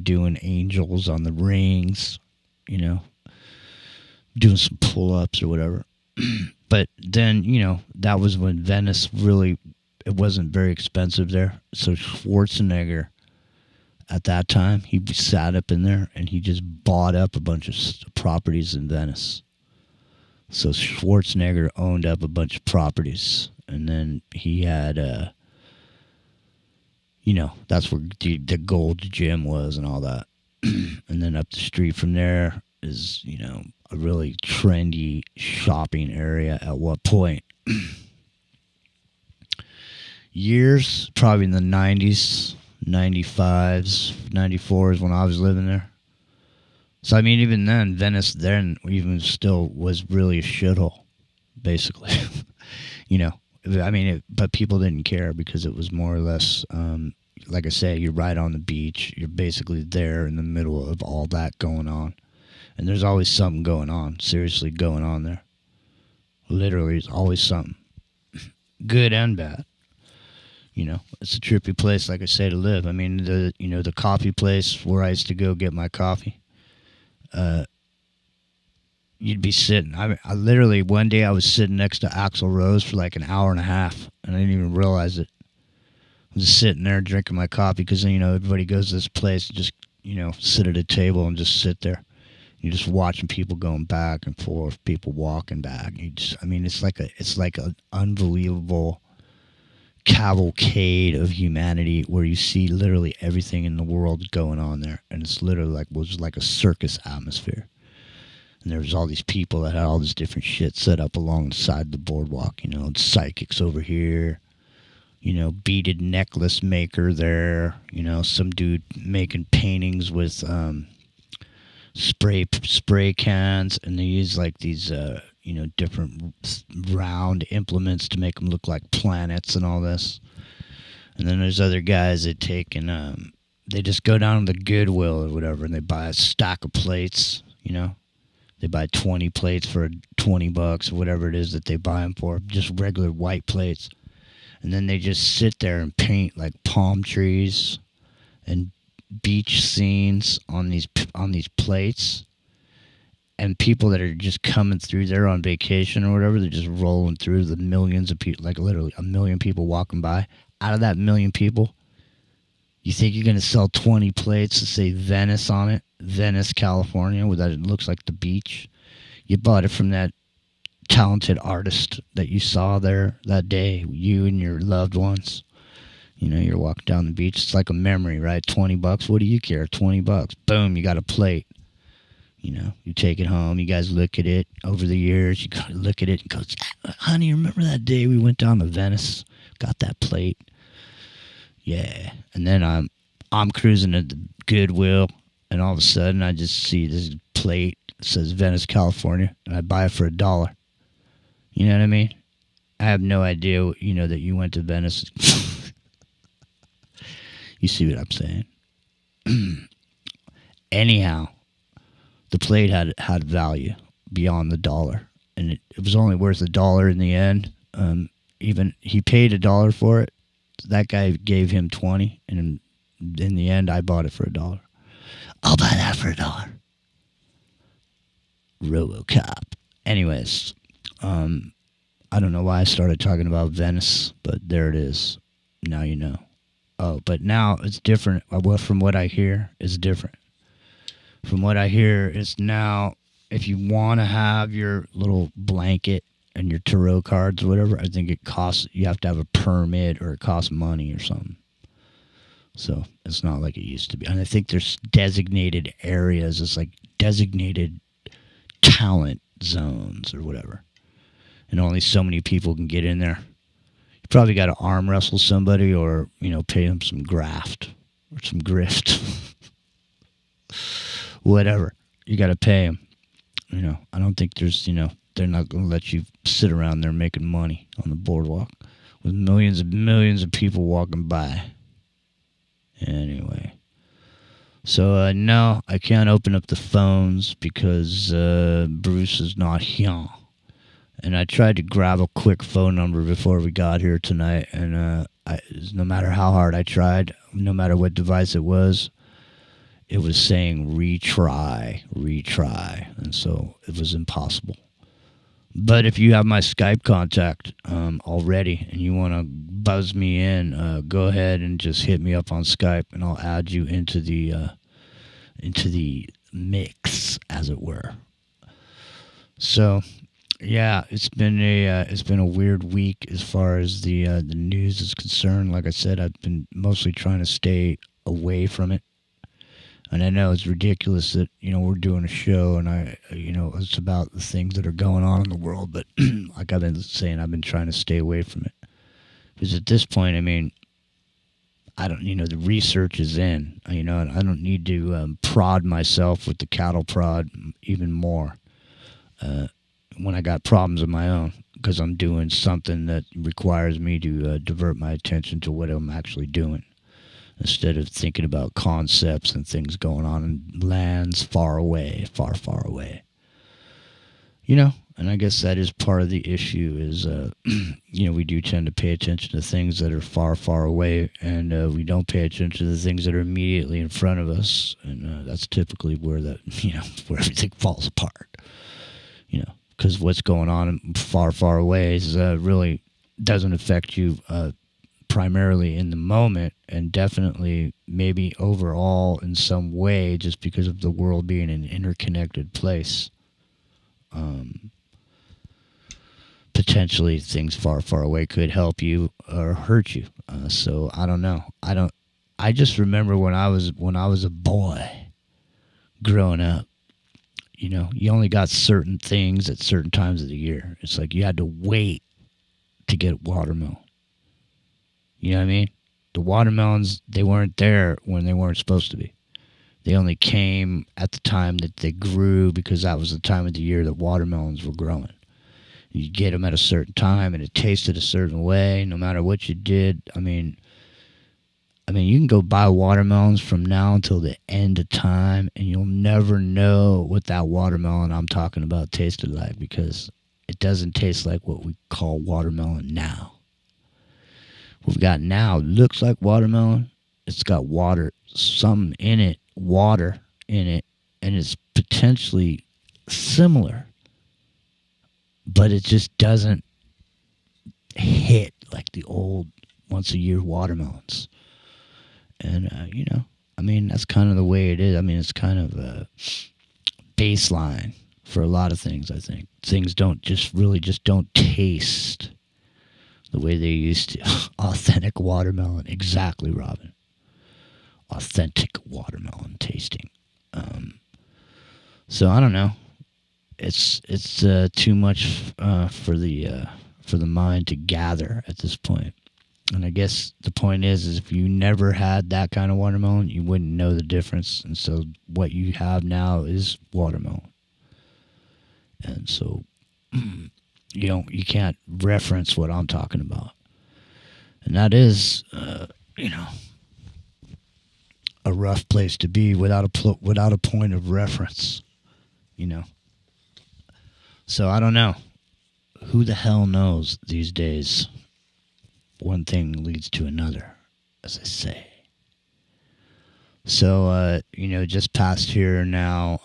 doing angels on the rings, doing some pull-ups or whatever. But then, that was when Venice really, it wasn't very expensive there. So Schwarzenegger, at that time, he sat up in there and he just bought up a bunch of properties in Venice. So Schwarzenegger owned up a bunch of properties. And then he had, that's where the Gold Gym was and all that. And then up the street from there is, a really trendy shopping area at what point? Years, probably in the 90s, 95s, 94s when I was living there. So, I mean, even then, Venice then even still was really a shithole, basically. But people didn't care because it was more or less, like I say, you're right on the beach. You're basically there in the middle of all that going on. And there's always something going on, seriously going on there. Literally, there's always something. Good and bad. It's a trippy place, like I say, to live. I mean, the coffee place where I used to go get my coffee, you'd be sitting. I literally, one day I was sitting next to Axl Rose for like an hour and a half, and I didn't even realize it. I was just sitting there drinking my coffee because, everybody goes to this place and just, sit at a table and just sit there. You're just watching people going back and forth, people walking back. It's like an unbelievable cavalcade of humanity where you see literally everything in the world going on there, and it's literally was like a circus atmosphere. And there was all these people that had all this different shit set up alongside the boardwalk. Psychics over here, beaded necklace maker there. Some dude making paintings with spray cans, and they use like these different round implements to make them look like planets and all this. And then there's other guys that take and they just go down to the Goodwill or whatever, and they buy a stack of plates. They buy 20 plates for $20 or whatever it is that they buy them for, just regular white plates. And then they just sit there and paint like palm trees and beach scenes on these plates. And people that are just coming through there on vacation or whatever, they're just rolling through the millions of people, like literally a million people walking by. Out of that million people, you think you're going to sell 20 plates that say Venice on it? Venice, California, where that it looks like the beach. You bought it from that talented artist that you saw there that day, you and your loved ones. You're walking down the beach. It's like a memory, right? $20. What do you care? $20. Boom, you got a plate. You take it home. You guys look at it over the years. You look at it and go, honey, remember that day we went down to Venice? Got that plate. Yeah. And then I'm cruising at the Goodwill, and all of a sudden I just see this plate that says Venice, California, and I buy it for $1. You know what I mean? I have no idea, that you went to Venice. You see what I'm saying? Anyhow, the plate had value beyond the $1, and it was only worth $1 in the end. Even he paid $1 for it. That guy gave him 20, and in the end, I bought it for $1. I'll buy that for $1. RoboCop. Anyways, I don't know why I started talking about Venice, but there it is. Now you know. Oh, but now it's different. Well, from what I hear, it's different. From what I hear, it's now, if you want to have your little blanket and your tarot cards or whatever, I think it costs, you have to have a permit or it costs money or something. So it's not like it used to be. And I think there's designated areas. It's like designated talent zones or whatever. And only so many people can get in there. You probably got to arm wrestle somebody or, pay them some graft or some grift. Whatever. You got to pay them. I don't think there's, they're not going to let you sit around there making money on the boardwalk with millions and millions of people walking by. Anyway. So, no, I can't open up the phones because Bruce is not here. And I tried to grab a quick phone number before we got here tonight, and no matter how hard I tried, no matter what device it was, it was saying retry, and so it was impossible. But if you have my Skype contact already and you want to buzz me in, go ahead and just hit me up on Skype, and I'll add you into the mix, as it were. So, yeah, it's been a weird week as far as the news is concerned. Like I said, I've been mostly trying to stay away from it. And I know it's ridiculous that, we're doing a show and it's about the things that are going on in the world. But like I've been saying, I've been trying to stay away from it. Because at this point, I don't, the research is in, and I don't need to prod myself with the cattle prod even more when I got problems of my own, because I'm doing something that requires me to divert my attention to what I'm actually doing, instead of thinking about concepts and things going on in lands far away, far, far away. And I guess that is part of the issue is, we do tend to pay attention to things that are far, far away, and we don't pay attention to the things that are immediately in front of us, and that's typically where where everything falls apart. Because what's going on far, far away is really doesn't affect you primarily in the moment, and definitely maybe overall in some way, just because of the world being an interconnected place. Potentially things far, far away could help you or hurt you. So I don't know. I just remember when I was a boy growing up, you only got certain things at certain times of the year. It's like you had to wait to get watermelon. You know what I mean? The watermelons, they weren't there when they weren't supposed to be. They only came at the time that they grew, because that was the time of the year that watermelons were growing. You get them at a certain time, and it tasted a certain way, no matter what you did. I mean, you can go buy watermelons from now until the end of time, and you'll never know what that watermelon I'm talking about tasted like, because it doesn't taste like what we call watermelon now. What we got now looks like watermelon. It's got water in it, and it's potentially similar, but it just doesn't hit like the old once-a-year watermelons. And, that's kind of the way it is. It's kind of a baseline for a lot of things, I think. Things don't taste the way they used to. Authentic watermelon. Exactly, Robin. Authentic watermelon tasting. So I don't know. It's too much for the mind to gather at this point. And I guess the point is if you never had that kind of watermelon, you wouldn't know the difference. And so what you have now is watermelon. And so you can't reference what I'm talking about. And that is, a rough place to be without a point of reference, So I don't know. Who the hell knows these days? One thing leads to another, as I say. So, just past here now,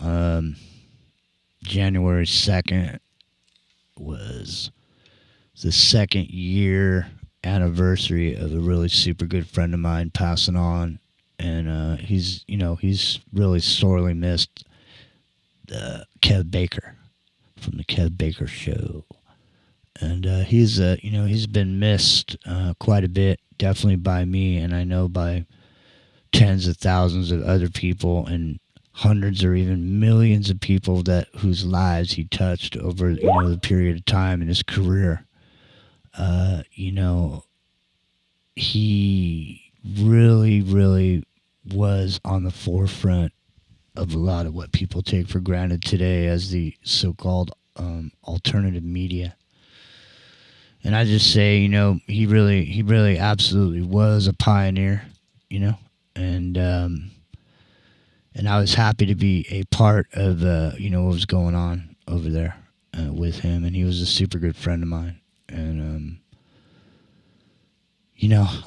January 2nd was the 2nd year anniversary of a really super good friend of mine passing on. And he's really sorely missed Kev Baker from the Kev Baker Show. And he's been missed quite a bit, definitely by me, and I know by tens of thousands of other people, and hundreds or even millions of people whose lives he touched over the period of time in his career. He really, really was on the forefront of a lot of what people take for granted today as the so-called alternative media. And I just say, he really absolutely was a pioneer, and I was happy to be a part of, what was going on over there with him. And he was a super good friend of mine. And,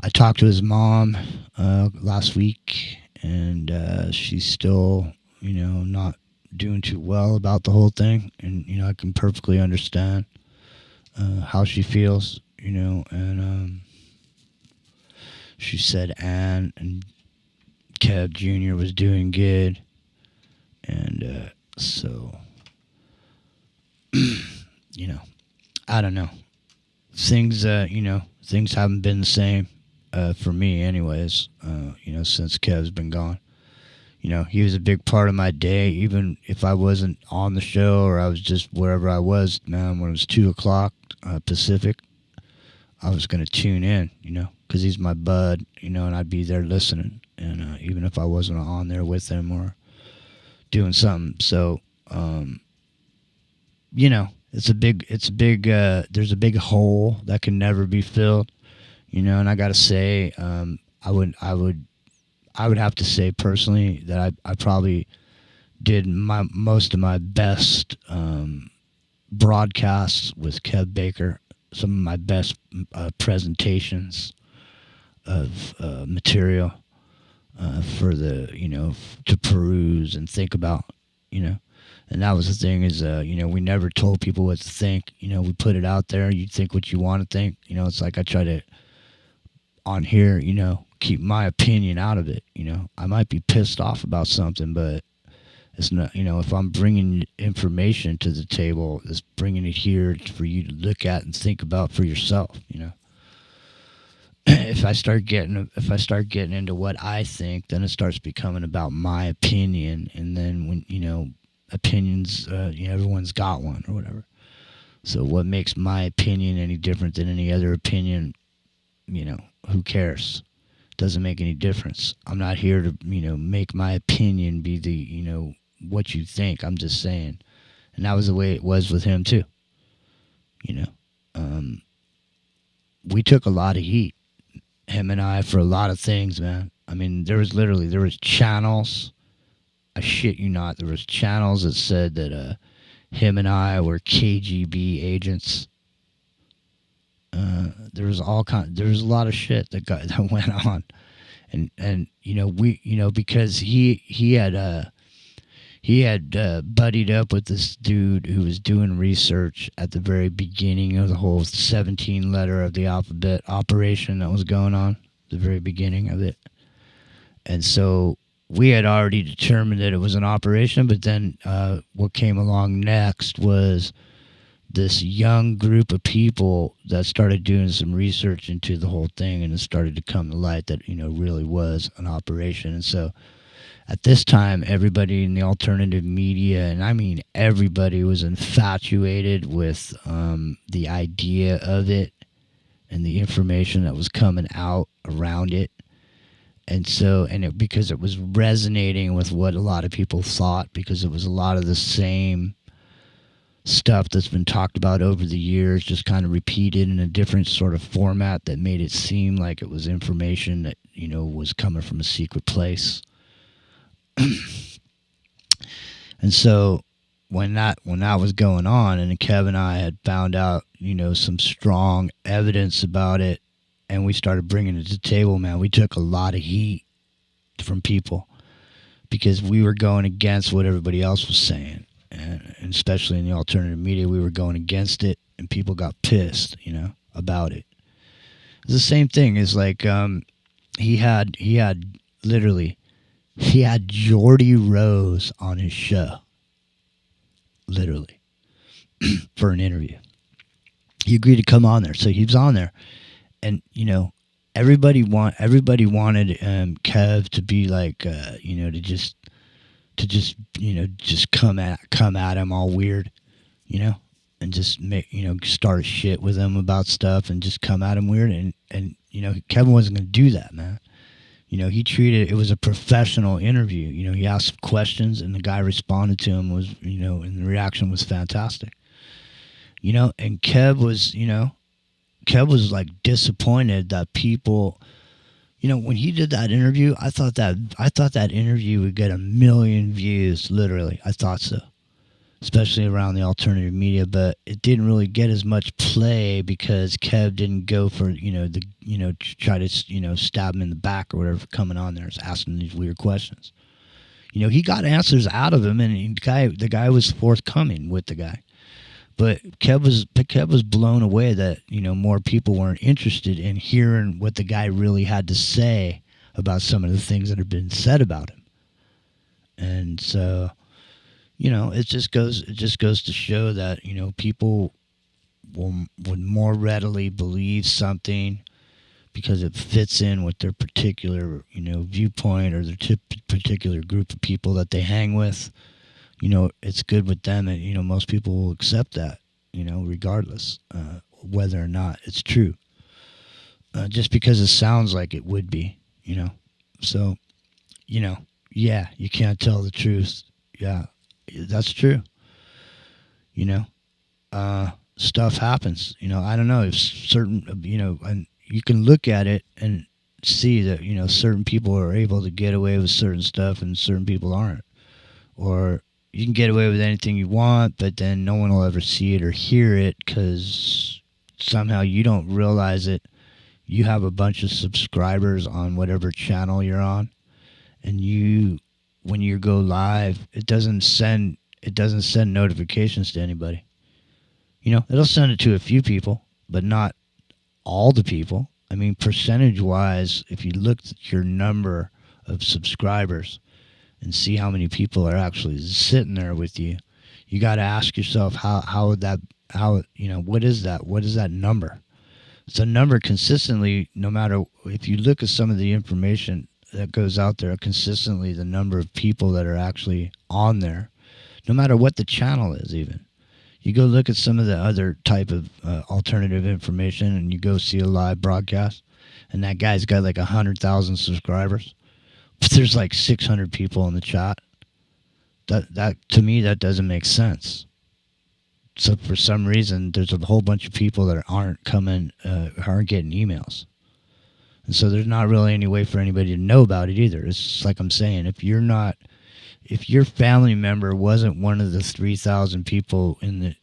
I talked to his mom last week, and she's still, not doing too well about the whole thing. And, I can perfectly understand how she feels, and she said Ann and Kev Jr. was doing good. And so, I don't know. Things, things haven't been the same for me anyways, since Kev's been gone. He was a big part of my day, even if I wasn't on the show or I was just wherever I was, man. When it was 2 o'clock Pacific, I was going to tune in, because he's my bud, and I'd be there listening. And even if I wasn't on there with him or doing something. So, there's a big hole that can never be filled, and I got to say, I would have to say personally that I probably did most of my best broadcasts with Kev Baker, some of my best presentations of material for to peruse and think about, and that was the thing is, we never told people what to think, we put it out there, you think what you want to think, it's like I try to, on here, keep my opinion out of it, I might be pissed off about something, but it's not, if I'm bringing information to the table, it's bringing it here for you to look at and think about for yourself, If I start getting into what I think, then it starts becoming about my opinion, and then when opinions, everyone's got one or whatever. So what makes my opinion any different than any other opinion? Who cares? Doesn't make any difference. I'm not here to make my opinion be the what you think. I'm just saying, and that was the way it was with him too. We took a lot of heat, him and I, for a lot of things, man. I mean, there was channels. I shit you not. There was channels that said that him and I were KGB agents. There was a lot of shit that went on, and because he had buddied up with this dude who was doing research at the very beginning of the whole 17 letter of the alphabet operation that was going on, the very beginning of it. And so we had already determined that it was an operation, but then what came along next was this young group of people that started doing some research into the whole thing, and it started to come to light that, really was an operation. And so at this time, everybody in the alternative media, and I mean everybody, was infatuated with the idea of it and the information that was coming out around it. And so, because it was resonating with what a lot of people thought, because it was a lot of the same stuff that's been talked about over the years, just kind of repeated in a different sort of format that made it seem like it was information that, was coming from a secret place. And so when that was going on, and Kev and I had found out, some strong evidence about it, and we started bringing it to the table, man, we took a lot of heat from people because we were going against what everybody else was saying. And especially in the alternative media, we were going against it, and people got pissed, about it. It's the same thing as like he had Geordie Rose on his show, literally, for an interview. He agreed to come on there, so he was on there, and everybody wanted Kev to be like, to just come at him all weird, and just start shit with him about stuff and just come at him weird, and Kevin wasn't going to do that, man. He treated it was a professional interview. He asked questions, and the guy responded to him, was, and the reaction was fantastic. And Kev was like disappointed that people, when he did that interview, I thought that interview would get 1 million views, literally. I thought so. especially around the alternative media, but it didn't really get as much play because Kev didn't go for, try to, stab him in the back or whatever for coming on there, asking these weird questions. He got answers out of him, and the guy was forthcoming with the guy. But Kev was blown away that, more people weren't interested in hearing what the guy really had to say about some of the things that had been said about him. And so, it just goes to show that, people would more readily believe something because it fits in with their particular, viewpoint or their particular group of people that they hang with. It's good with them, and, most people will accept that, regardless, whether or not it's true. Just because it sounds like it would be, So, yeah, you can't tell the truth. Yeah, that's true. Stuff happens. I don't know if certain, and you can look at it and see that, certain people are able to get away with certain stuff and certain people aren't. Or you can get away with anything you want, but then no one will ever see it or hear it because somehow you don't realize it. You have a bunch of subscribers on whatever channel you're on, and when you go live, it doesn't send notifications to anybody. It'll send it to a few people, but not all the people. I mean, percentage-wise, if you look at your number of subscribers and see how many people are actually sitting there with you, you got to ask yourself what is that? What is that number? It's a number consistently, no matter if you look at some of the information that goes out there, consistently the number of people that are actually on there, no matter what the channel is even. You go look at some of the other type of alternative information and you go see a live broadcast and that guy's got like 100,000 subscribers, but there's like 600 people in the chat. That to me, that doesn't make sense. So for some reason, there's a whole bunch of people that aren't getting emails. And so there's not really any way for anybody to know about it either. It's just like I'm saying, if your family member wasn't one of the 3,000 people in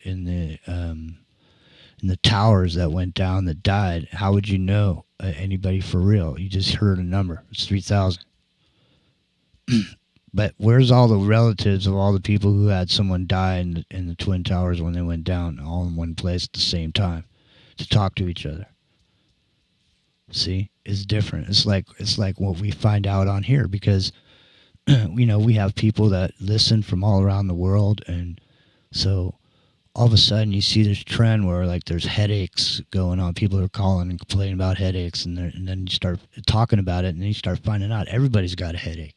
the towers that went down that died, how would you know anybody for real? You just heard a number. It's 3,000. But where's all the relatives of all the people who had someone die in the Twin Towers when they went down all in one place at the same time to talk to each other? See, it's different. It's like what we find out on here because we have people that listen from all around the world, and so all of a sudden you see this trend where like there's headaches going on. People are calling and complaining about headaches, and then you start talking about it, and then you start finding out everybody's got a headache.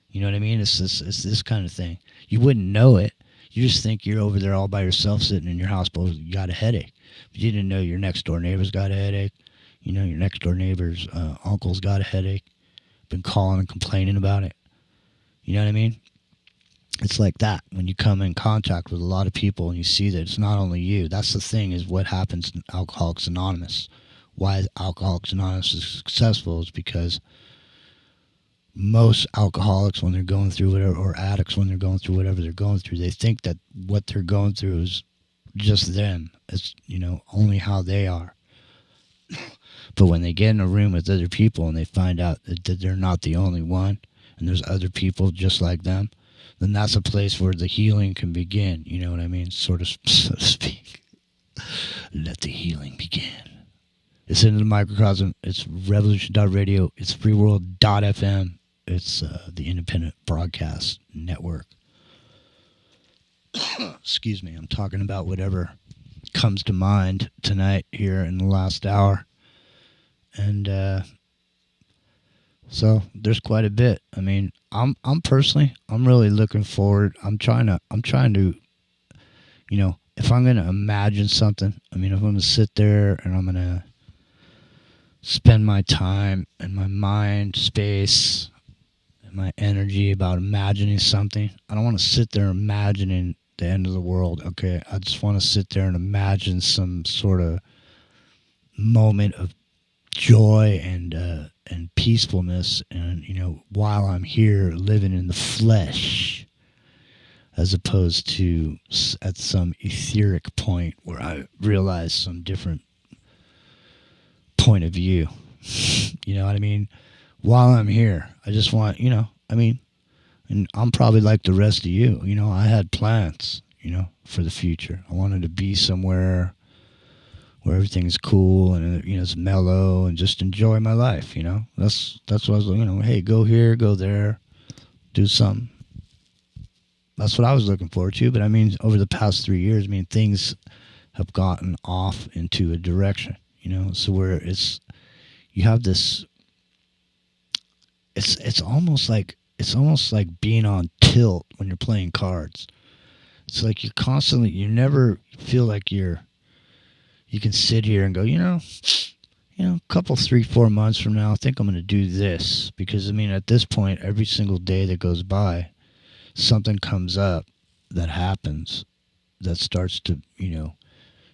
You know what I mean? It's this kind of thing. You wouldn't know it. You just think you're over there all by yourself sitting in your house, but you got a headache. But you didn't know your next door neighbor's got a headache. Your next door neighbor's uncle's got a headache. Been calling and complaining about it. You know what I mean? It's like that when you come in contact with a lot of people and you see that it's not only you. That's the thing, is what happens in Alcoholics Anonymous. Why Alcoholics Anonymous is successful is because most alcoholics, when they're going through whatever, or addicts, when they're going through whatever they're going through, they think that what they're going through is just them. It's, only how they are. But when they get in a room with other people and they find out that they're not the only one, and there's other people just like them, then that's a place where the healing can begin. You know what I mean? So to speak. Let the healing begin. It's in the microcosm. It's revolution.radio. It's freeworld.fm. It's the independent broadcast network. Excuse me. I'm talking about whatever comes to mind tonight here in the last hour. And so there's quite a bit. I mean, I'm personally, I'm really looking forward. I'm trying to, if I'm going to imagine something, if I'm going to sit there and I'm going to spend my time and my mind space and my energy about imagining something, I don't want to sit there imagining the end of the world. Okay, I just want to sit there and imagine some sort of moment of joy and peacefulness, and while I'm here living in the flesh. as opposed to at some etheric point where I realize some different point of view. You know what I mean? While I'm here, I just want, and I'm probably like the rest of you. I had plans, for the future. I wanted to be somewhere where everything's cool and, it's mellow and just enjoy my life, That's what I was like, hey, go here, go there, do something. That's what I was looking forward to. But over the past 3 years, things have gotten off into a direction, so where you have this, it's almost like being on tilt when you're playing cards. It's like you never feel like you can sit here and go, a couple, 3-4 months from now, I think I'm going to do this. Because, at this point, every single day that goes by, something comes up that happens that starts to,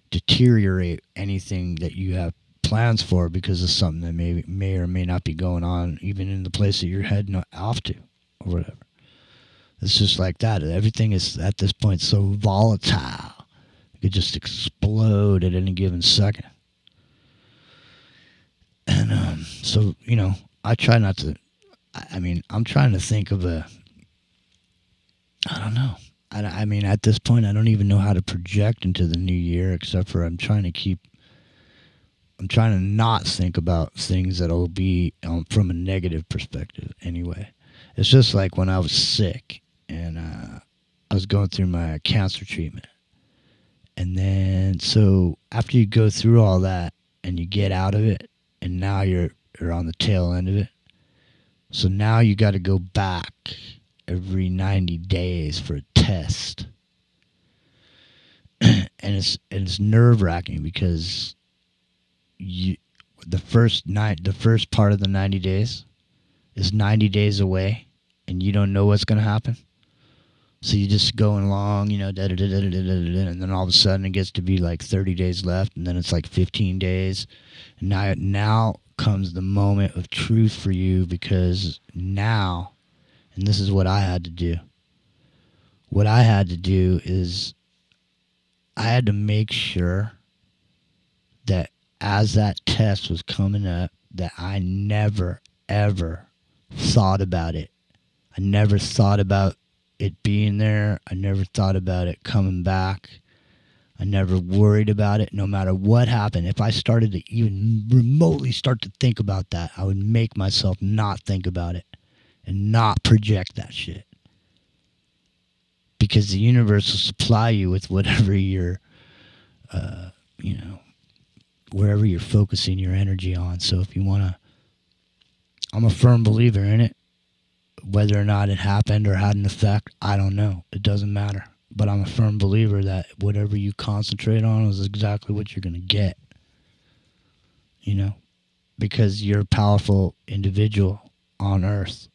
deteriorate anything that you have plans for because of something that may or may not be going on, even in the place that you're heading off to or whatever. It's just like that. Everything is, at this point, so volatile. It could just explode at any given second. And so, I try not to, I'm trying to think of I don't know. At this point, I don't even know how to project into the new year, except for I'm trying to not think about things that'll be from a negative perspective anyway. It's just like when I was sick and I was going through my cancer treatment. And then, so after you go through all that and you get out of it, and now you're on the tail end of it. So now you got to go back every 90 days for a test. And it's nerve-wracking because the first part of the 90 days is 90 days away, and you don't know what's going to happen. So you're just going along, and then all of a sudden it gets to be like 30 days left, and then it's like 15 days. And now comes the moment of truth for you, because now, and this is what I had to do. What I had to do is I had to make sure that as that test was coming up, that I never, ever thought about it. I never thought about it being there. I never thought about it coming back. I never worried about it, no matter what happened. If I started to even remotely start to think about that, I would make myself not think about it and not project that shit. Because the universe will supply you with whatever you're, wherever you're focusing your energy on. So if you want to, I'm a firm believer in it. Whether or not it happened or had an effect, I don't know. It doesn't matter. But I'm a firm believer that whatever you concentrate on is exactly what you're going to get. Because you're a powerful individual on Earth.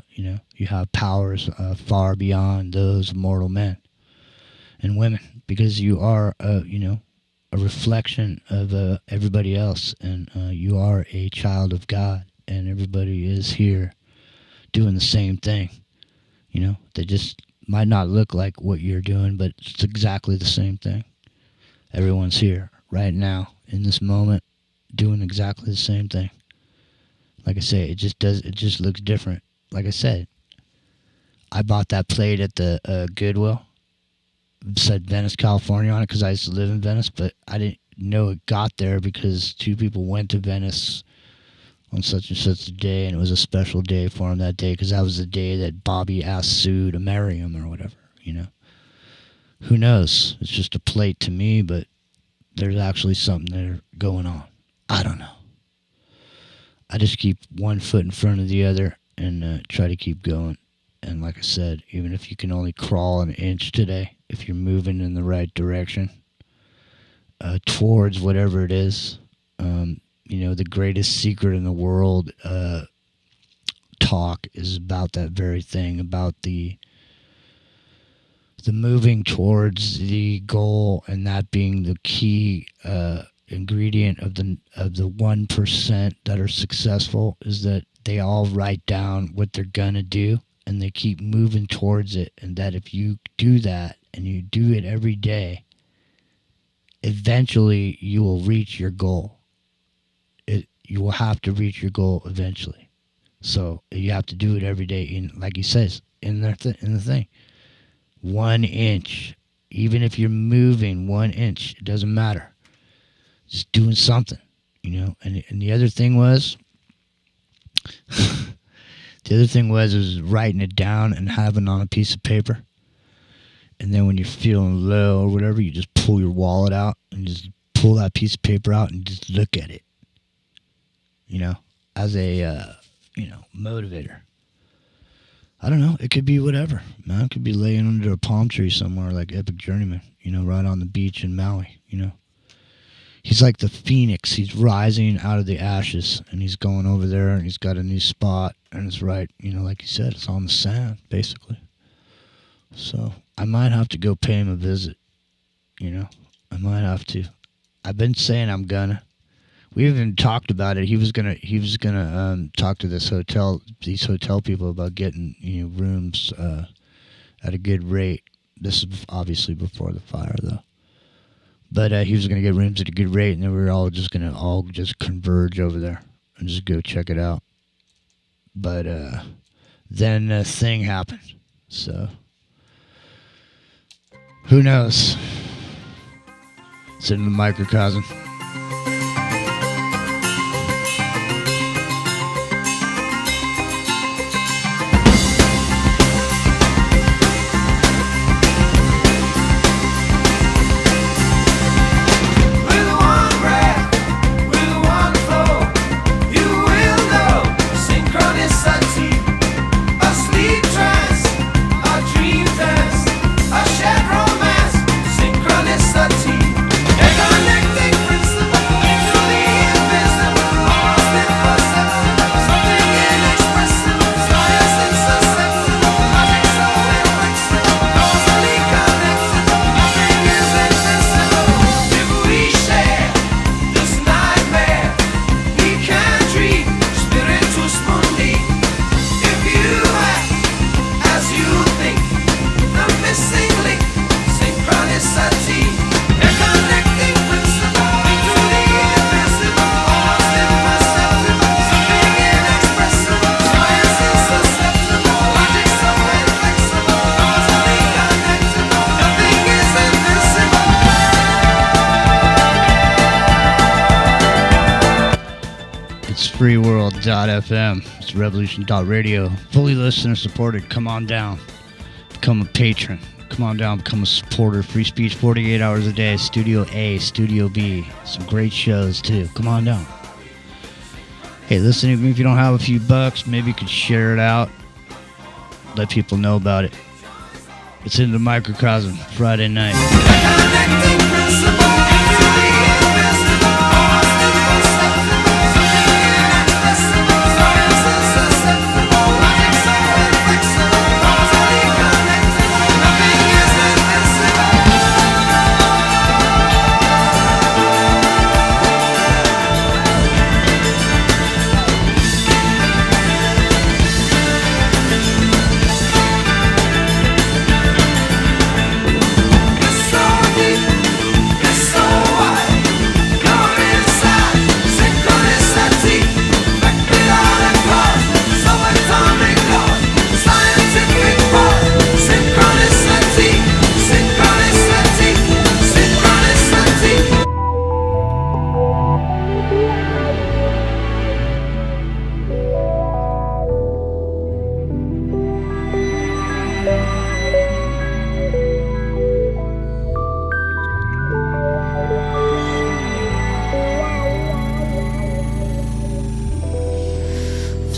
You have powers far beyond those of mortal men and women. Because you are, a reflection of everybody else. And you are a child of God. And everybody is here doing the same thing. They just might not look like what you're doing, but it's exactly the same thing. Everyone's here right now in this moment doing exactly the same thing. Like I say, it just looks different. Like I said, I bought that plate at the Goodwill. It said Venice, California on it because I used to live in Venice, but I didn't know it got there because two people went to Venice on such and such a day, and it was a special day for him that day because that was the day that Bobby asked Sue to marry him or whatever, Who knows? It's just a plate to me, but there's actually something there going on. I don't know. I just keep one foot in front of the other and try to keep going. And like I said, even if you can only crawl an inch today, if you're moving in the right direction towards whatever it is, the greatest secret in the world talk is about that very thing, about the moving towards the goal, and that being the key ingredient of the 1% that are successful, is that they all write down what they're gonna do and they keep moving towards it, and that if you do that and you do it every day, eventually you will reach your goal. You will have to reach your goal eventually. So you have to do it every day. In, like he says in the thing, 1 inch. Even if you're moving 1 inch, it doesn't matter. Just doing something, you know. And the other thing was, was writing it down and having it on a piece of paper. And then when you're feeling low or whatever, you just pull your wallet out and just pull that piece of paper out and just look at it. You know, as a motivator. I don't know. It could be whatever, man. It could be laying under a palm tree somewhere like Epic Journeyman, you know, right on the beach in Maui, you know. He's like the phoenix. He's rising out of the ashes, and he's going over there, and he's got a new spot, and it's right, you know, like you said, it's on the sand, basically. So I might have to go pay him a visit, you know. I might have to. I've been saying I'm gonna. We even talked about it. He was gonna talk to these hotel people about getting, you know, rooms at a good rate. This is obviously before the fire, though. But he was gonna get rooms at a good rate, and then we were all just converge over there and just go check it out. But then a thing happened, so who knows? It's in the microcosm. freeworld.fm. It's revolution.radio. Fully listener supported. Come on down. Become a patron. Come on down. Become a supporter. Free speech 48 hours a day. Studio A, Studio B. Some great shows, too. Come on down. Hey, listen, even if you don't have a few bucks, maybe you could share it out. Let people know about it. It's in the microcosm. Friday night.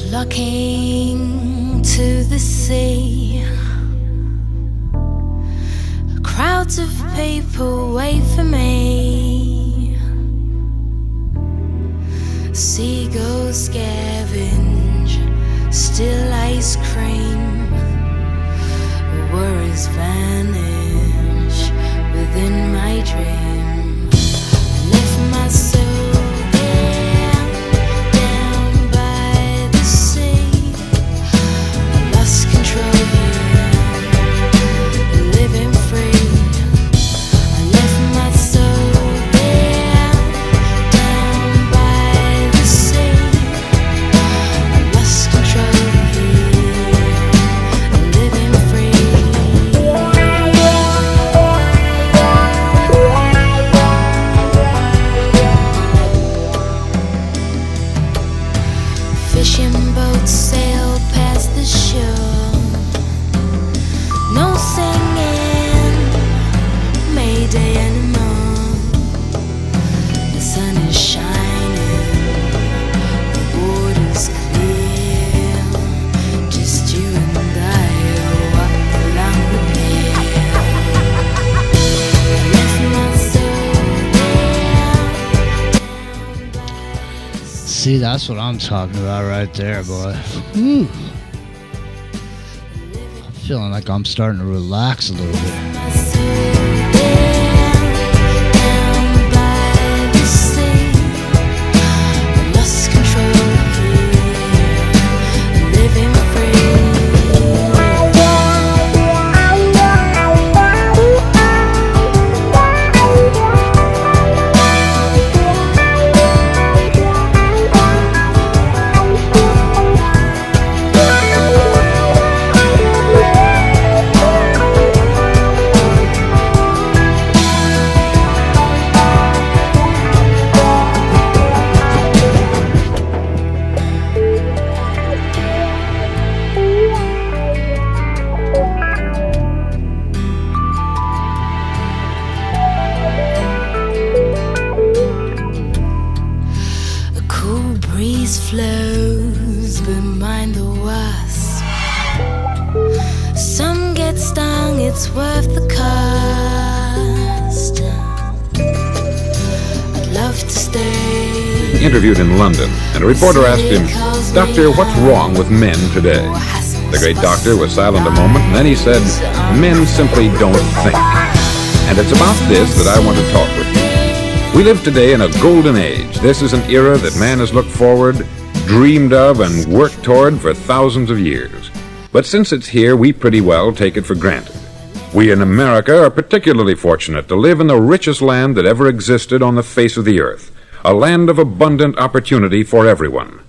Flocking to the sea, crowds of people wait for me. Seagulls scavenge still ice cream. Worries vanish within my dream. I lift my soul down by the sea. I lost control is shining, the water's clear. Just you and I walk along the pier. Left my soul there. See, that's what I'm talking about right there, boy. Whew. I'm feeling like I'm starting to relax a little bit. Flows behind the wasp. Some get stung, it's worth the cost. I'd love to stay. Interviewed in London, and a reporter asked him, "Doctor, what's wrong with men today?" The great doctor was silent a moment, and then he said, "Men simply don't think." And it's about this that I want to talk with you. We live today in a golden age. This is an era that man has looked forward, dreamed of, and worked toward for thousands of years. But since it's here, we pretty well take it for granted. We in America are particularly fortunate to live in the richest land that ever existed on the face of the earth, a land of abundant opportunity for everyone.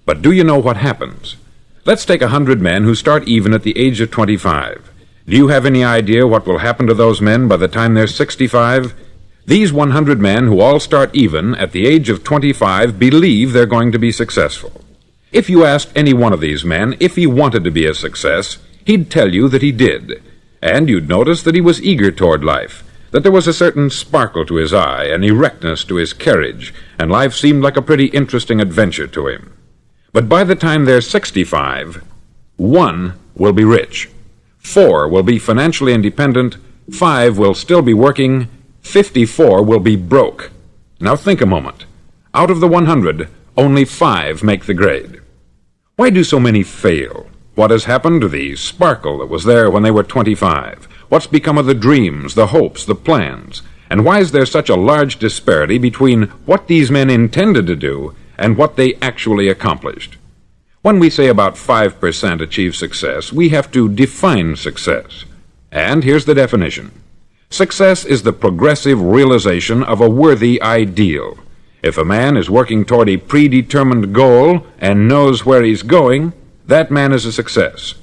But do you know what happens? Let's take 100 men who start even at the age of 25. Do you have any idea what will happen to those men by the time they're 65? These 100 men who all start even at the age of 25 believe they're going to be successful. If you asked any one of these men if he wanted to be a success, he'd tell you that he did. And you'd notice that he was eager toward life, that there was a certain sparkle to his eye, an erectness to his carriage, and life seemed like a pretty interesting adventure to him. But by the time they're 65, 1 will be rich, 4 will be financially independent, 5 will still be working, 54 will be broke. Now think a moment. Out of the 100, only 5 make the grade. Why do so many fail? What has happened to the sparkle that was there when they were 25? What's become of the dreams, the hopes, the plans? And why is there such a large disparity between what these men intended to do and what they actually accomplished? When we say about 5% achieve success, we have to define success. And here's the definition. Success is the progressive realization of a worthy ideal. If a man is working toward a predetermined goal and knows where he's going, that man is a success.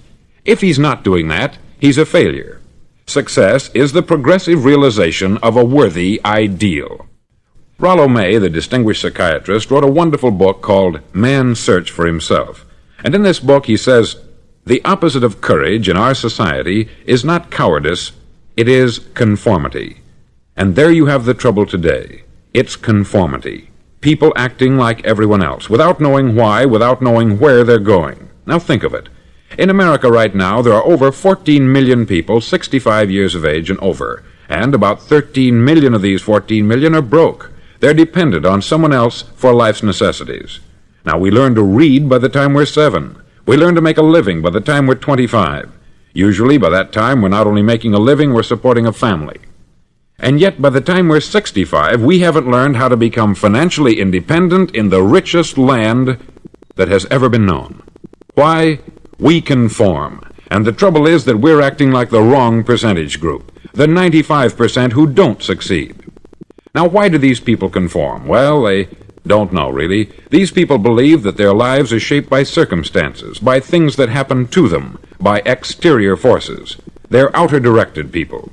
If he's not doing that, he's a failure. Success is the progressive realization of a worthy ideal. Rollo May, the distinguished psychiatrist, wrote a wonderful book called Man's Search for Himself. And in this book he says, the opposite of courage in our society is not cowardice, it is conformity. And there you have the trouble today. It's conformity. People acting like everyone else, without knowing why, without knowing where they're going. Now think of it. In America right now, there are over 14 million people 65 years of age and over, and about 13 million of these 14 million are broke. They're dependent on someone else for life's necessities. Now, we learn to read by the time we're 7. We learn to make a living by the time we're 25. Usually, by that time, we're not only making a living, we're supporting a family. And yet, by the time we're 65, we haven't learned how to become financially independent in the richest land that has ever been known. Why? We conform. And the trouble is that we're acting like the wrong percentage group, the 95% who don't succeed. Now, why do these people conform? Well, they don't know, really. These people believe that their lives are shaped by circumstances, by things that happen to them, by exterior forces. They're outer-directed people.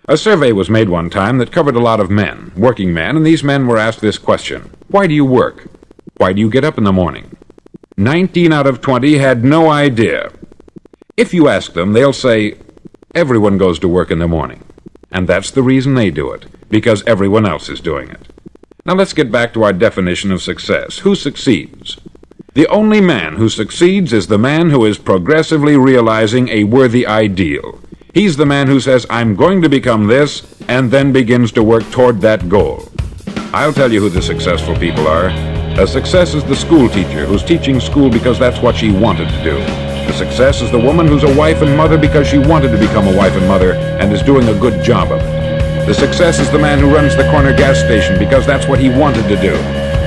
A survey was made one time that covered a lot of men, working men, and these men were asked this question. Why do you work? Why do you get up in the morning? 19 out of 20 had no idea. If you ask them, they'll say, everyone goes to work in the morning. And that's the reason they do it, because everyone else is doing it. Now let's get back to our definition of success. Who succeeds? The only man who succeeds is the man who is progressively realizing a worthy ideal. He's the man who says, I'm going to become this, and then begins to work toward that goal. I'll tell you who the successful people are. A success is the school teacher who's teaching school because that's what she wanted to do. The success is the woman who's a wife and mother because she wanted to become a wife and mother and is doing a good job of it. The success is the man who runs the corner gas station because that's what he wanted to do.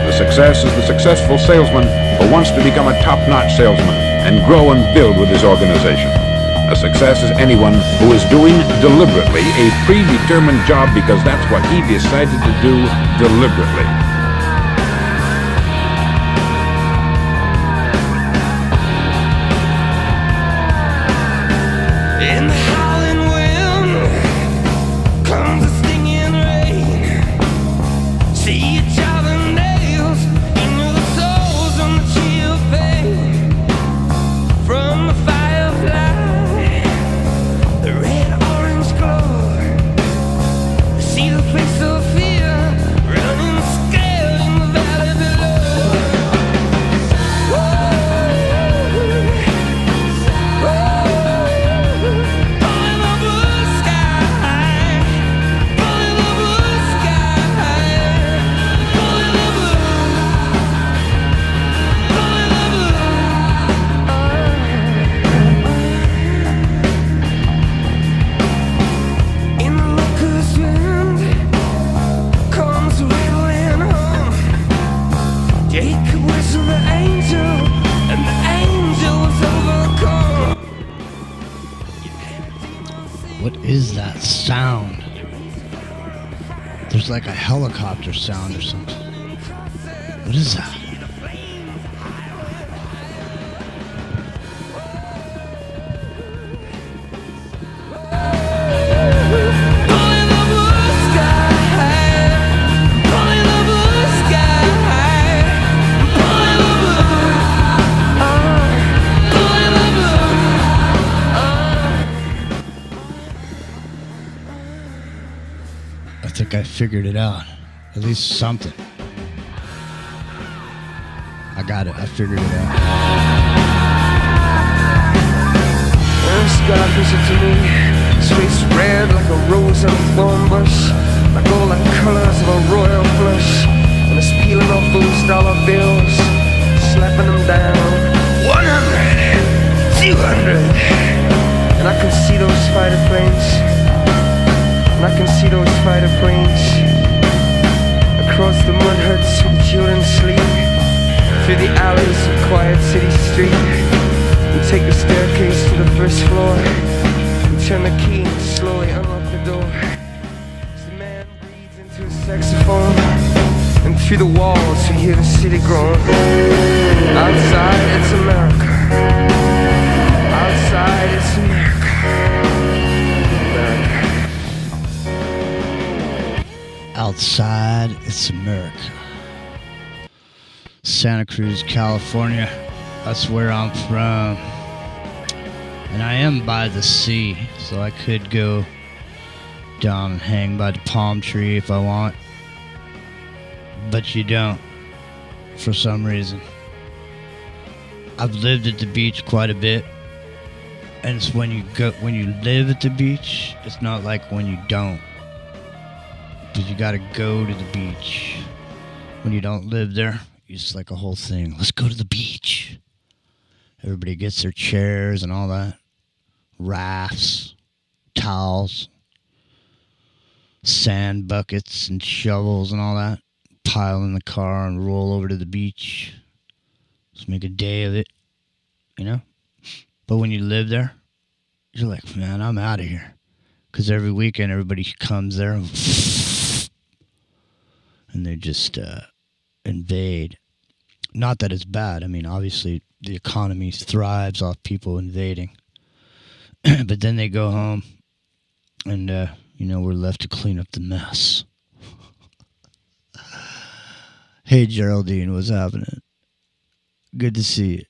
The success is the successful salesman who wants to become a top-notch salesman and grow and build with his organization. A success is anyone who is doing deliberately a predetermined job because that's what he decided to do deliberately. In the howling wind comes a stinging rain. See each other nails into the souls on the tree of pain. From the firefly, the red-orange glow. See the face of fear running scared in the valley below. What is that sound? There's like a helicopter sound or something. What is that? I think I figured it out. At least something. I got it. I figured it out. The sky listen to me. His face red like a rose on a thorn bush, like all the colors of a royal flush. And it's peeling off those dollar bills, slapping them down. 100, 200. And I can see those fighter planes. And I can see those fighter planes across the mud huts with children sleep, through the alleys of quiet city street. We take the staircase to the first floor and turn the key and slowly unlock the door. As the man breathes into his saxophone, and through the walls we hear the city groan. Outside it's America. Outside it's America. Outside, it's America. Santa Cruz, California. That's where I'm from. And I am by the sea, so I could go down and hang by the palm tree if I want. But you don't, for some reason. I've lived at the beach quite a bit. And it's when you live at the beach, it's not like when you don't. Because you gotta go to the beach. When you don't live there, it's like a whole thing. Let's go to the beach. Everybody gets their chairs and all that. Rafts, towels, sand buckets and shovels and all that. Pile in the car and roll over to the beach. Let's make a day of it, you know? But when you live there, you're like, man, I'm out of here. Because every weekend, everybody comes there and they just invade. Not that it's bad. I mean, obviously, the economy thrives off people invading. But then they go home and, we're left to clean up the mess. Hey, Geraldine, what's happening? Good to see you.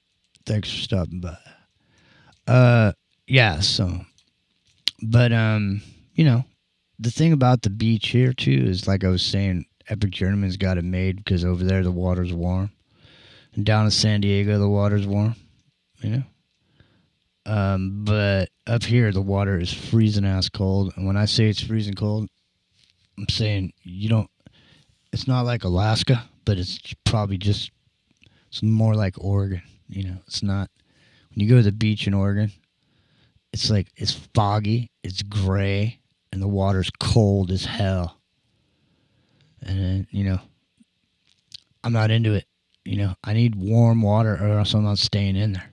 Thanks for stopping by. Yeah, so, but, the thing about the beach here, too, is like I was saying, Epic Journeyman's got it made because over there the water's warm. And down in San Diego the water's warm, you know. But up here the water is freezing ass cold. And when I say it's freezing cold, I'm saying it's not like Alaska, but it's probably just, it's more like Oregon. You know, it's not, when you go to the beach in Oregon, it's like, it's foggy, it's gray, and the water's cold as hell. And then, you know, I'm not into it. You know, I need warm water or else I'm not staying in there.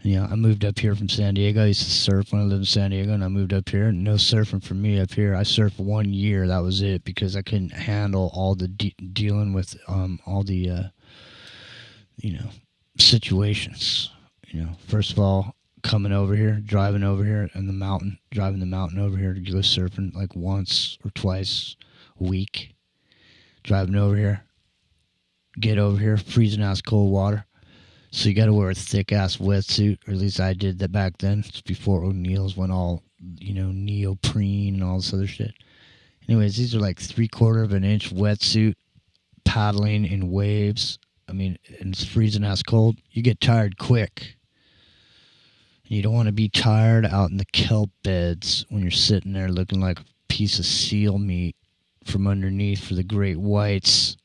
And, you know, I moved up here from San Diego. I used to surf when I lived in San Diego, and I moved up here. No surfing for me up here. I surfed 1 year. That was it, because I couldn't handle all the dealing with all the, you know, situations. You know, first of all, coming over here, driving over here, and driving the mountain over here to go surfing like once or twice a week. Driving over here, get over here, freezing ass cold water. So you got to wear a thick ass wetsuit, or at least I did that back then. It's before O'Neill's went all, you know, neoprene and all this other shit. Anyways, these are like 3/4 of an inch wetsuit, paddling in waves. I mean, and it's freezing ass cold. You get tired quick. And you don't want to be tired out in the kelp beds when you're sitting there looking like a piece of seal meat from underneath for the great whites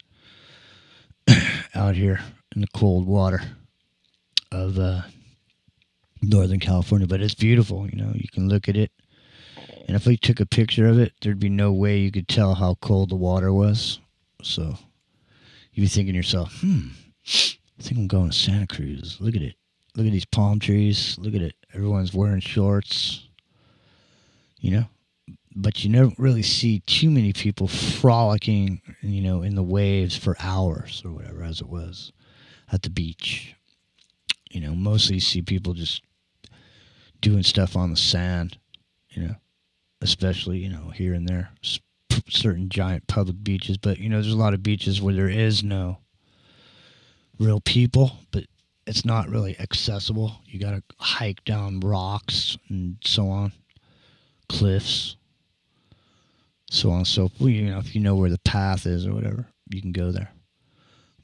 out here in the cold water of Northern California. But it's beautiful, you know. You can look at it, and if we took a picture of it, there'd be no way you could tell how cold the water was. So you'd be thinking to yourself, I think I'm going to Santa Cruz. Look at it. Look at these palm trees. Look at it. Everyone's wearing shorts, you know. But you never really see too many people frolicking, you know, in the waves for hours or whatever, as it was at the beach. You know, mostly you see people just doing stuff on the sand, you know, especially, you know, here and there, certain giant public beaches. But, you know, there's a lot of beaches where there is no real people, but it's not really accessible. You got to hike down rocks and so on, cliffs. So on and so forth. You know, if you know where the path is or whatever, you can go there.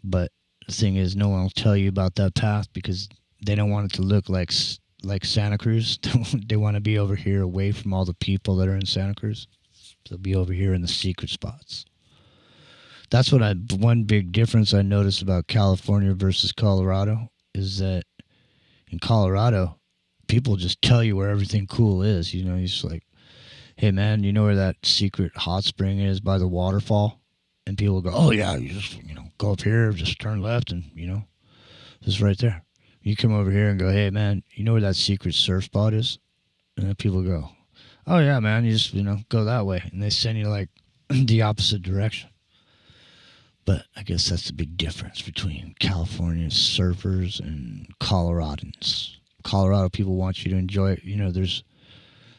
But the thing is, no one will tell you about that path because they don't want it to look like Santa Cruz. They want to be over here away from all the people that are in Santa Cruz. They'll be over here in the secret spots. That's what one big difference I noticed about California versus Colorado is that in Colorado, people just tell you where everything cool is. You know, you're just like, hey, man, you know where that secret hot spring is by the waterfall? And people go, oh, yeah, you just, you know, go up here, just turn left, and, you know, it's right there. You come over here and go, hey, man, you know where that secret surf spot is? And then people go, oh, yeah, man, you just, you know, go that way. And they send you, like, the opposite direction. But I guess that's the big difference between California surfers and Coloradans. Colorado people want you to enjoy it. You know, there's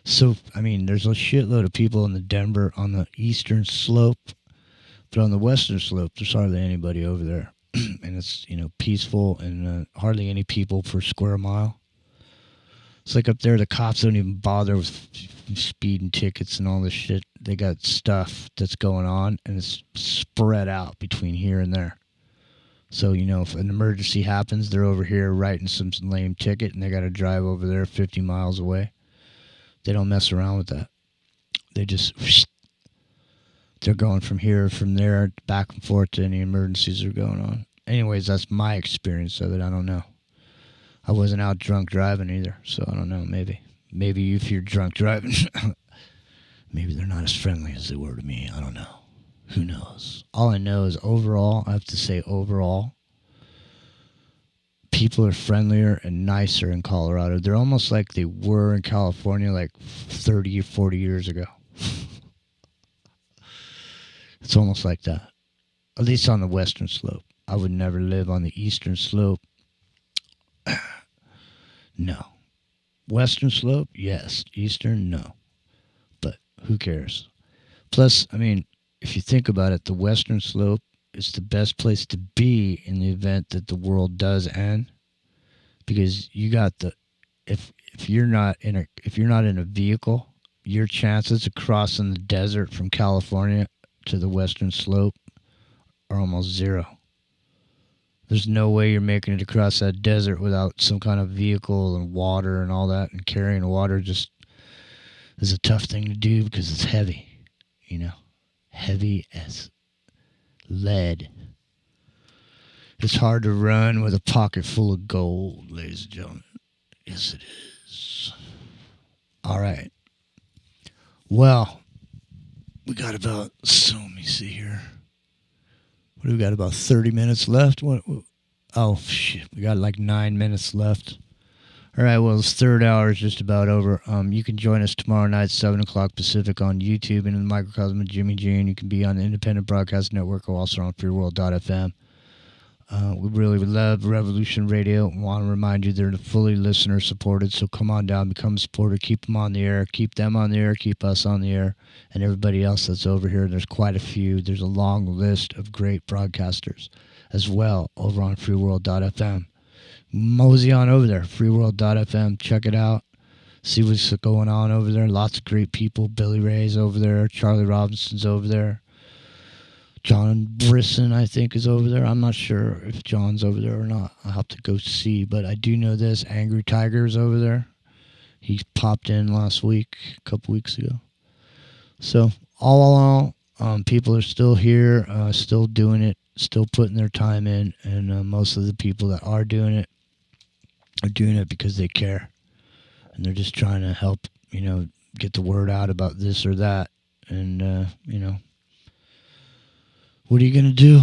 a shitload of people in the Denver on the eastern slope, but on the western slope, there's hardly anybody over there. And it's, you know, peaceful and hardly any people per square mile. It's like up there, the cops don't even bother with speeding tickets and all this shit. They got stuff that's going on, and it's spread out between here and there. So, you know, if an emergency happens, they're over here writing some lame ticket, and they got to drive over there 50 miles away. They don't mess around with that. They just, they're going from here, from there, back and forth to any emergencies that are going on. Anyways, that's my experience of it. I don't know. I wasn't out drunk driving either, so I don't know. Maybe if you're drunk driving, maybe they're not as friendly as they were to me. I don't know. Who knows? All I know is overall, I have to say overall, people are friendlier and nicer in Colorado. They're almost like they were in California like 30 or 40 years ago. It's almost like that. At least on the western slope. I would never live on the eastern slope. No. Western slope, yes. Eastern, no. But who cares? Plus, I mean, if you think about it, the western slope is the best place to be in the event that the world does end, because you got if you're not in a vehicle, your chances of crossing the desert from California to the western slope are almost zero. There's no way you're making it across that desert without some kind of vehicle and water and all that, and carrying water just is a tough thing to do because it's heavy, you know, heavy as lead. It's hard to run with a pocket full of gold, ladies and gentlemen. Yes, it is. All right. Well, we got about, so let me see here. What do we got, about 30 minutes left? Oh, shit. We got like 9 minutes left. All right, well, this third hour is just about over. You can join us tomorrow night, 7 o'clock Pacific on YouTube and in the microcosm of Jimmy G. And you can be on the Independent Broadcast Network or also on freeworld.fm. We really love Revolution Radio. We want to remind you they're fully listener supported, so come on down, become a supporter, keep them on the air, keep them on the air, keep us on the air, and everybody else that's over here. There's quite a few. There's a long list of great broadcasters as well over on freeworld.fm. Mosey on over there, freeworld.fm. Check it out. See what's going on over there. Lots of great people. Billy Ray's over there. Charlie Robinson's over there. John Brisson, I think, is over there. I'm not sure if John's over there or not. I'll have to go see. But I do know this. Angry Tiger's over there. He popped in last week, a couple weeks ago. So, all in all, people are still here, still doing it, still putting their time in. And most of the people that are doing it because they care. And they're just trying to help, get the word out about this or that. And, what are you going to do?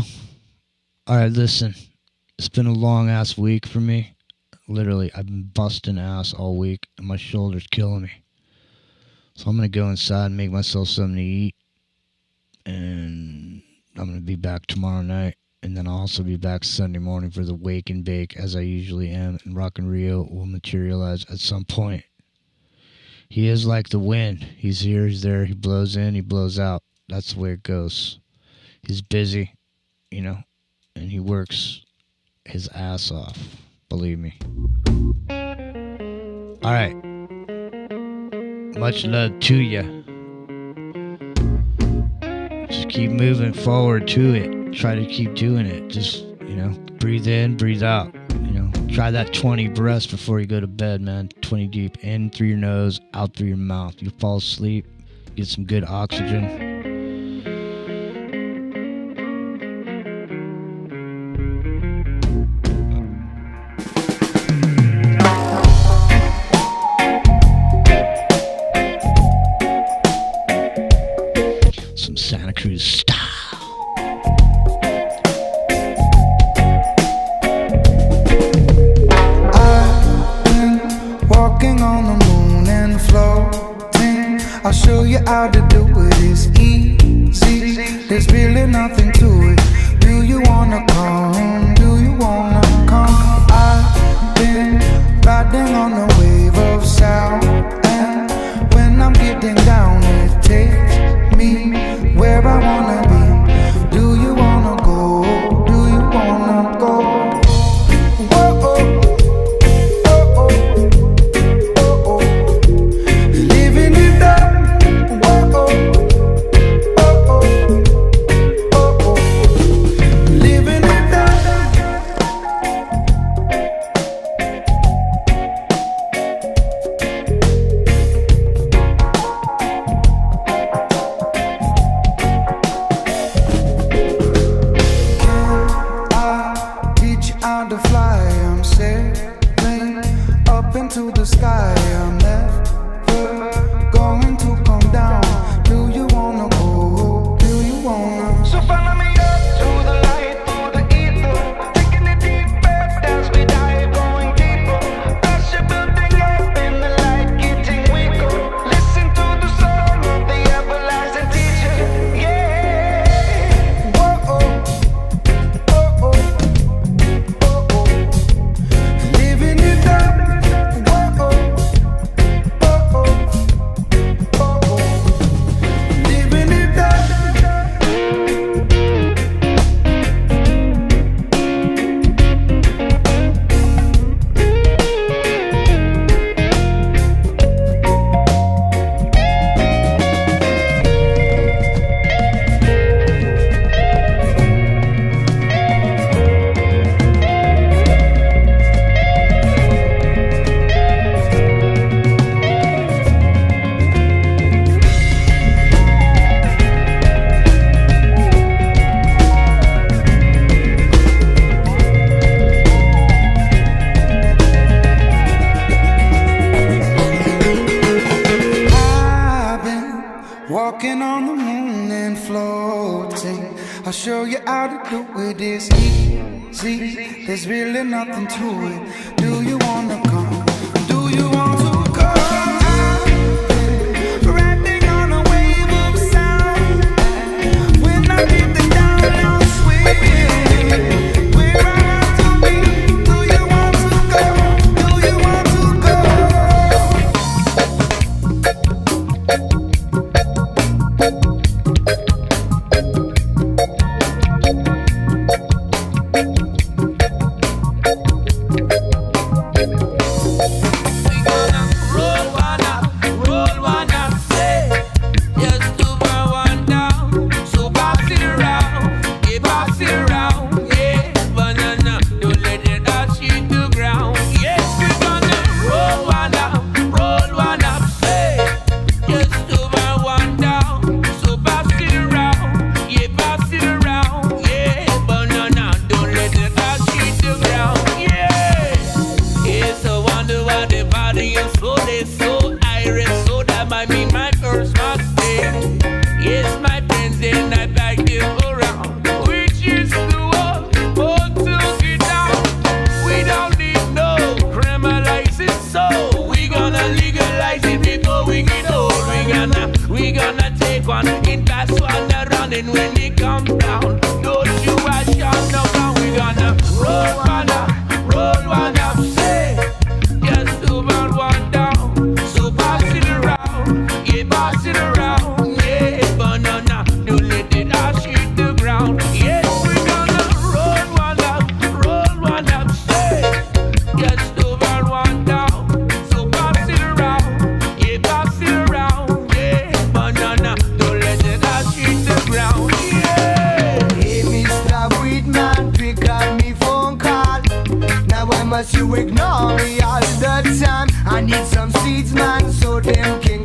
All right, listen. It's been a long-ass week for me. Literally, I've been busting ass all week, and my shoulder's killing me. So I'm going to go inside and make myself something to eat. And I'm going to be back tomorrow night. And then I'll also be back Sunday morning for the Wake and Bake, as I usually am. And Rock and Rio will materialize at some point. He is like the wind. He's here, he's there, he blows in, he blows out. That's the way it goes. He's busy, and he works his ass off. Believe me. All right. Much love to you. Just keep moving forward to it. Try to keep doing it. Just, breathe in, breathe out. Try that 20 breaths before you go to bed, man. 20 deep. In through your nose, out through your mouth. You fall asleep, get some good oxygen. Santa Cruz style. I've been walking on the moon and floating. I'll show you how to do it. It's easy. how to do it is easy. There's really nothing to it. Do you wanna come? Do you want to go? Riding on a wave of sound. When I get the down, swinging. Where I want to be. Do you want to go? Do you want to go? You ignore me all the time. I need some seeds, man, so them can